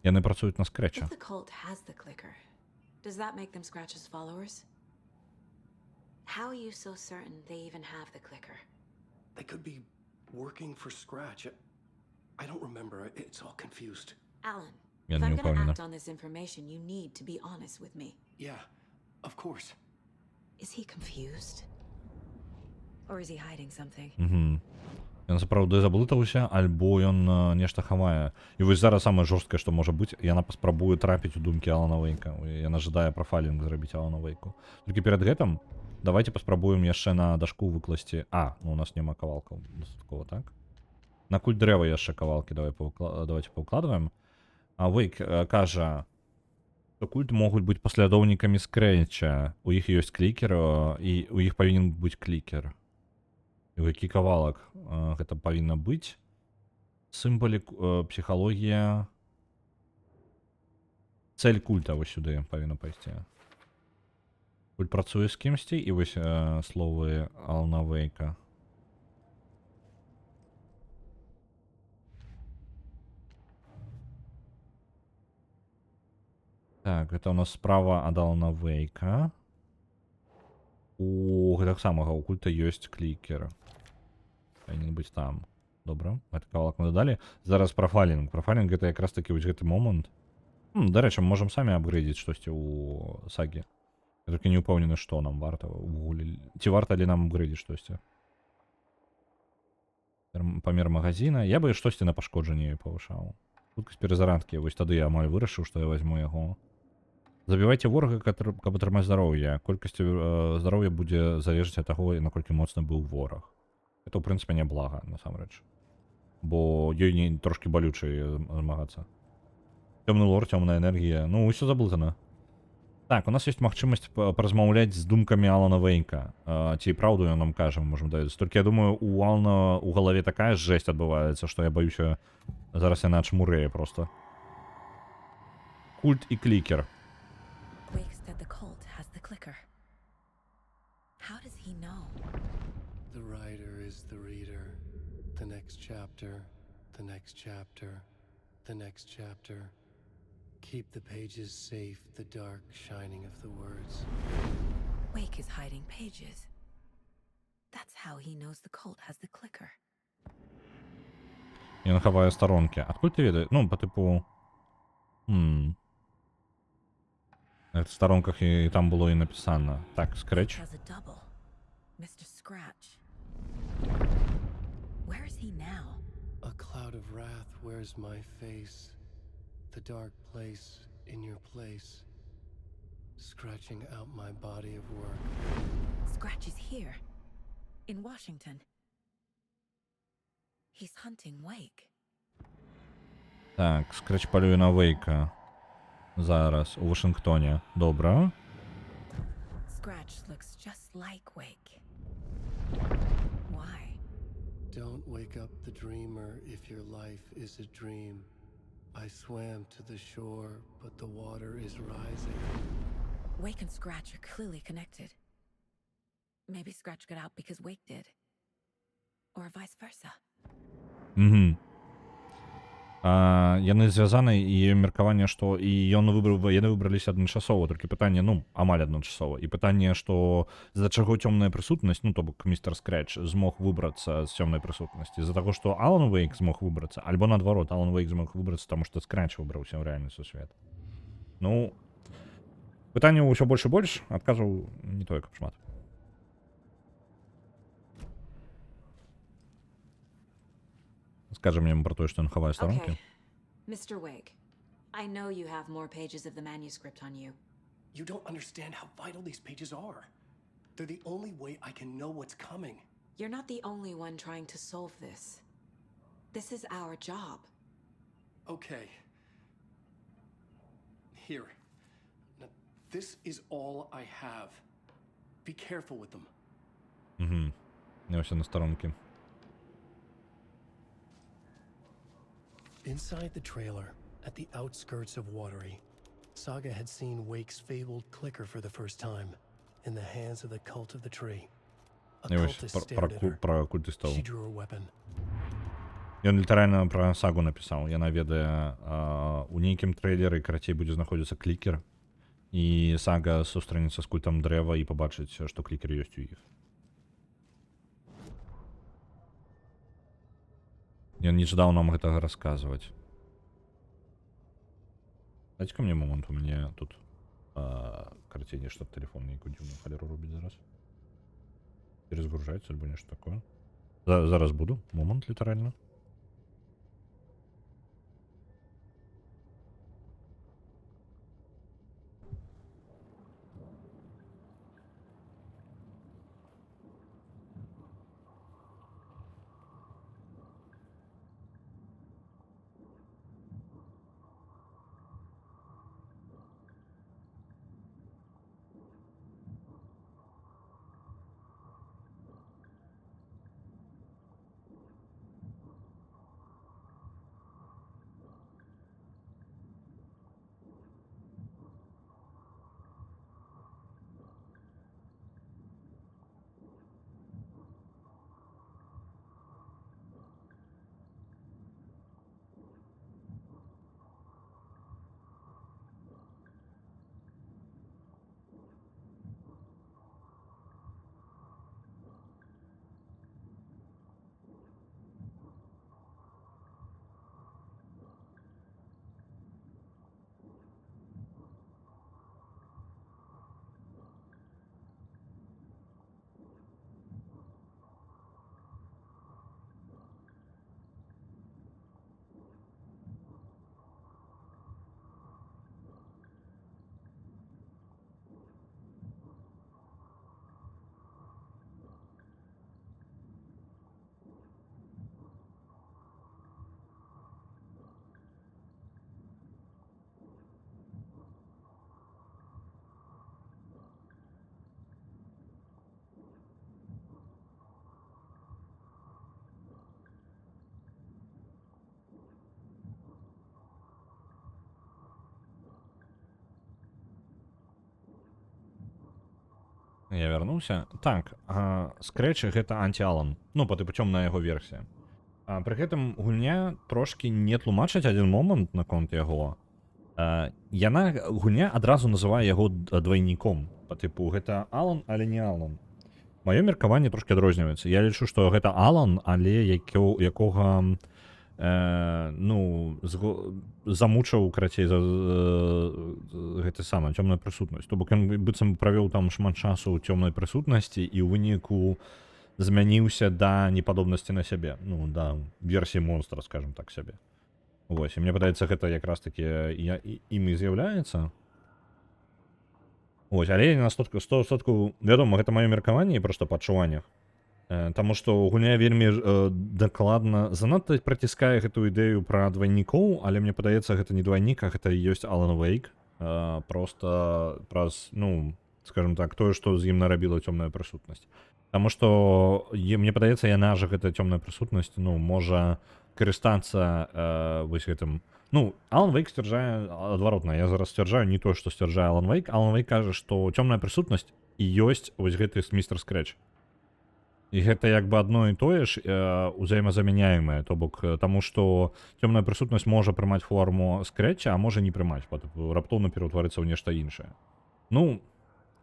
Яны працуюць на скрэча. If the cult has the clicker, does that make them Scratch's followers? How are you so certain they even have the clicker? They could be working for Scratch. I don't remember. It's all confused. Alan, Я if не I'm gonna ўпэўнена. act on this information, you need to be honest with me. Yeah, of course. Is he confused? Or is he hiding something? Ён сапраўды заблытаўся, альбо ён нешта хавае. І вось зараз самае жорсткае, што можа быць, яна паспрабуе трапіць у думкі Алана Вейка. Яна жадае прафайлінг зрабіць Алану Вейку. Толькі перад гэтым давайте паспрабуем яшчэ на дашку выкласці. Ну у нас няма кавалкаў дастаткова, так? На культ дрэва яшчэ кавалкі давайте паўкладваем. А Вейк кажа, што культ могуць быць паслядоўнікамі скрэча. У іх ёсць клікер, і у іх павінен быць клікер. І ў які кавалак гэта павінна быць? Сімвалі, псіхалогія. Цель культа вось сюды павінна пайсці. Культ працуе з кімсьці, і вось словы Алана Вейка. Так, гэта у нас справа ад Алана Вейка. У гэтага самага у культа ёсць клікер. Павінен быць там. Добра, гэты кавалак мы дадалі. Зараз прафайлінг. Прафайлінг гэта якраз такі вось гэты момант. Дарэчы, мы можам самі апгрэдзіць штосьці ў сагі. Я толькі не ўпэўнены, што нам варта ўвогуле. Ці варта ли нам апгрэдзіць штосьці? Памер магазина. Я бы штосьці на пашкоджанні павышаў. Хуткасць перазарадкі. Вось тады я амаль вырашыў, што я возьму яго. Забівайце ворага, каб атрымаць здароўе. Колькасць здароўя будзе залежаць ад таго, наколькі моцны быў вораг. Это, ў прынцыпе, не блага, насамрэч. Бо ёй не трошкі балючай змагацца. Цёмны лор, цёмная энергія. Ну, усё заблытана. Так, у нас ёсць магчымасць паразмаўляць з думкамі Алана Вейка. Ці праўду ён нам кажа, мы можам даведацца. Толькі я думаю, у Алана ў галаве такая жэсць адбываецца, што я баюся, зараз яна ачмурэе проста. Культ і клікер. Wake said the cult has the clicker. How does he know? The writer is the reader. The next chapter, the next chapter, the next chapter. Keep the pages safe, the dark shining of the words. Wake is hiding pages. That's how he knows the cult has the clicker. Ён хавае старонкі. Адкуль ты ведаеш? Ну, па тыпу... В сторонках і там було і написано. Так, Scratch. Has a double. Mr. Scratch. Where is he now? A cloud of wrath wears my face. The dark place in your place. Scratching out my body of work. Scratch is here. In Washington. He's hunting Wake. Так, Scratch полює на Вейка. Зараз, у Вашингтоні. Добре. Scratch looks just like Wake. Why? Don't wake up the dreamer if your life is a dream. I swam to the shore, but the water is rising. Wake and Scratch are clearly connected. Maybe Scratch got out because Wake did. Or vice versa. Угу. Яны звязаны і меркаванне, што і яны выбраліся адначасова, толькі пытанне, ну, амаль адначасова. І пытанне, што з-за чаго цёмная прысутнасць, ну, то бок містер Скрэч змог выбрацца з цёмнай прысутнасці, з-за таго, што Алан Вейк змог выбрацца, альбо наадварот, Алан Вейк змог выбрацца, таму што Скрэч выбраўся ў рэальны сусвет. Ну, пытанняў усё больш і больш, адказаў не тое, каб шмат. Скажем яму пра тое, што ён хавае старонкі. Okay. Mr. Wake, I know you have more pages of the manuscript on you. You don't understand how vital these pages are. They're the only way I can know what's coming. You're not the only one trying to solve this. This is our job. Okay. Here. Now, this is all I have. Be careful with them. Угу. І ось на сторонки. Inside the trailer, at the outskirts of Watery, Saga had seen Wake's fabled clicker for the first time, in the hands of the cult of the tree. A І ось cultist stared at her. про культистов. She drew her weapon. Ён літаральна пра Сагу напісаў. Яна ведае, у нейкім трэйлеры, карацей, будзе знаходзіцца клікер, і Сага сустрэнецца з культам дрэва і пабачыць, што клікер ёсць у іх. Ён не жадаў нам гэтага расказваць. Дайце-ка мне момант, у мяне тут карацей нешта тэлефон нейкую дзіўную халеру робіць зараз. Перезагружаецца альбо нешта такое. Зараз буду. Момант літаральна. Я вярнуўся. Так, Скрэч гэта анти-Алан. Ну, па тыпу цёмная яго версія. Пры гэтым гульня трошкі не тлумачыць адзін момант наконт яго. Гульня адразу называе яго двайніком. Па тыпу гэта Алан, але не Алан. Маё меркаванне трошкі адрозніваецца. Я лічу, што гэта Алан, але якога замучыў, карацей, гэта самая цёмная прысутнасць. То бок ён быццам правёў там шмат часу ў цёмнай прысутнасці і ў выніку змяніўся да непадобнасці на сябе. Ну, да версіі монстра, скажем так, сябе. Вось, і мне падаецца, гэта якраз такі ім і з'яўляецца. Вось, але на 100%, вядома, гэта маё меркаванне і проста па адчуваннях. Таму што гульня вельмі дакладна занадта праціскае гэтую ідэю пра двайнікоў, але мне падаецца, гэта не двайнік, а гэта ёсць Алан Вейк. Проста праз, скажем так, тое, што з ім нарабіла цёмная прысутнасць. Таму што мне падаецца, яна жа гэта цёмная прысутнасць, ну, можа карыстацца вось гэтым. Ну, Алан Вейк сцвярджае адваротна. Я зараз сцвярджаю не тое, што сцвярджае Алан Вейк. Алан Вейк кажа, што цёмная прысутнасць і ёсць вось гэты містер Скрэч. І гэта як бы адно і тое ж узаемазамяняемае, то бок таму што цёмная прысутнасць можа прымаць форму скрэча, а можа не прымаць, раптоўна пераўтварыцца ў нешта іншае. Ну,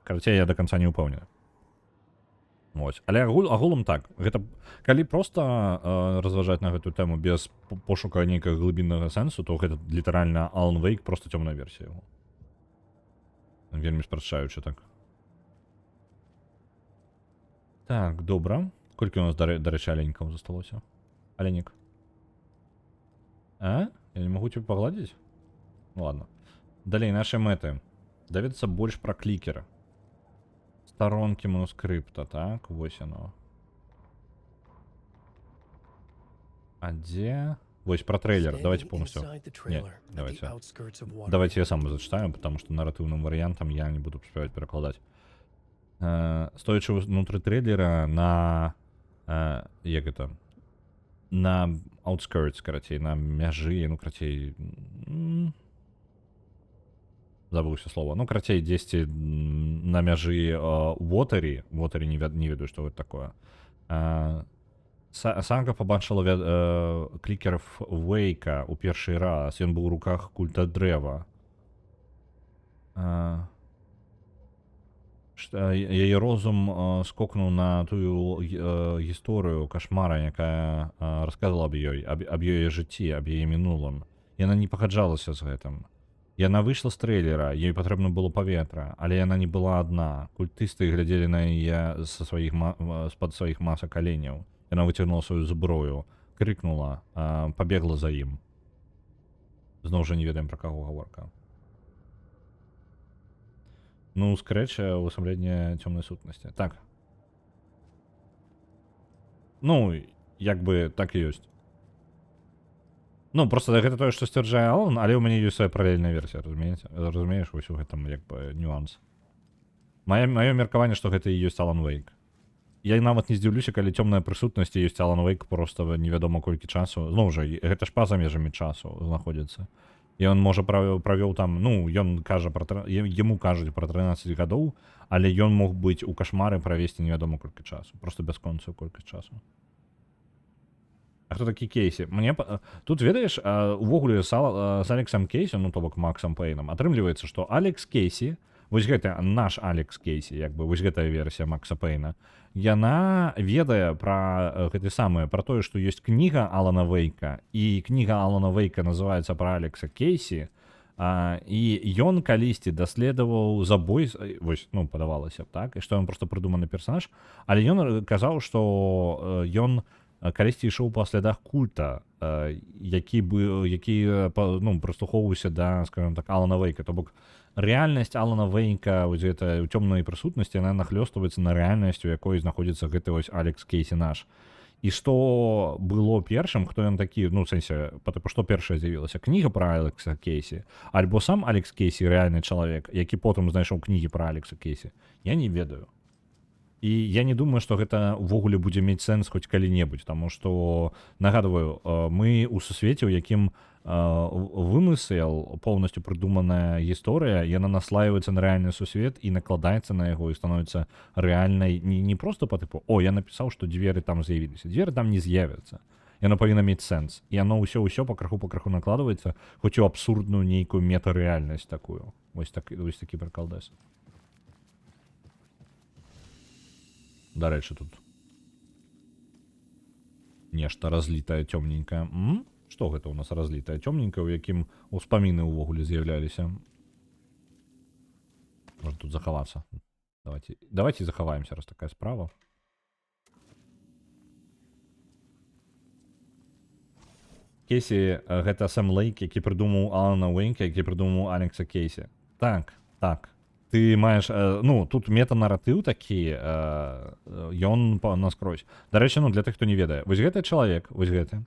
карацей, я да канца не ўпэўнены. Вось. Але агулам так, гэта калі проста разважаць на гэтую тэму без пошука нейкага глыбіннага сэнсу, то гэта літаральна Алан Вейк, проста цёмная версія яго. Вельмі спрачаючы так. Так, добра. Колькі у нас, дарэчы, аленькаў засталося? Аленік. А? Я не магу тебе пагладзіць? Ну ладно. Далей, наши мэты. Даведацца больш пра клікера. Сторонки манускрипта, так? Вось оно. А где? Вось про трейлер. Давайте полностью. Не, давайте. Давайте я сам зачитаю, потому что нарративным вариантом я не буду успевать перекладать. Стоячи внутри трейлера на... як это? На outskirts, карацей, на мяжы, ну, карацей... Забыўся слова. Ну, карацей, 10 на мяжы Вотері. Вотері не ведаю, што гэта такое. Санка побачила клікер Вейка у перший раз. Ён быў у руках культа дрэва. Яе розум скокнуў на тую гісторыю кашмара, якая расказала аб ёй жыцці, аб яе мінулым. Яна не пагаджалася з гэтым. Яна выйшла з трэйлера, ёй патрэбна было паветра, але яна не была адна. Культысты глядзелі на яе з-пад сваіх масак аленяў. Яна выцягнула сваю зброю, крыкнула, пабегла за ім. Зноў жа не ведаем, пра каго гаворка. Ну, Скрэч увасабленне цёмнай сутнасці. Так. Ну, як бы так і ёсць. Ну, просто гэта тое, што сцвярджае Алан, але ў мяне ёсць свая паралельная версія, разумееш, вось у гэтым як бы нюанс. Маё меркаванне, што гэта і ёсць Алан Вейк. Я нават не здзіўлюся, калі цёмная прысутнасць і ёсць Алан Вейк просто невядома колькі часу. Зноў жа, гэта ж па-за межамі часу знаходзіцца. І ён, можа, правёў там, ну, ён кажа, яму кажуць пра 13 гадоў, але ён мог быць у кашмары правесці невядома колькі часу. Просто бясконцую колькасць часу. А хто такі Кейсі? Мне тут, ведаеш, увогуле з Алексом Кейсі, ну, то бок Максом Пейнам, атрымліваецца, што Алекс Кейсі, вось гэта наш Алекс Кейсі, як бы, вось гэтая версія Макса Пейна, яна ведае пра гэты самае, пра тое, што ёсць кніга Алана Вейка, і кніга Алана Вейка называецца пра Алекса Кейсі, і ён калісьці даследаваў забой, вось, ну, падавалася б, так, і што ён проста прыдуманы персанаж, але ён казаў, што ён калісьці ішоў па слядах культа, які ну, прыслухоўваўся да, скажем так, Алана Вейка. То бок рэальнасць Алана Вейка вось гэта ў цёмнай прысутнасці, яна нахлёстываецца на рэальнасць, у якой знаходзіцца гэты вось Алекс Кейсі наш. І што было першым, хто ён такі, ну, в сэнсе, што першае з'явілася? Кніга пра Алекса Кейсі? Альбо сам Алекс Кейсі рэальны чалавек, які потым знайшоў кнігі пра Алекса Кейсі? Я не ведаю. І я не думаю, што гэта ўвогуле будзе мець сэнс хоць калі-небудзь, таму што, нагадваю, мы ў сусвеце, у якім вымысел, поўнасцю прыдуманая гісторыя, яна наслаиваецца на рэальны сусвет і накладаецца на яго і становіцца рэальнай не проста па тыпу, о, я напісаў, што дзверы там з'явіліся. Дзверы там не з'явяцца. Яно павінна мець сэнс. І яно ўсё па краху накладваецца, хоць у абсурдную нейкую метарэальнасць такую. Вось такі прыкалдэс. Дарэчы, тут нешта разлітае цёмненькае. Што гэта ў нас разлітае цёмненькае, у якім успаміны ўвогуле з'яўляліся? Можа тут захавацца. Давайте захаваемся, раз такая справа. Кейсі гэта Сэм Лейк, які прыдумаў Алана Вейка, які прыдумаў Алекса Кейсі. Так. Ты маеш, ну, тут метанаратыў такі, ён наскрозь. Дарэчы, ну, для тых, хто не ведае. Вось гэты чалавек, вось гэты,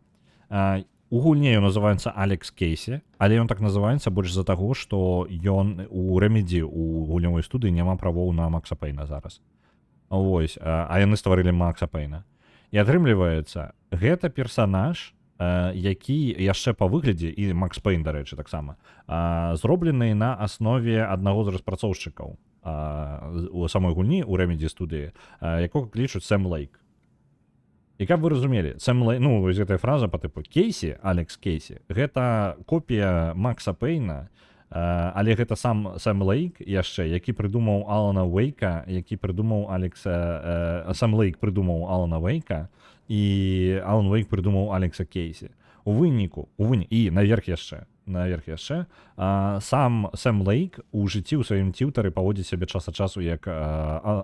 у гульне ён называецца Алекс Кейсі, але ён так называецца больш за таго, што ён у Remedy у гульнявой студыі няма правоў на Макса Пейна зараз. Вось, а яны стварылі Макса Пейна. І атрымліваецца, гэта персанаж, які яшчэ па выглядзе, і Макс Пейн, дарэчы, таксама, зроблены на аснове аднаго з распрацоўшчыкаў у самой гульні, у Remedy студыі, якога клічуць Сэм Лейк. І каб вы разумелі, Сэм Лейк, ну, вось гэтая фраза па тыпу Кейсі, Алекс Кейсі, гэта копія Макса Пейна, але гэта сам Сэм Лейк яшчэ, які прыдумаў Алана Вейка, які прыдумаў Сэм Лейк прыдумаў Алана Вейка, і Алан Вейк прыдумаў Алекса Кейсі. У выніку, і наверх яшчэ, сам Сэм Лейк у жыцці ў сваім тьютары паводзіць сябе час ад часу як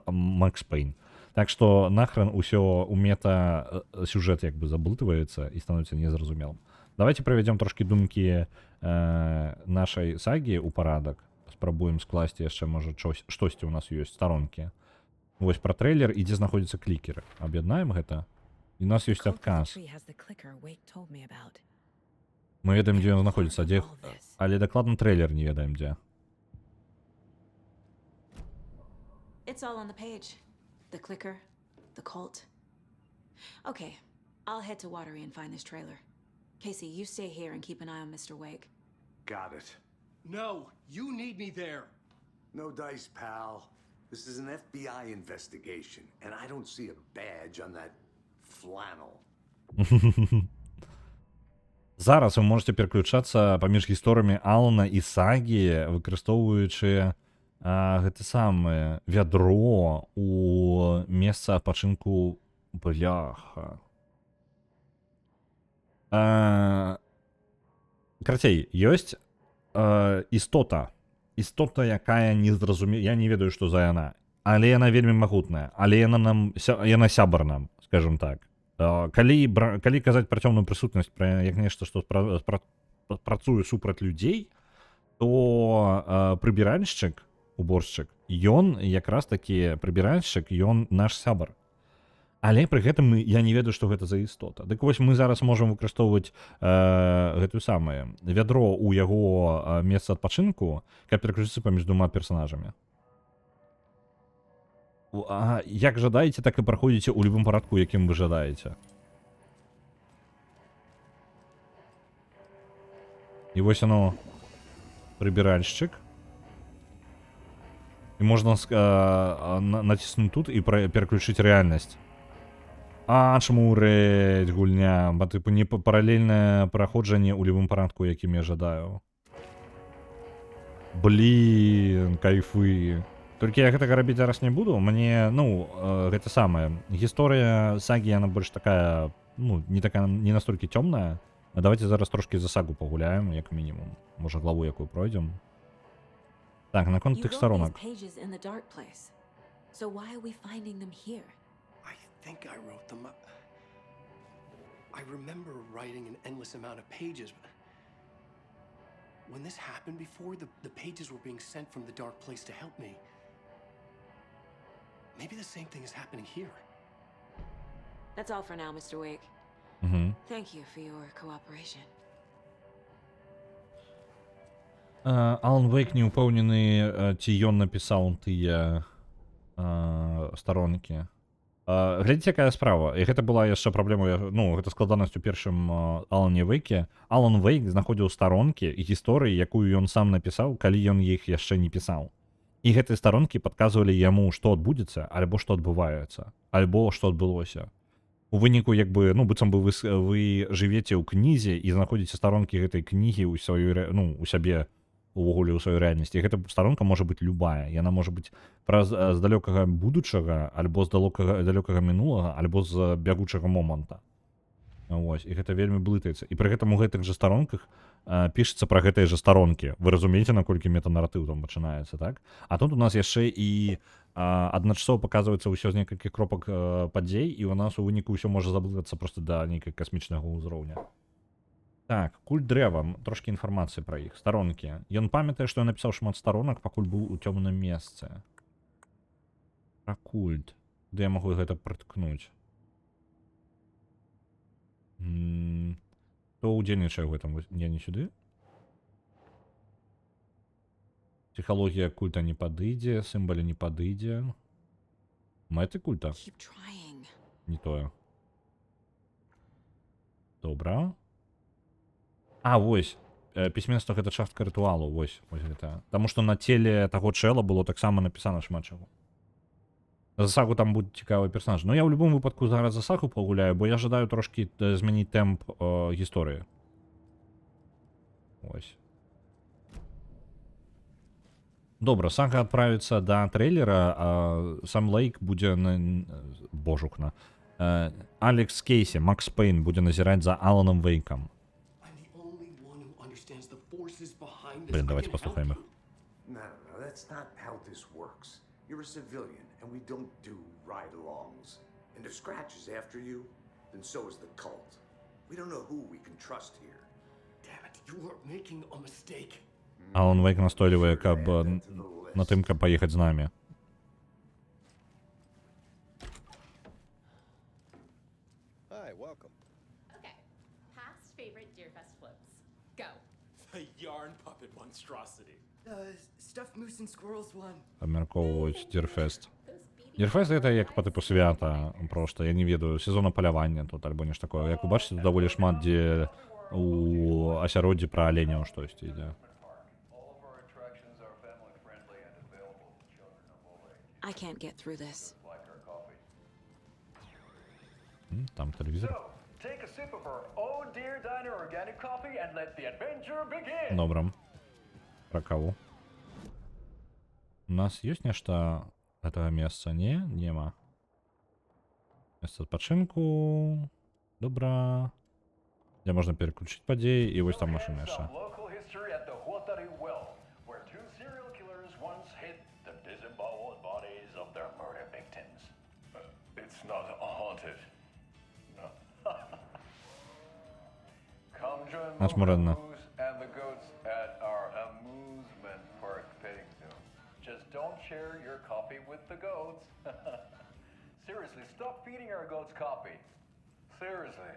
Макс Пейн. Так што нахрен усё у мета-сюжэт як бы заблытваецца і становіцца незразумелым. Давайте правядзём трошкі думкі нашай сагі ў парадак. Спрабуем скласці яшчэ, можа, штосьці ў нас ёсць старонкі. Вось пра трэйлер і дзе знаходзяцца клікеры. Аб'яднаем гэта? І у нас ёсць адказ. Мы ведаем, дзе ён знаходзіцца, але дакладна трэйлер не ведаем, дзе. It's all on the page. The clicker, the cult. Okay, I'll head to Watery and find this trailer. Casey, you stay here and keep an eye on Mr. Wake. Got it. No, you need me there. No dice, pal. This is an FBI investigation, and I don't see a badge on that flannel. Зараз ви можете переключатися поміж гісторыямі Алана і Сагі, выкарыстоўваючы гэта самае вядро у месца адпачынку бляха. Карацей, ёсць істота, якая не зразумее, я не ведаю, што за яна, але яна вельмі магутная, але яна сябар нам, скажем так. Калі казаць пра цёмную прысутнасць, пра як нешта, што працуе супраць людзей, то прыбіральшчык, уборшчык, ён якраз такі прыбіральшчык, ён наш сябар. Але пры гэтым я не ведаю, што гэта за істота. Дык вось мы зараз можам выкарыстоўваць гэтую самае вядро ў яго месца адпачынку, каб пераключыцца паміж двума персанажамі. Як жадаеце, так і праходзіце ў любым парадку, якім вы жадаеце. І вось оно прыбіральшчык. І можна націснуць тут і пераключыць рэальнасць. Чаму рэдь гульня? Ба тыпу не паралельнае праходжанне ў любым парадку, якім я жадаю. Блін, кайфы. Толькі я гэтага рабіць зараз не буду. Мне, гэта самае. Гісторыя сагі, яна больш такая, не настолькі цёмная. Давайте зараз трошкі за сагу пагуляем, як мінімум. Можа, главу якую пройдзем. Так, наконт тых сторонок. I think I wrote them up. I remember writing an endless amount of pages, but when this happened before, the pages were being sent from the dark place to help me. Maybe the same thing is happening here. That's all for now, Mr. Wake. Thank you for your cooperation. Алан Вейк не упэўнены, ці ён напісаў тыя старонкі. Глядзіце, якая справа. І гэта была яшчэ праблема, гэта складанасць у першым Алане Вейке. Алан Вейк знаходзіў старонкі і гісторыі, якую ён сам напісаў, калі ён іх яшчэ не пісаў. І гэтыя старонкі падказвалі яму, што адбудзецца, альбо што адбываецца, альбо што адбылося. У выніку, быццам бы вы жывеце ў кнізе і знаходзіце старонкі гэтай кнігі у сябе, увогуле ў сваёй рэальнасці. Гэта старонка можа быць любая. Яна можа быць з далёкага будучага, альбо з далёкага мінулага, альбо з бягучага моманта. Вось, і гэта вельмі блытаецца. І пры гэтым у гэтых жа старонках пішацца пра гэтыя жа старонкі. Вы разумееце, наколькі метанаратыў там пачынаецца, так? А тут у нас яшчэ і адначасова паказваецца ўсё з некалькіх кропак падзей, і у нас у выніку ўсё можа заблытацца проста да нейкай касмічнага ўзроўня. Так, культ дрэва, трошкі інфармацыі пра іх. Старонкі. Ён памятае, што я напісаў шмат старонак, пакуль быў у цёмным месцы. Пра культ. Де я магу гэта прыткнуць? Хто удзельнічае ў гэтым? Не сюды? Псіхалогія культа не падыдзе, сімвалі не падыдзе. Мэты культа? Keep trying. Не тое. Добра. А, вось. Пісьменства гэта частка рытуалу, вось гэта. Таму што на целе таго чэла было таксама напісана шмат чаго. За сагу там будзе цікавы персонаж. Ну я ў любым выпадку зараз за сагу пагуляю, бо я жадаю трошкі змяніць тэмп гісторыі. Ось. Добра, сага адправіцца да трэйлера, а сам Лейк будзе божукна. Алекс Кейсі, Макс Пейн будзе назіраць за Аланом Вейкам. Блин, давайте послухаем их. No, that's not how this works. You're a civilian, and we don't do ride-alongs. And if Scratch is after you, then so is the cult. We don't know who we can trust here. Damn it, you are making a mistake. Алан Вейк настойлівае, каб на тым, каб паехаць з намі. Hi, welcome. Okay. Past favorite Deerfest flips. Go. The yarn puppet monstrosity. Stuffed moose and squirrels one. Абмяркоўваюць Дірфест. Дірфест гэта як па тыпу свята, проста, я не ведаю, сезона палявання тут, альбо нешта такое. Як вы бачыце, тут даволі шмат, дзе у асяроддзі пра аленяў штосьці ідзе. I can't get through this. Там тэлевізор. Take a sip of our Oh Dear Diner organic coffee and let the adventure begin. Добра. Пра каву. У нас ёсць нешта гэтага месца? Не? Нема. Месца адпачынку. Добра. Дзе можна переключыць падзеі, і вось там машына яшчэ. Local history at the Huatari Well, where two serial killers once hid the disemboweled bodies of their murder victims. It's not haunted. No. Come join That's Morena. Moose and the goats at our amusement park petting zoo. Just don't share your coffee with the goats. Seriously, stop feeding our goats coffee. Seriously,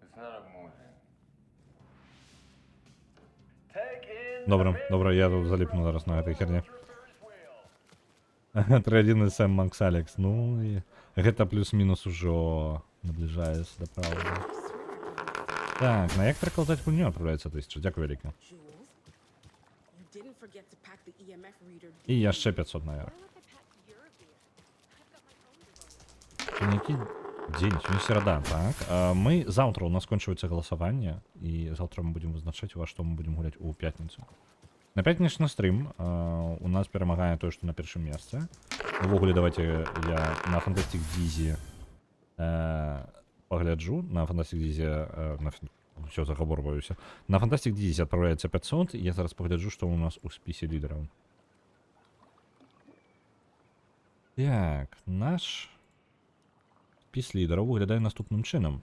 it's not amusing. Take in Добра, добра, я тут заліпну зараз на гэтай херні. 3-1 Сэм Макс Алекс. Ну, і гэта плюс-мінус ужо набліжаецца да праўды. Так, на як перакладаць гульню адправляецца 1000. Дзякуй вяліка. І яшчэ 500 наверх. Сёння які дзень? Сёння серада, так? Мы заўтра у нас скончваецца галасаванне, і заўтра мы будзем вызначаць, ва што мы будзем гуляць у пятніцу. На пятнічны стрым у нас перамагае тое, што на першым месцы. Увогуле, давайте я на Фантастик Дизі пагляджу. На Фантастик Дизі... Все, загаворваюся. На Фантастик Дизі адпраўляецца 500, і я зараз пагляджу, што у нас у спісе лідараў. Так, наш спіс лідараў выглядае наступным чынам.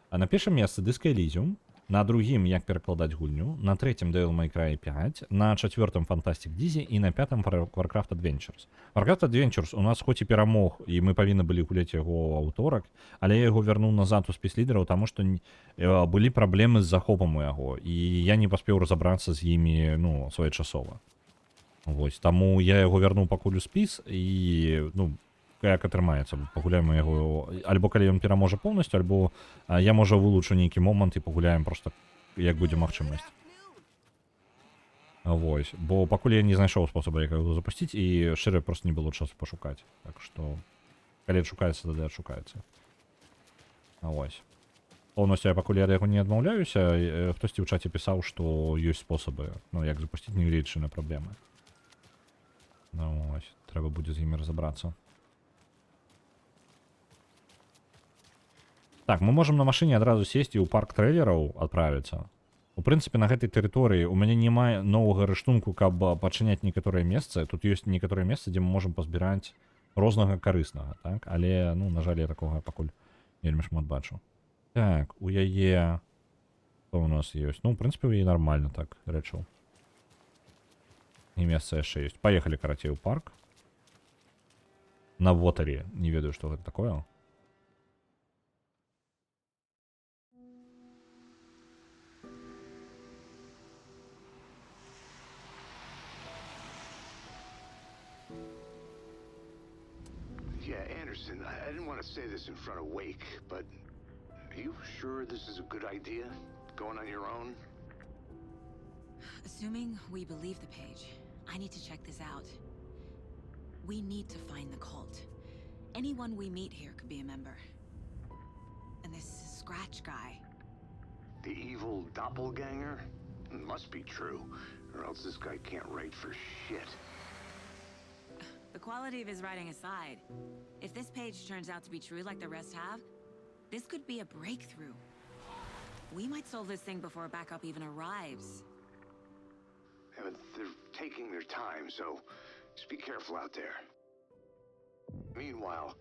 А на першым месцы Disco Elysium, на другім як перакладаць гульню, на трэцім Devil May Cry 5, на чацвёртым Fantastic Dizzy і на пятым Warcraft Adventures. Warcraft Adventures у нас хоць і перамог, і мы павінны былі гуляць яго ў аўторак, але я яго вярнуў назад у спіс лідараў, таму што былі праблемы з захопам у яго, і я не паспеў разабрацца з імі, ну, своечасова. Вось, таму я яго вярнуў пакуль у спіс, і, ну, як атрымаецца, пагуляем яго, альбо калі ён пераможа поўнасцю, альбо я, можа, вылучу нейкі момант і пагуляем проста, як будзе магчымасць. Вось, бо пакуль я не знайшоў спосаба, як яго запусціць, і шчыра проста не было часу пашукаць. Так што, калі адшукаецца, тады адшукаецца. Вось. Поўнасцю я пакуль ад яго не адмаўляюся, хтосьці ў чаце пісаў, што ёсць спосабы, ну, як запусціць, не гледзячы на праблемы. Ну, вось, трэба будзе з імі разабрацца. Так, мы можам на машыне адразу сесці ў парк трэйлераў адправіцца. У прынцыпе, на гэтай тэрыторыі у мяне няма новага рыштунку, каб пачыняць некаторыя месцы. Тут ёсць некаторыя месцы, дзе мы можам пазбіраць рознага карыснага, так? Але, ну, на жаль, я такога пакуль вельмі шмат бачу. Так, у яе... Што у нас ёсць? Ну, у прынцыпе, у яе нармальна так, рэчаў. І месца яшчэ ёсць. Паехалі, карацей, у парк. На Вотарі. Не ведаю, што гэта такое. Anderson, I didn't want to say this in front of Wake, but are you sure this is a good idea? Going on your own? Assuming we believe the page, I need to check this out. We need to find the cult. Anyone we meet here could be a member. And this Scratch guy. The evil doppelganger? Must be true, or else this guy can't write for shit. The quality of his writing aside, if this page turns out to be true like the rest have, this could be a breakthrough. We might solve this thing before backup even arrives. Yeah, but they're taking their time, so just be careful out there. Meanwhile,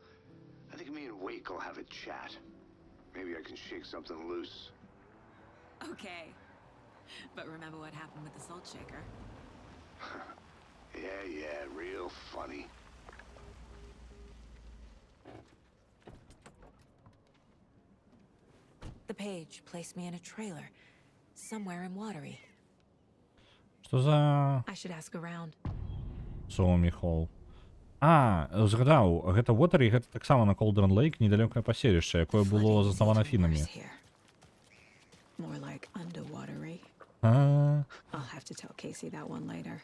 I think me and Wake will have a chat. Maybe I can shake something loose. Okay. But remember what happened with the salt shaker? Yeah, real funny. The page placed me in a trailer, somewhere in Watery. Що за I should ask around. Suomi Hall? Згадав, гэта Watery, гэта таксама на Cauldron Lake, недалёкае паселішча, якое было заснавана фінамі. More like underwatery. I'll have to tell Casey that one later.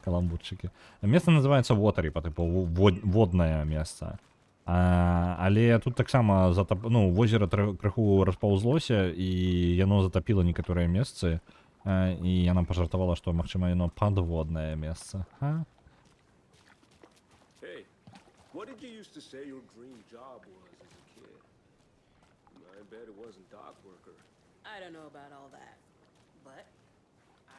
Каламбурчики. Место называецца Watery, по типу водное место. Але тут таксама возера крыху распаўзлося, і яно затапіла некаторыя месцы, і яна пажартавала, што магчыма яно падводнае месца. Hey, what did you used to say your dream job was as a kid? I bet it wasn't dock worker. I don't know about all that, but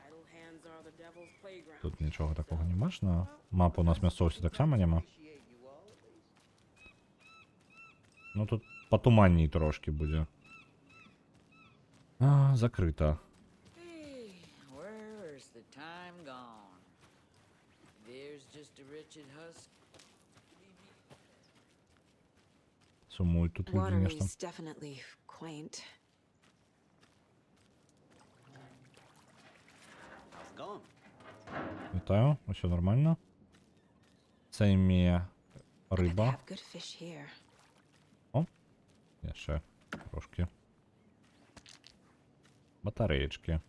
idle hands are the devil's playground. Тут нічого такого не можна. Мапу у нас мясцовасці таксама няма. Ну тут потуманней трошки будзе. Закрыто. Hey, where's the time gone? There's just a wretched husk. Сумують тут люди нешта. Watery's definitely quaint. Вітаю, усе нормально. Це ім'я риба. Have good fish here. О, є ще трошки. Батареечки.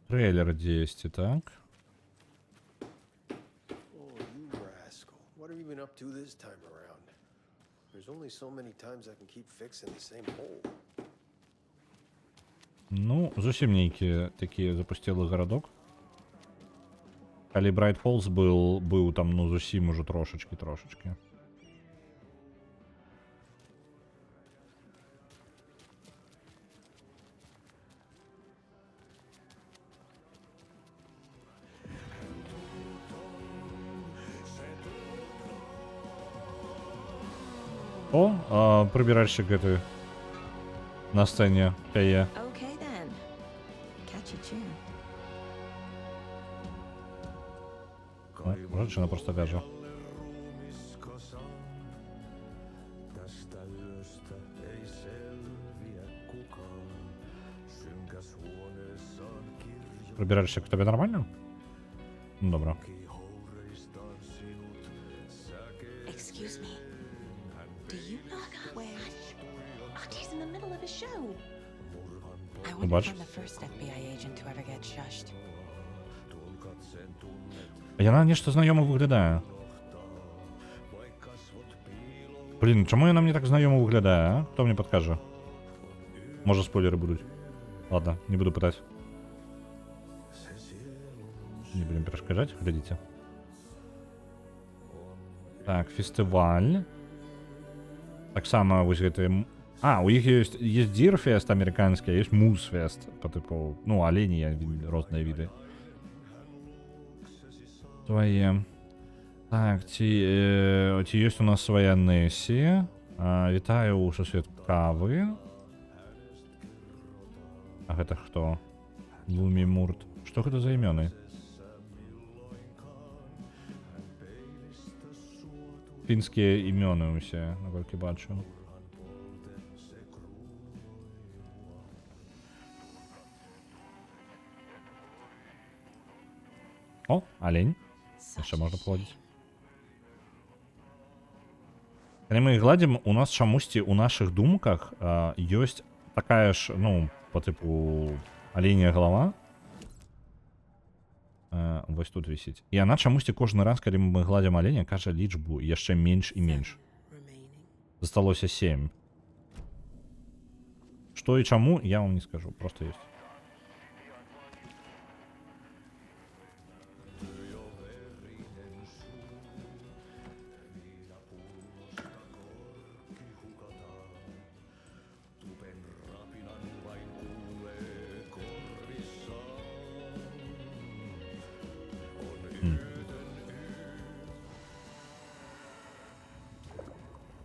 Трейлер 10, так. Oh, you rascal. What have you been up to this time around? There's only so many times I can keep fixing the same hole. Ну, зусім нейкі такі запусцілы гарадок. Калі Bright Falls быў там, ну, зусім ужо трошачкі. О, прыбіральшчык гэты на сцэне пяе. Okay then. Catchy tune. Женщина просто вяже. Прибиральщик, тобі нормально? Ну, добре. Excuse me. Do you know where? He's in the middle of a show. I wonder if I'm the first FBI agent to ever get shushed. Яна нешта знаёма выглядае. Блин, чаму яна мне так знаёма выглядае, а? Хто мне падкажа? Можа спойлеры будуць. Ладно, не буду пытаць. Не будем перашкаджаць, глядзіце. Так, фестываль. Таксама вось гэты... у іх ёсць Дирфест амерыканскі, а ёсць Музфест, по типу, ну, алені, розныя віды. Твоє. Так, ці ёсць у нас свая Несі. Вітаю ў сусвет кавы. А гэта хто? Лумі Мурт. Што гэта за імёны? Фінскія імёны ўсе, наколькі бачу. О, олень. Jeszcze można pochodzić. Калі мы іх гладзім, у нас чамусьці ў нашых думках ёсць такая ж, ну, по тыпу аленья галава. Вось тут вісіць. І яна чамусьці кожны раз, калі мы гладзім аленя, кажа лічбу яшчэ менш і менш. Засталося 7. Што і чаму, я вам не скажу, просто ёсць.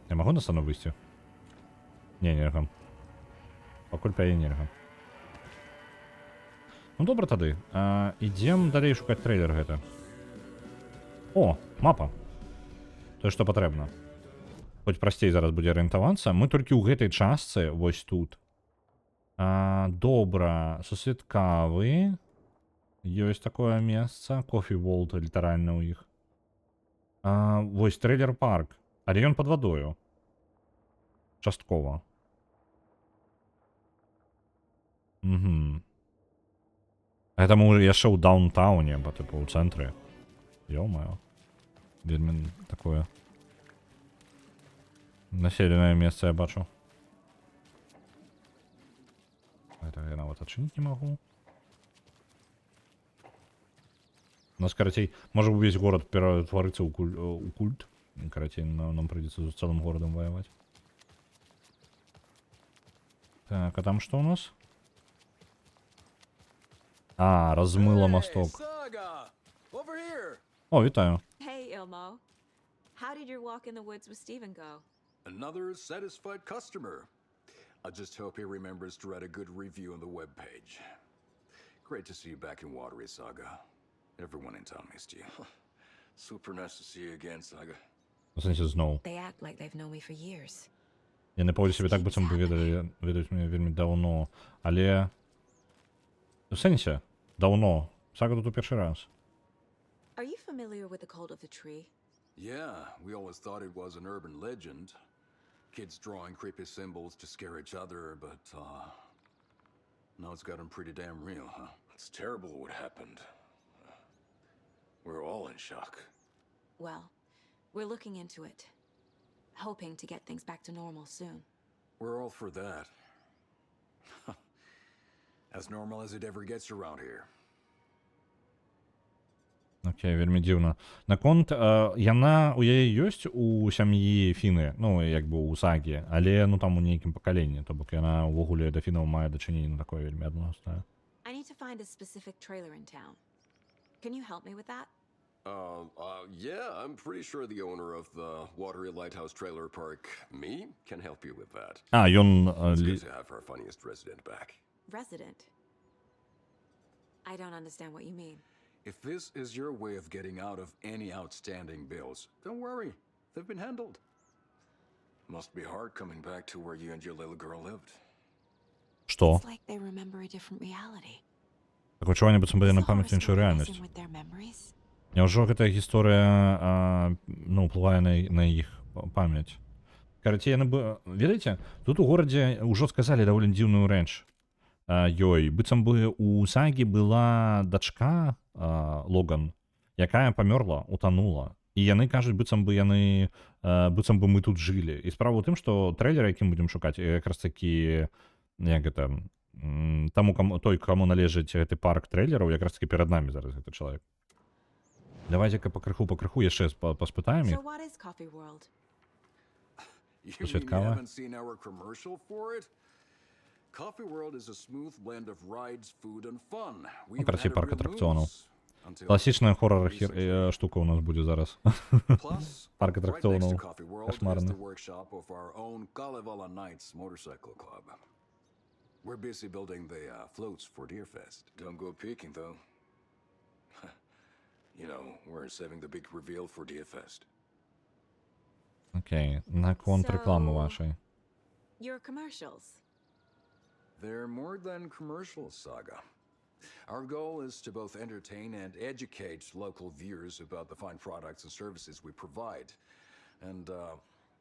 Я могу на сцену выйти? Не, нельга. Пакуль пяе нельга. Ну добра тады. Ідзем далей шукаць трейлер гэта. О, мапа. Тое, што патрэбна. Хоць прасцей зараз будзе арыентавацца. Мы толькі ў гэтай частцы, вось тут. Добра, сусвет кавы. Ёсць такое месца. Кофі Волт, літаральна ў іх. Вось трейлер парк. Але ён пад вадою. Часткова. Угу. Гэта мы яшчэ ў даунтауне, па тыпу ў цэнтры. Ё-маё. Вельмі такое населенае месца я бачу. Это я нават адчыніць не магу. У нас, карацей, можа увесь горад ператварыцца ў культ. Карацей, нам придется с целым городом воевать. Так, а там что у нас? Размыло мосток. О, витаю. Hey, Ilmo. How did your walk in the woods with Steven go? Another satisfied customer. I just hope he remembers to write a good review on the webpage. Great to see you back in Watery, Saga. Everyone in town missed you. Super nice to see you again, Saga. В сенсі знову. They act like they've known me for years. Я не поводжу себе так, бо цим ведають мене вельми давно. Але... В сенсі, давно. Сага тут у перший раз. Are you familiar with the cult of the tree? Yeah, we always thought it was an urban legend. Kids drawing creepy symbols to scare each other, but, now it's gotten pretty damn real, huh? It's terrible what happened. We're all in shock. Well, we're looking into it. Hoping to get things back to normal soon. We're all for that. As normal as it ever gets around here. Окей, вельмі дзіўна. Наконт, яна, у яе ёсць у сям'і Фіны, ну, як бы у Сагі, але, ну, там у нейкім пакаленні, то бок яна ўвогуле да Фінаў мае дачыненне на такое вельмі адноснае. I need to find a specific trailer in town. Can you help me with that? Yeah, I'm pretty sure the owner of the Watery Lighthouse Trailer Park, me, can help you with that. Ён... It's good to have our funniest resident back. Resident? I don't understand what you mean. If this is your way of getting out of any outstanding bills, don't worry, they've been handled. Must be hard coming back to where you and your little girl lived. Што? It's like they remember a different reality. Так адчуванне, быццам бы яна памяць іншую рэальнасць. With their memories? Няўжо гэтая гісторыя, ну, ўплывае на іх памяць? Карацей, яны бы... Ведаеце, тут у горадзе ўжо сказалі даволі дзіўную рэч. Ёй, быццам бы у Сагі была дачка Логан, якая памёрла, утанула. І яны кажуць, быццам бы мы тут жылі. І справа ў тым, што трэйлер, якім будзем шукаць, якраз такі, як гэта, той, каму належыць гэты парк трэйлераў, якраз такі перад намі зараз гэты чалавек. Давайте-ка пакрыху яшчэ паспытаем іх. So what is Coffee World? You mean you haven't seen our commercial for it? Coffee World is a smooth blend of rides, food and fun. Ну, карацей, парк атракцыёнаў. Класічная хоррор штука у нас будзе зараз. Парк атракцыёнаў. Кошмарны. We're busy building the floats for Deerfest. Don't go peeking though. You know, we're saving the big reveal for Deerfest. Окей, на контррекламу вашей. Your commercials. They're more than commercials, Saga. Our goal is to both entertain and educate local viewers about the fine products and services we provide. And,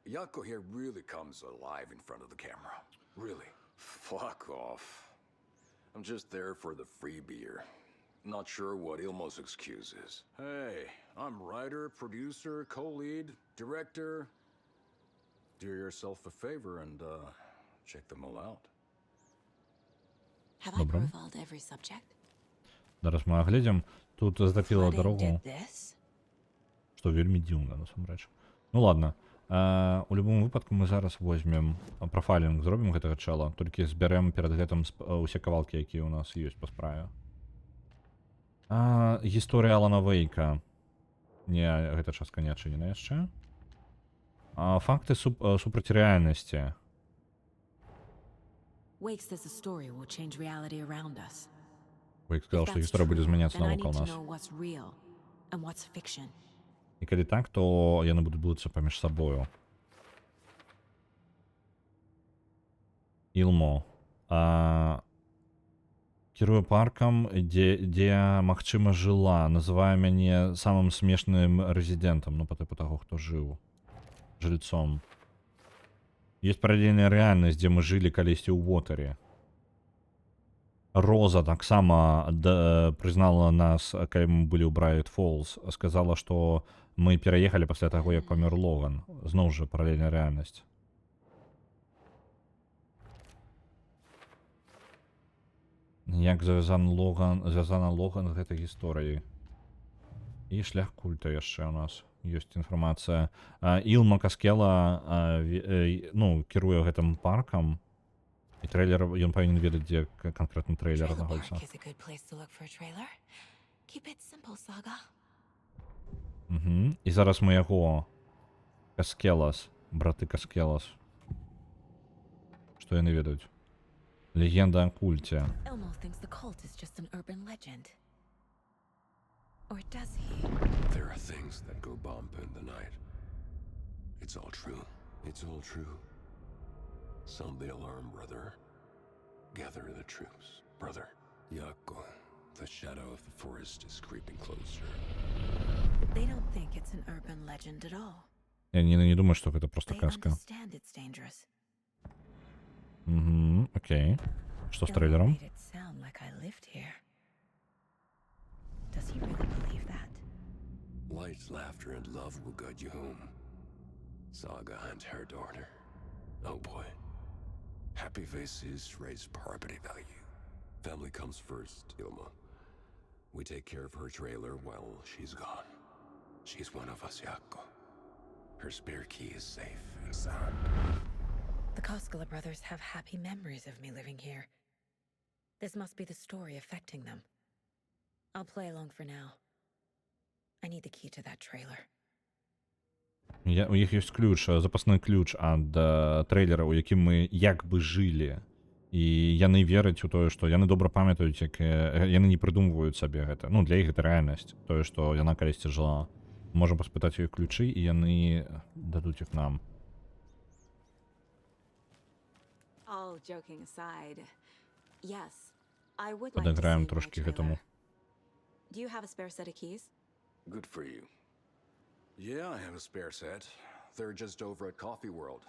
Yako here really comes alive in front of the camera. Really. Fuck off. I'm just there for the free beer. Not sure what Ilmo's excuse is. Hey, I'm writer, producer, co-lead, director. Do yourself a favor and check them all out. Have I profiled every subject? Зараз ми оглядім. Тут затопило Flooding дорогу. did this? Що вельми дивно, насамрэч. Ну ладно. У любому випадку ми зараз возьмем профайлінг, зробім гэтага чела, толькі зберем перад гэтым усе кавалкі, якія у нас ёсць па справе. Гісторыя Алана Вейка. Не, гэта частка не адчынена яшчэ. Факты супраць рэальнасці. Wake says the story will change reality around us. Вейк сказал, што гісторыя будзе змяняцца навокал нас. What's real and what's fiction. І калі так, то яны будуць блытацца паміж сабою. Илмо. Кірую паркам, дзе магчыма жыла, называе мяне самым смешным рэзідэнтам, ну па тыпу таго, хто жыў жыльцом. Есть паралельная рэальнасць, дзе мы жылі калісьці ў Уотаре. Роза таксама прызнала нас, калі мы былі ў Брайт Фолз, сказала, што мы пераехалі пасля таго, як памёр Логан. Зноў жа паралельная рэальнасць. Як звязана Логан з гэтай гісторыяй. І шлях культа яшчэ ў нас ёсць інфармацыя. Илма Каскела кіруе гэтым паркам. І трейлер, ён павінен ведаць, дзе канкрэтны трейлер знаходзіцца. І зараз мы яго Каскелас, браты Каскелас. Што яны ведаюць? Легенда о культе. Elmo thinks the cult is just an urban legend. Or does he? There are things that go bump in the night. It's all true. It's all true. Sound the alarm, brother. Gather the troops, brother. Yako, the shadow of the forest is creeping closer. They don't think it's an urban legend at all. Я не думаю, что это просто сказка. Окей. Что с трейлером? Light, laughter, and love will guide you home. Saga and her daughter. Oh boy. Happy faces raise property value. Family comes first, Ilma. We take care of her trailer while she's gone. She's one of us, Yako. Her spare key is safe and sound. The Koskela brothers have happy memories of me living here. This must be the story affecting them. I'll play along for now. I need the key to that trailer. У іх ёсць ключ, запасны ключ ад трэйлера, у якім мы як бы жылі. І яны вераць у тое, што яны добра памятаюць, як яны не прыдумваюць сабе гэта. Ну, для іх гэта рэальнасць. Тое, што яна калісьці жыла. Можам паспытаць у іх ключы, і яны дадуць іх нам. All joking aside, yes, I would like to Подыграем see трошки my гэтаму. trailer. Do you have a spare set of keys? Good for you. Yeah, I have a spare set. They're just over at Coffee World.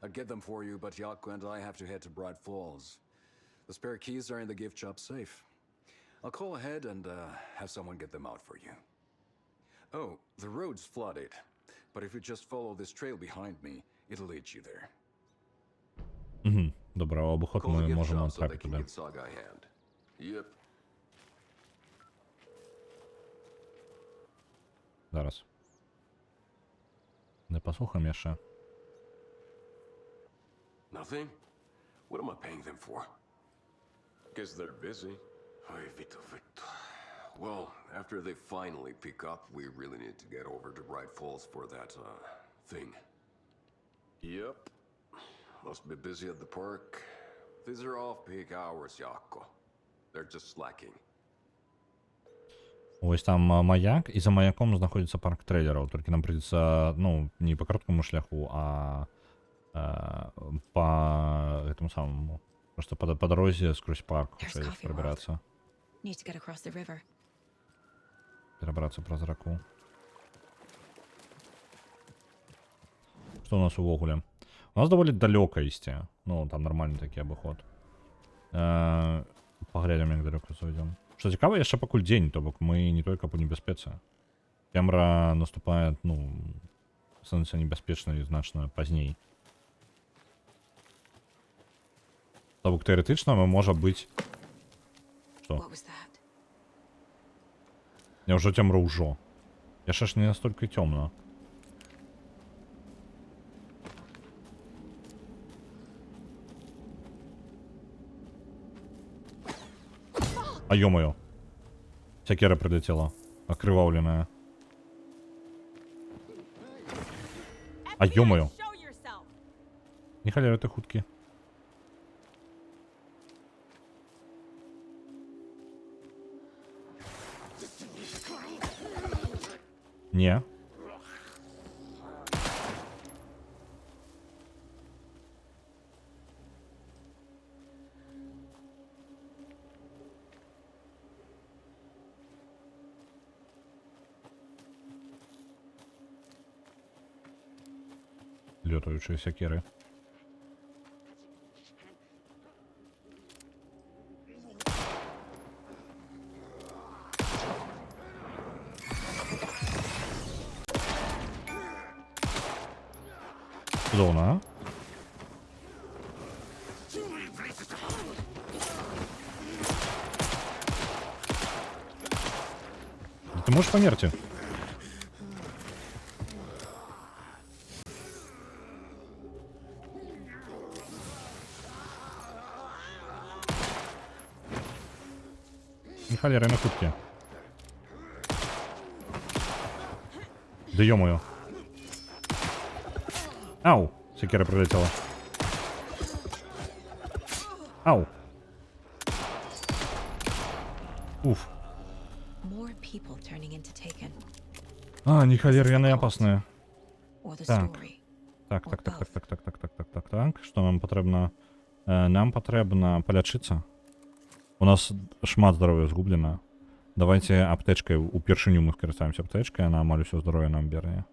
I'd get them for you, but Yako and I have to head to Bright Falls. The spare keys are in the gift shop safe. I'll call ahead and have someone get them out for you. Oh, the road's flooded, but if you just follow this trail behind me, it'll lead you there. Добре, обоход ми можемо трапити туди. Yep. Зараз. Не послухаємо ще. Nothing? What am I paying them for? Guess they're busy. Ay, Vito. Well, after they finally pick up, we really need to get over to Bright Falls for that, thing. Yep. Must be busy at the park. These are off-peak hours, Yako. They're just slacking. Ось там маяк, і за маяком знаходиться парк трейлерів. Тільки нам придется, ну, не по короткому шляху, а по этому самому. Просто по дороге сквозь парк пробираться. Перебраться праз реку. Што у нас увогуле? У нас даволі далёка ісці. Ну, там нармальны такі абыход. Паглядзім, як далёка зойдзем. Што цікава, яшчэ пакуль дзень, то бок мы не толькі па небяспецы. Цемра наступае, ну, становіцца небяспечнай значна пазней. То бок тэарэтычна можа быць... Што? Няўжо цемра ўжо? Яшчэ ж не настолькі цёмна. А ё-моё. Сякера прилетела. Окрывавленная. А ё-моё. Не халера ты хуткі. Не. Лётаючыя сякеры. Зона. Ты можешь померти? Холера на кутке. Да ё-моё. Ау! Секера прилетела. Ау! Уф. А, не холера, яны опасные. Так. Так. Что нам патрэбна? Нам патрэбна палячыцца. У нас шмат здароўя згублена. Давайте аптэчкай. Упершыню мы скарыстаемся аптэчкай, она амаль усё здароўе нам верне.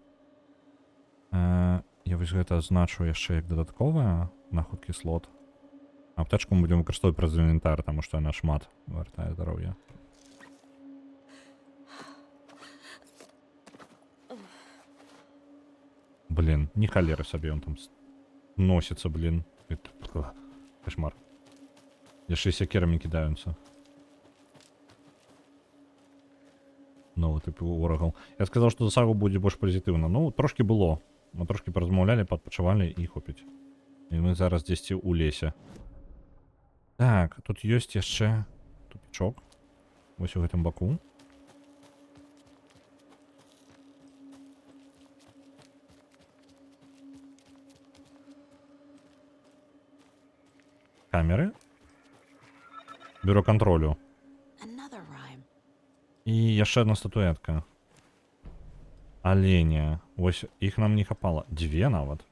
Я вось гэта азначу яшчэ як дадатковая на хуткі слот. Аптэчку мы будзем выкарыстоўваць праз інвентар, таму што яна шмат вартае здароўя. Блин, не холера сабе, он там носится, блин. Это кошмар. Яшчэ сякерамі кідаюцца. Новы тып ворагаў. Я сказаў, што за сагу будзе больш пазітыўна. Ну, трошкі было. Мы трошкі паразмаўлялі, падпачавалі і хопіць. І мы зараз дзесьці ў лесе. Так, тут ёсць яшчэ тупічок. Вось у гэтым баку. Камеры. Бюро контролю. І яшчэ одна статуэтка. Оленя. Вось іх нам не хапала. Дзве нават.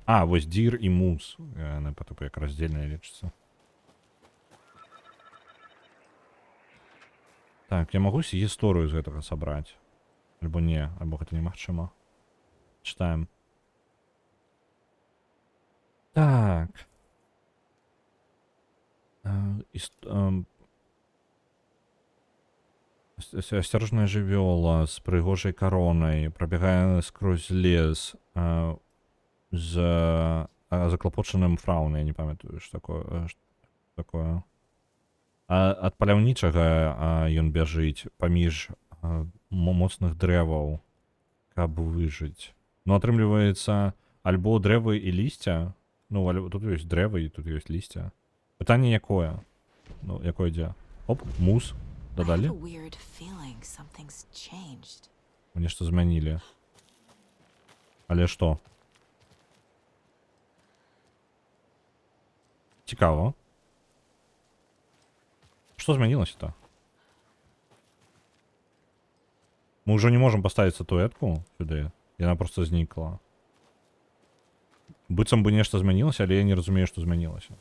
А, вось Дир і Мус. Яны па тыпу як раздзельныя лічацца. Так, я магу гісторыю з гэтага сабраць. Альбо не, альбо гэта немагчыма. Чытаем. Так. Асцярожная жывёла з прыгожай каронай прабягае скрозь лес з заклапочаным фраўнай, я не памятаю, што такое. Ад паляўнічага ён бяжыць паміж моцных дрэваў, каб выжыць. Ну, атрымліваецца, альбо дрэвы і лісця. Ну, тут ёсць дрэвы і тут ёсць лісця. Пытанне якое? Ну, якое дзе? Оп, Мус. Дадалі? Мне што змянілі. Але што? Цікава. Што змянілася-то? Мы ўжо не можам паставіць статуэтку сюды. Яна проста знікла. Быццам бы нешта змянілася, але я не разумею, што змянілася.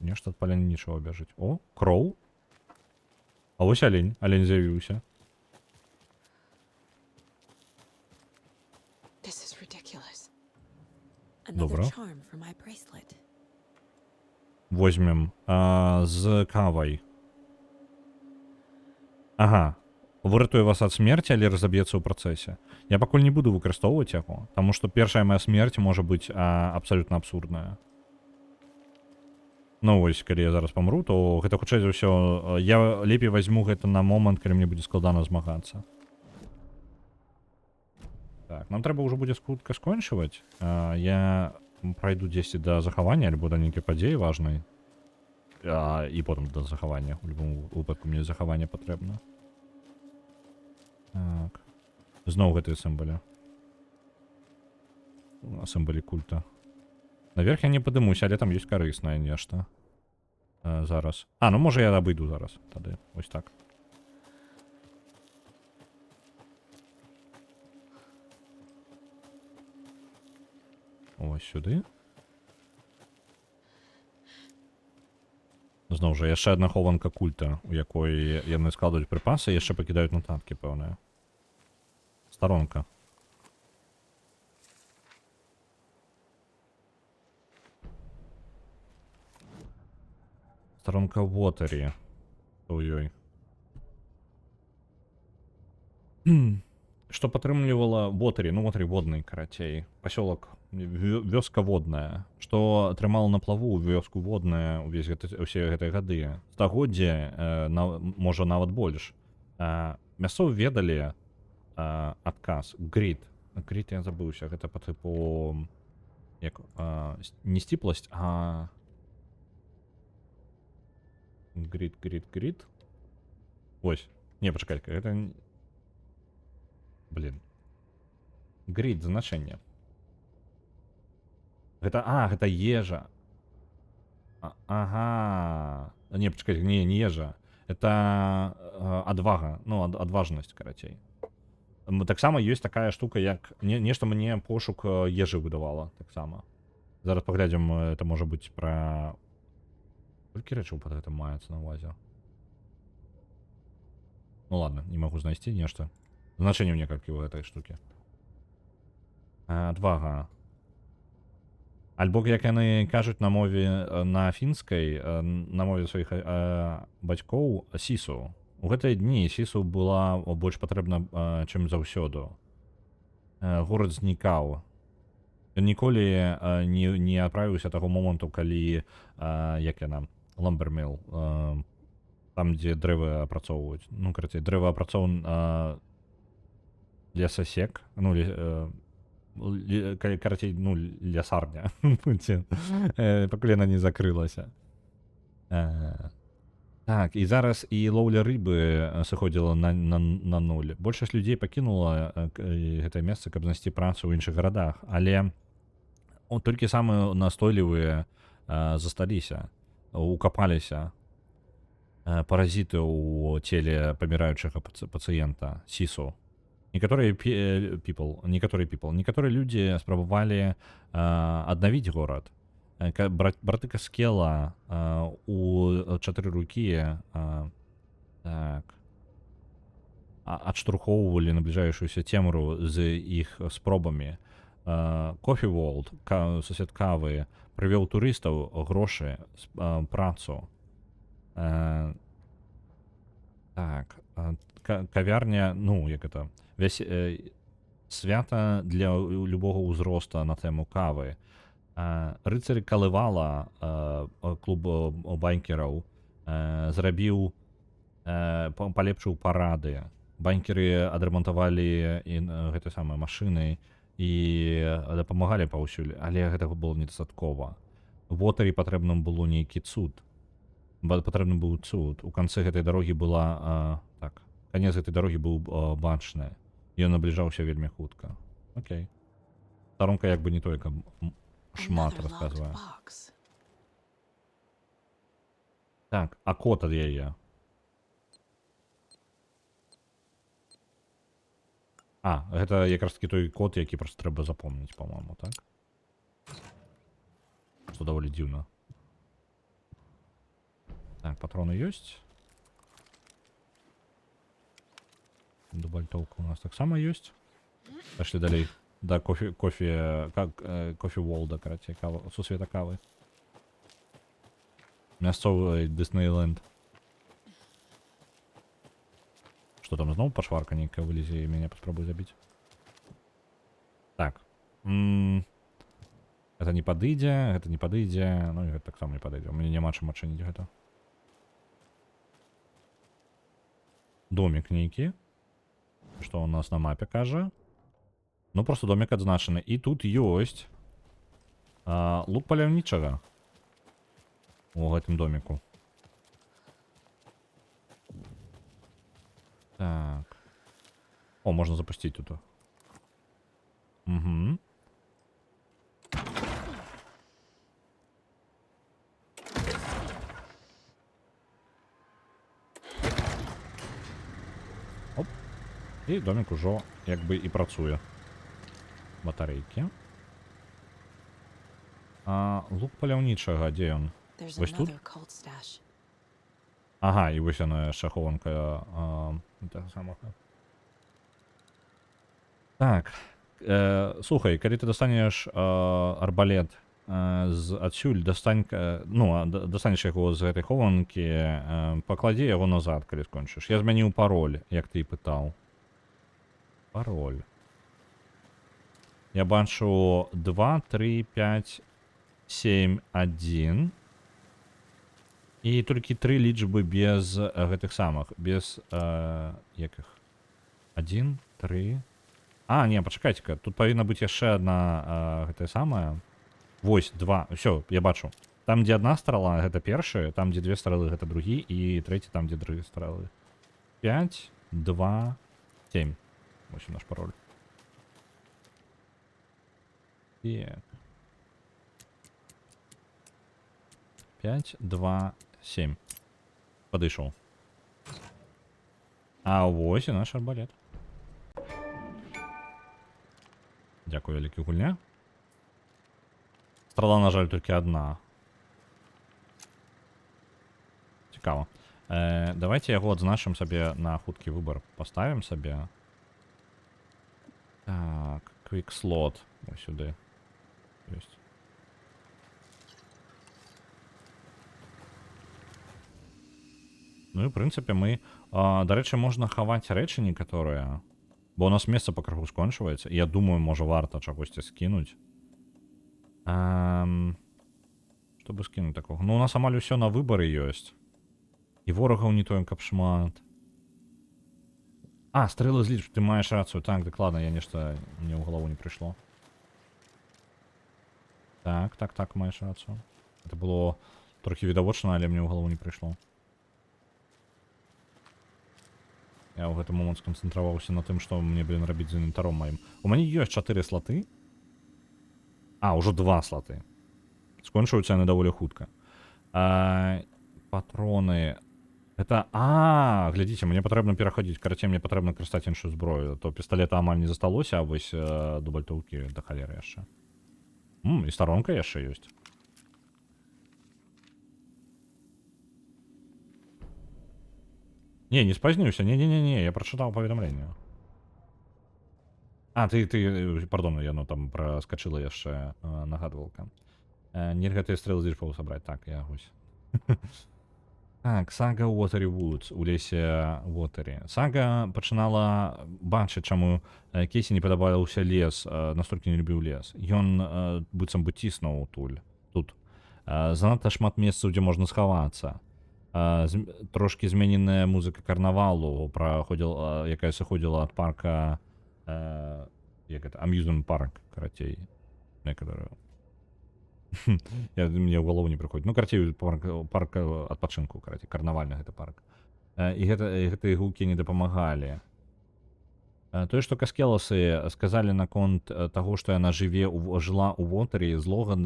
Нешта ад паляўнічага бяжыць. О, кроў. А вось алень. Алень з'явіўся. This is ridiculous. Another Добра. charm for my bracelet. Возьмем з кавай. Ага. Выратуе вас ад смерці, але разаб'ецца ў працэсе. Я пакуль не буду выкарыстоўваць яго, таму што першая моя смерць можа быць абсалютна абсурдная. Ну вось, калі я зараз памру, то гэта хутчэй за ўсё я лепей возьму гэта на момант, калі мне будзе складана змагацца. Так, нам трэба ўжо будзе хутка скончваць. Я пройду 10 до захавання альбо да нейкай падзеі важнай. І потым да захавання. У любом выпадку мне захаванне патрэбна. Так. Зноў гэтыя сімвалі. Сімвалі культа. Наверх я не падымуся, але там ёсць карыснае нешта. Зараз. Ну можа я абыйду зараз. Тады. Вось так. Ось сюды. Зноў жа, яшчэ адна хованка культа, у якой яны складаюць прыпасы і яшчэ пакідаюць нотаткі пэўныя. Старонка. Старонка Вотері. Ой-ой. Што падтрымлівала Вотері, ну Вотері водны, карацей. Пасёлак, вёска водная. Што атрымала на плаву вёску водная ўсе гэтыя гады. Стагоддзе, можа нават больш. Мясцовы ведалі адказ. Грид. Грид я забыўся, гэта па тыпу як не сціпласць, а грид. Ось. Не, пачакай-ка, гэта... Блин. Грид, значэнне. Гэта ежа. Ага. Не, пачакай, не ежа. Это адвага. Ну, адважнасць, карацей. Таксама ёсць такая штука, як... Нешта мне пошук ежы выдавала. Таксама. Зараз паглядзім, это можа быць пра... Колькі рэчаў пад гэтым маецца на ўвазе? Ну ладно, не магу знайсці нешта. Значэнне некалькі ў гэтай штукі. Адвага. Альбо, як яны кажуць на мове на фінскай, на мове сваіх бацькоў, сісу. У гэтыя дні сісу была больш патрэбна, чым заўсёды. Горад знікаў. Ён ніколі не адправіўся таго моманту, калі, як яна, ламберміл, там, дзе дрэвы апрацоўваюць. Ну, карацей, лесасек, ну, карацей, ну, лясарня. Пакуль яна не закрылася. Так, і зараз і лоўля рыбы сыходзіла на нуль. Большасць людзей пакінула гэтае месца, каб знайсці працу ў іншых гарадах, але толькі самыя настойлівыя засталіся, укапаліся паразіты ў целе паміраючага пацыента, сісу. Некаторыя людзі спрабавалі аднавіць горад. Браты Каскела у 4 рукі адштурхоўвалі набліжаючуюся цемру з іх спробамі. Coffee World, сусед кавы, прывёў турыстаў, грошы, працу. Так, кавярня, ну, як это, свята для любога ўзроста на тэму кавы. Рыцарь Калывала, клуб банкераў, зрабіў, палепшыў парады. Банкеры адрамантавалі гэтыя самыя машыны і дапамагалі паўсюль, але гэтага было недастаткова. Вотері патрэбна было нейкі цуд. Патрэбны быў цуд. У канцы гэтай дарогі была... Так, канец гэтай дарогі быў бачны. Ён набліжаўся вельмі хутка. Окей. Старонка як бы не той, каб шмат расказвае. Так, а код ад яе? Гэта якраз такі той код, які проста трэба запомніць, па-моему, так? Што даволі дзіўна. Так, патроны есть. Дубальтовка у нас так само есть. Пошли далей. Да, кофе Волда, короче, сусвета кавы. Мясцовый Диснейленд. Что там, снова пошварка некая вылези и меня попробуй забить? Так. Это не подыдя, это не подыдя. Ну, это так само не подыдя. У меня нема чым адчыніць гэта. Домик некий. Что у нас на мапе кажа? Ну, просто домик адзначаны. И тут ёсць лук паляўнічага у гэтым домику. Так. О, можно запустить тут. Угу. Оп. І домик ужо як бы і працуе. Батарейки. Лук паляўнічага, дзе ён? Вось тут? Ага, і вось яна яшчэ хованка так. Слухай, калі ты дастанеш арбалет адсюль, достанеш яго з гэтай хованкі, пакладзі яго назад, калі скончыш. Я змяніў пароль, як ты і пытаў. Пароль. Я бачу 2, 3, 5, 7, 1. І толькі 3 лічбы без гэтых самых, без якіх? 1, 3. А, не, пачакайце-ка, тут павінна быць яшчэ одна гэтая самая. Вось, 2, всё, я бачу. Там, дзе одна страла, гэта першы, там, дзе 2 стралы, гэта другі, і трэці, там, дзе 3 стралы. 5, 2, 7. Вось наш пароль. Так. 5, 2, 7. Падышоў. А вось і наш арбалет. Дякую, вялікі гульня. Страла, на жаль, толькі одна. Цікава. Давайте яго адзначым сабе на хуткі выбар. Поставім сабе. Так, quick slot. Ось сюди. Ёсць. Ну і, в прынцыпе, мы... Дарэчы, можна хаваць рэчы некаторыя. Бо у нас месца па крыху скончваецца. І я думаю, можа, варта чагосьці скінуць. Што бы скінуць такога? Ну, у нас амаль усё на выбары ёсць. І ворагаў не тое, каб шмат. А, стрэлы з лічб, ты маеш рацыю. Так, дакладна, я нешта мне ў галаву не прыйшло. Так, маеш рацыю. Это было трохі відавочна, але мне ў галаву не прыйшло. Я ў гэты момант сканцэнтраваўся на тым, што мне, рабіць з інвентаром маім. У мяне ёсць 4 слоты. А, ўжо 2 слоты. Скончваюцца яны даволі хутка. Патроны. Это... глядзіце, мне патрэбна пераходзіць. Карацей, мне патрэбна карыстаць іншую зброю. То пісталета амаль не засталося, а вось дубальтоўкі да халеры яшчэ. І старонка яшчэ ёсць. Не спазнюся. Не, я прачытаў паведамленне. Пардон, яно там праскачыла яшчэ нагадвалка. Нельга гэтыя стрэлы з лічбаў сабраць. Так, я вось. Так, сага Watery Woods у лесе Watery. Сага пачынала бачыць, чаму Кейсі не падабаўся лес, настолькі не любіў лес. Ён быццам бы ціснуў тут. Занадта шмат месцаў, дзе можна схавацца. Трошки змененая музыка карнавалу, якая сыходзіла ад парка, як это, Amusement парк, карацей. Мне ў галову не прыходзіць. Ну, карацей, парк адпачынку, карацей, карнавальны гэта парк. І гэтыя гукі не дапамагалі. Тое, што Каскеласы сказалі наконт таго, што яна жыла ў Watery злоган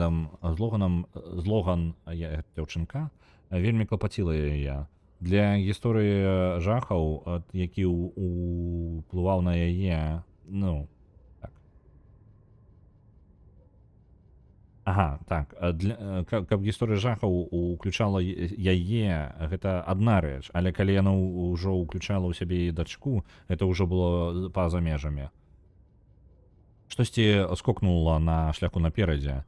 дзяўчынка, вельмі клапаціла яе. Для гісторыі жахаў, які ўплываў на яе, ну, так. Ага, так. Каб гісторыя жахаў уключала яе, гэта адна рэч, але калі яна ўжо ўключала ў сябе і дачку, гэта ўжо было па-за межамі. Штосьці скокнула на шляху наперадзе.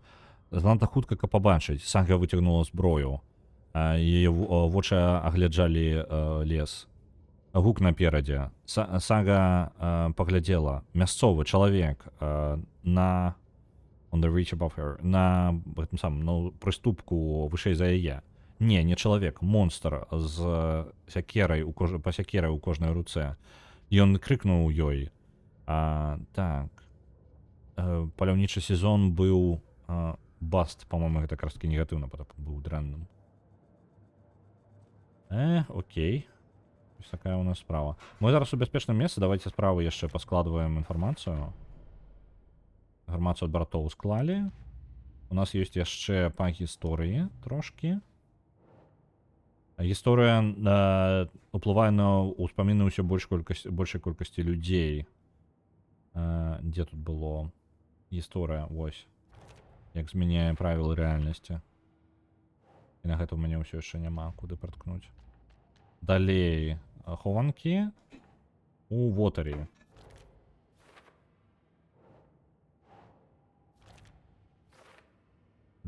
Занадта хутка, каб пабачыць. Сага выцягнула зброю. Яе вочы агляджалі лес. Гук наперадзе. Сага паглядзела. Мясцовы чалавек на... On the reach above her. На гэтым самым, ну, прыступку вышэй за яе. Не чалавек, монстр з сякерай па сякерай у кожнай руцэ. Ён крыкнуў ёй. Так. Паляўнічы сезон быў баст, по-моему, гэта якраз таки негатыўна быў дрэнным. Окей. Ось такая у нас справа. Мы зараз у бяспечным месцы, давайте справа яшчэ паскладваем інфармацыю. Інфармацыю ад братоў склалі. У нас ёсць яшчэ па гісторыі трошкі. Гісторыя уплывае на ўспаміны ўсё большай колькасці людзей. Дзе тут было? Гісторыя, вось. Як змяняе правілы рэальнасці. І на гэта ў мяне ўсё яшчэ няма куды праткнуць. Далей. Хованкі у Вотарі.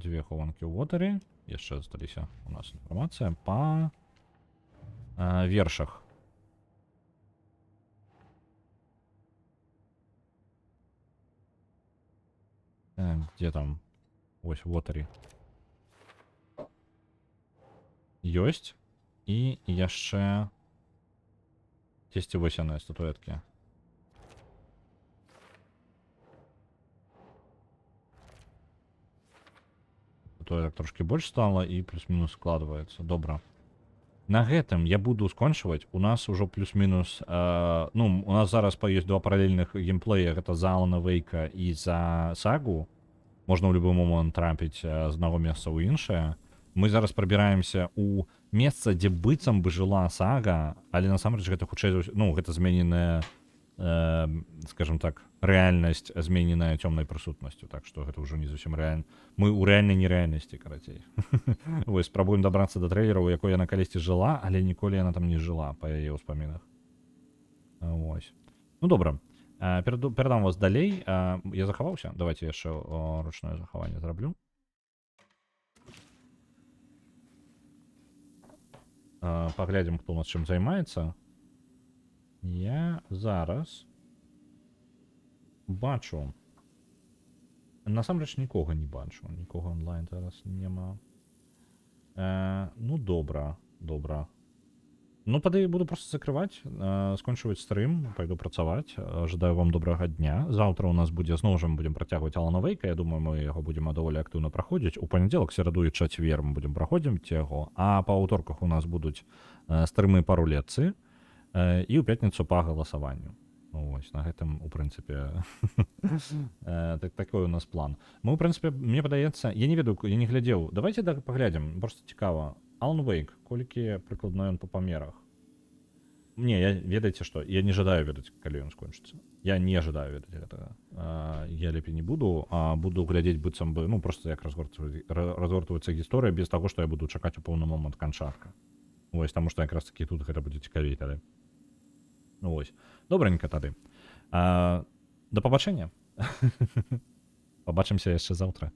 Дзве хованкі ў Вотары. Яшчэ засталіся у нас інфармацыя па вершах. Дзе там? Вось Вотары. Ёсць. І яшчэ дзесьці вось яны статуэткі. Так трошки больш стала і плюс-мінус складваецца. Добра. На гэтым я буду скончваць. У нас ужо плюс-мінус... ну, у нас зараз ёсць два паралельных геймплея. Гэта за Алана Вейка і за Сагу. Можна ў любы момант трапіць з аднаго месца ў іншае. Мы зараз прабіраемся ў месца, дзе быццам бы жыла Сага, але насамрэч гэта хутчэй... Ну, гэта змененая, скажем так, рэальнасць, змененая цёмнай прысутнасцю. Так што гэта ўжо не зусім рэальна. Мы ў рэальнай нерэальнасці, карацей. Вось, спрабуем дабрацца да трэйлера, у якой яна калісьці жыла, але ніколі яна там не жыла па яе ўспамінах. Вось. Ну, добра. Перадам вас далей. Я захаваўся. Давайте яшчэ ручное захаванне зраблю. Паглядзім, хто у нас чым займаецца. Я зараз бачу. Насамрэч нікога не бачу. Нікога онлайн зараз няма. Ну, добра. Добра. Ну, тады буду просто закрываць, скончваць стрым, пайду працаваць. Жадаю вам добрага дня. Заўтра у нас будзе, зноў жа мы будзем працягваць Алана Вейка. Я думаю, мы яго будзем даволі актыўна праходзіць. У панядзелак, сераду і чацвер мы будзем праходзіць яго. А па аўторках у нас будуць стрымы па рулетцы. І ў пятніцу па галасаванню. Вось, на гэтым, у прынцыпе, такой у нас план. Мы, у прынцыпе, мне падаецца, я не ведаю, я не глядзеў. Давайте паглядзім, просто цікава. Алан Вейк, колькі прыкладна ён па памерах? Не, ведаеце што, я не жадаю ведаць, калі ён скончыцца. Я не жадаю ведаць гэтага. Я лепей не буду, а буду глядзець быццам бы, ну, просто як разгортваецца гісторыя без таго, што я буду чакаць у пэўны момант канчатка. Вось, таму што якраз такі тут гэта будзе цікавей тады. Ну, вось. Добраненька тады. Да пабачэння. Пабачымся яшчэ заўтра.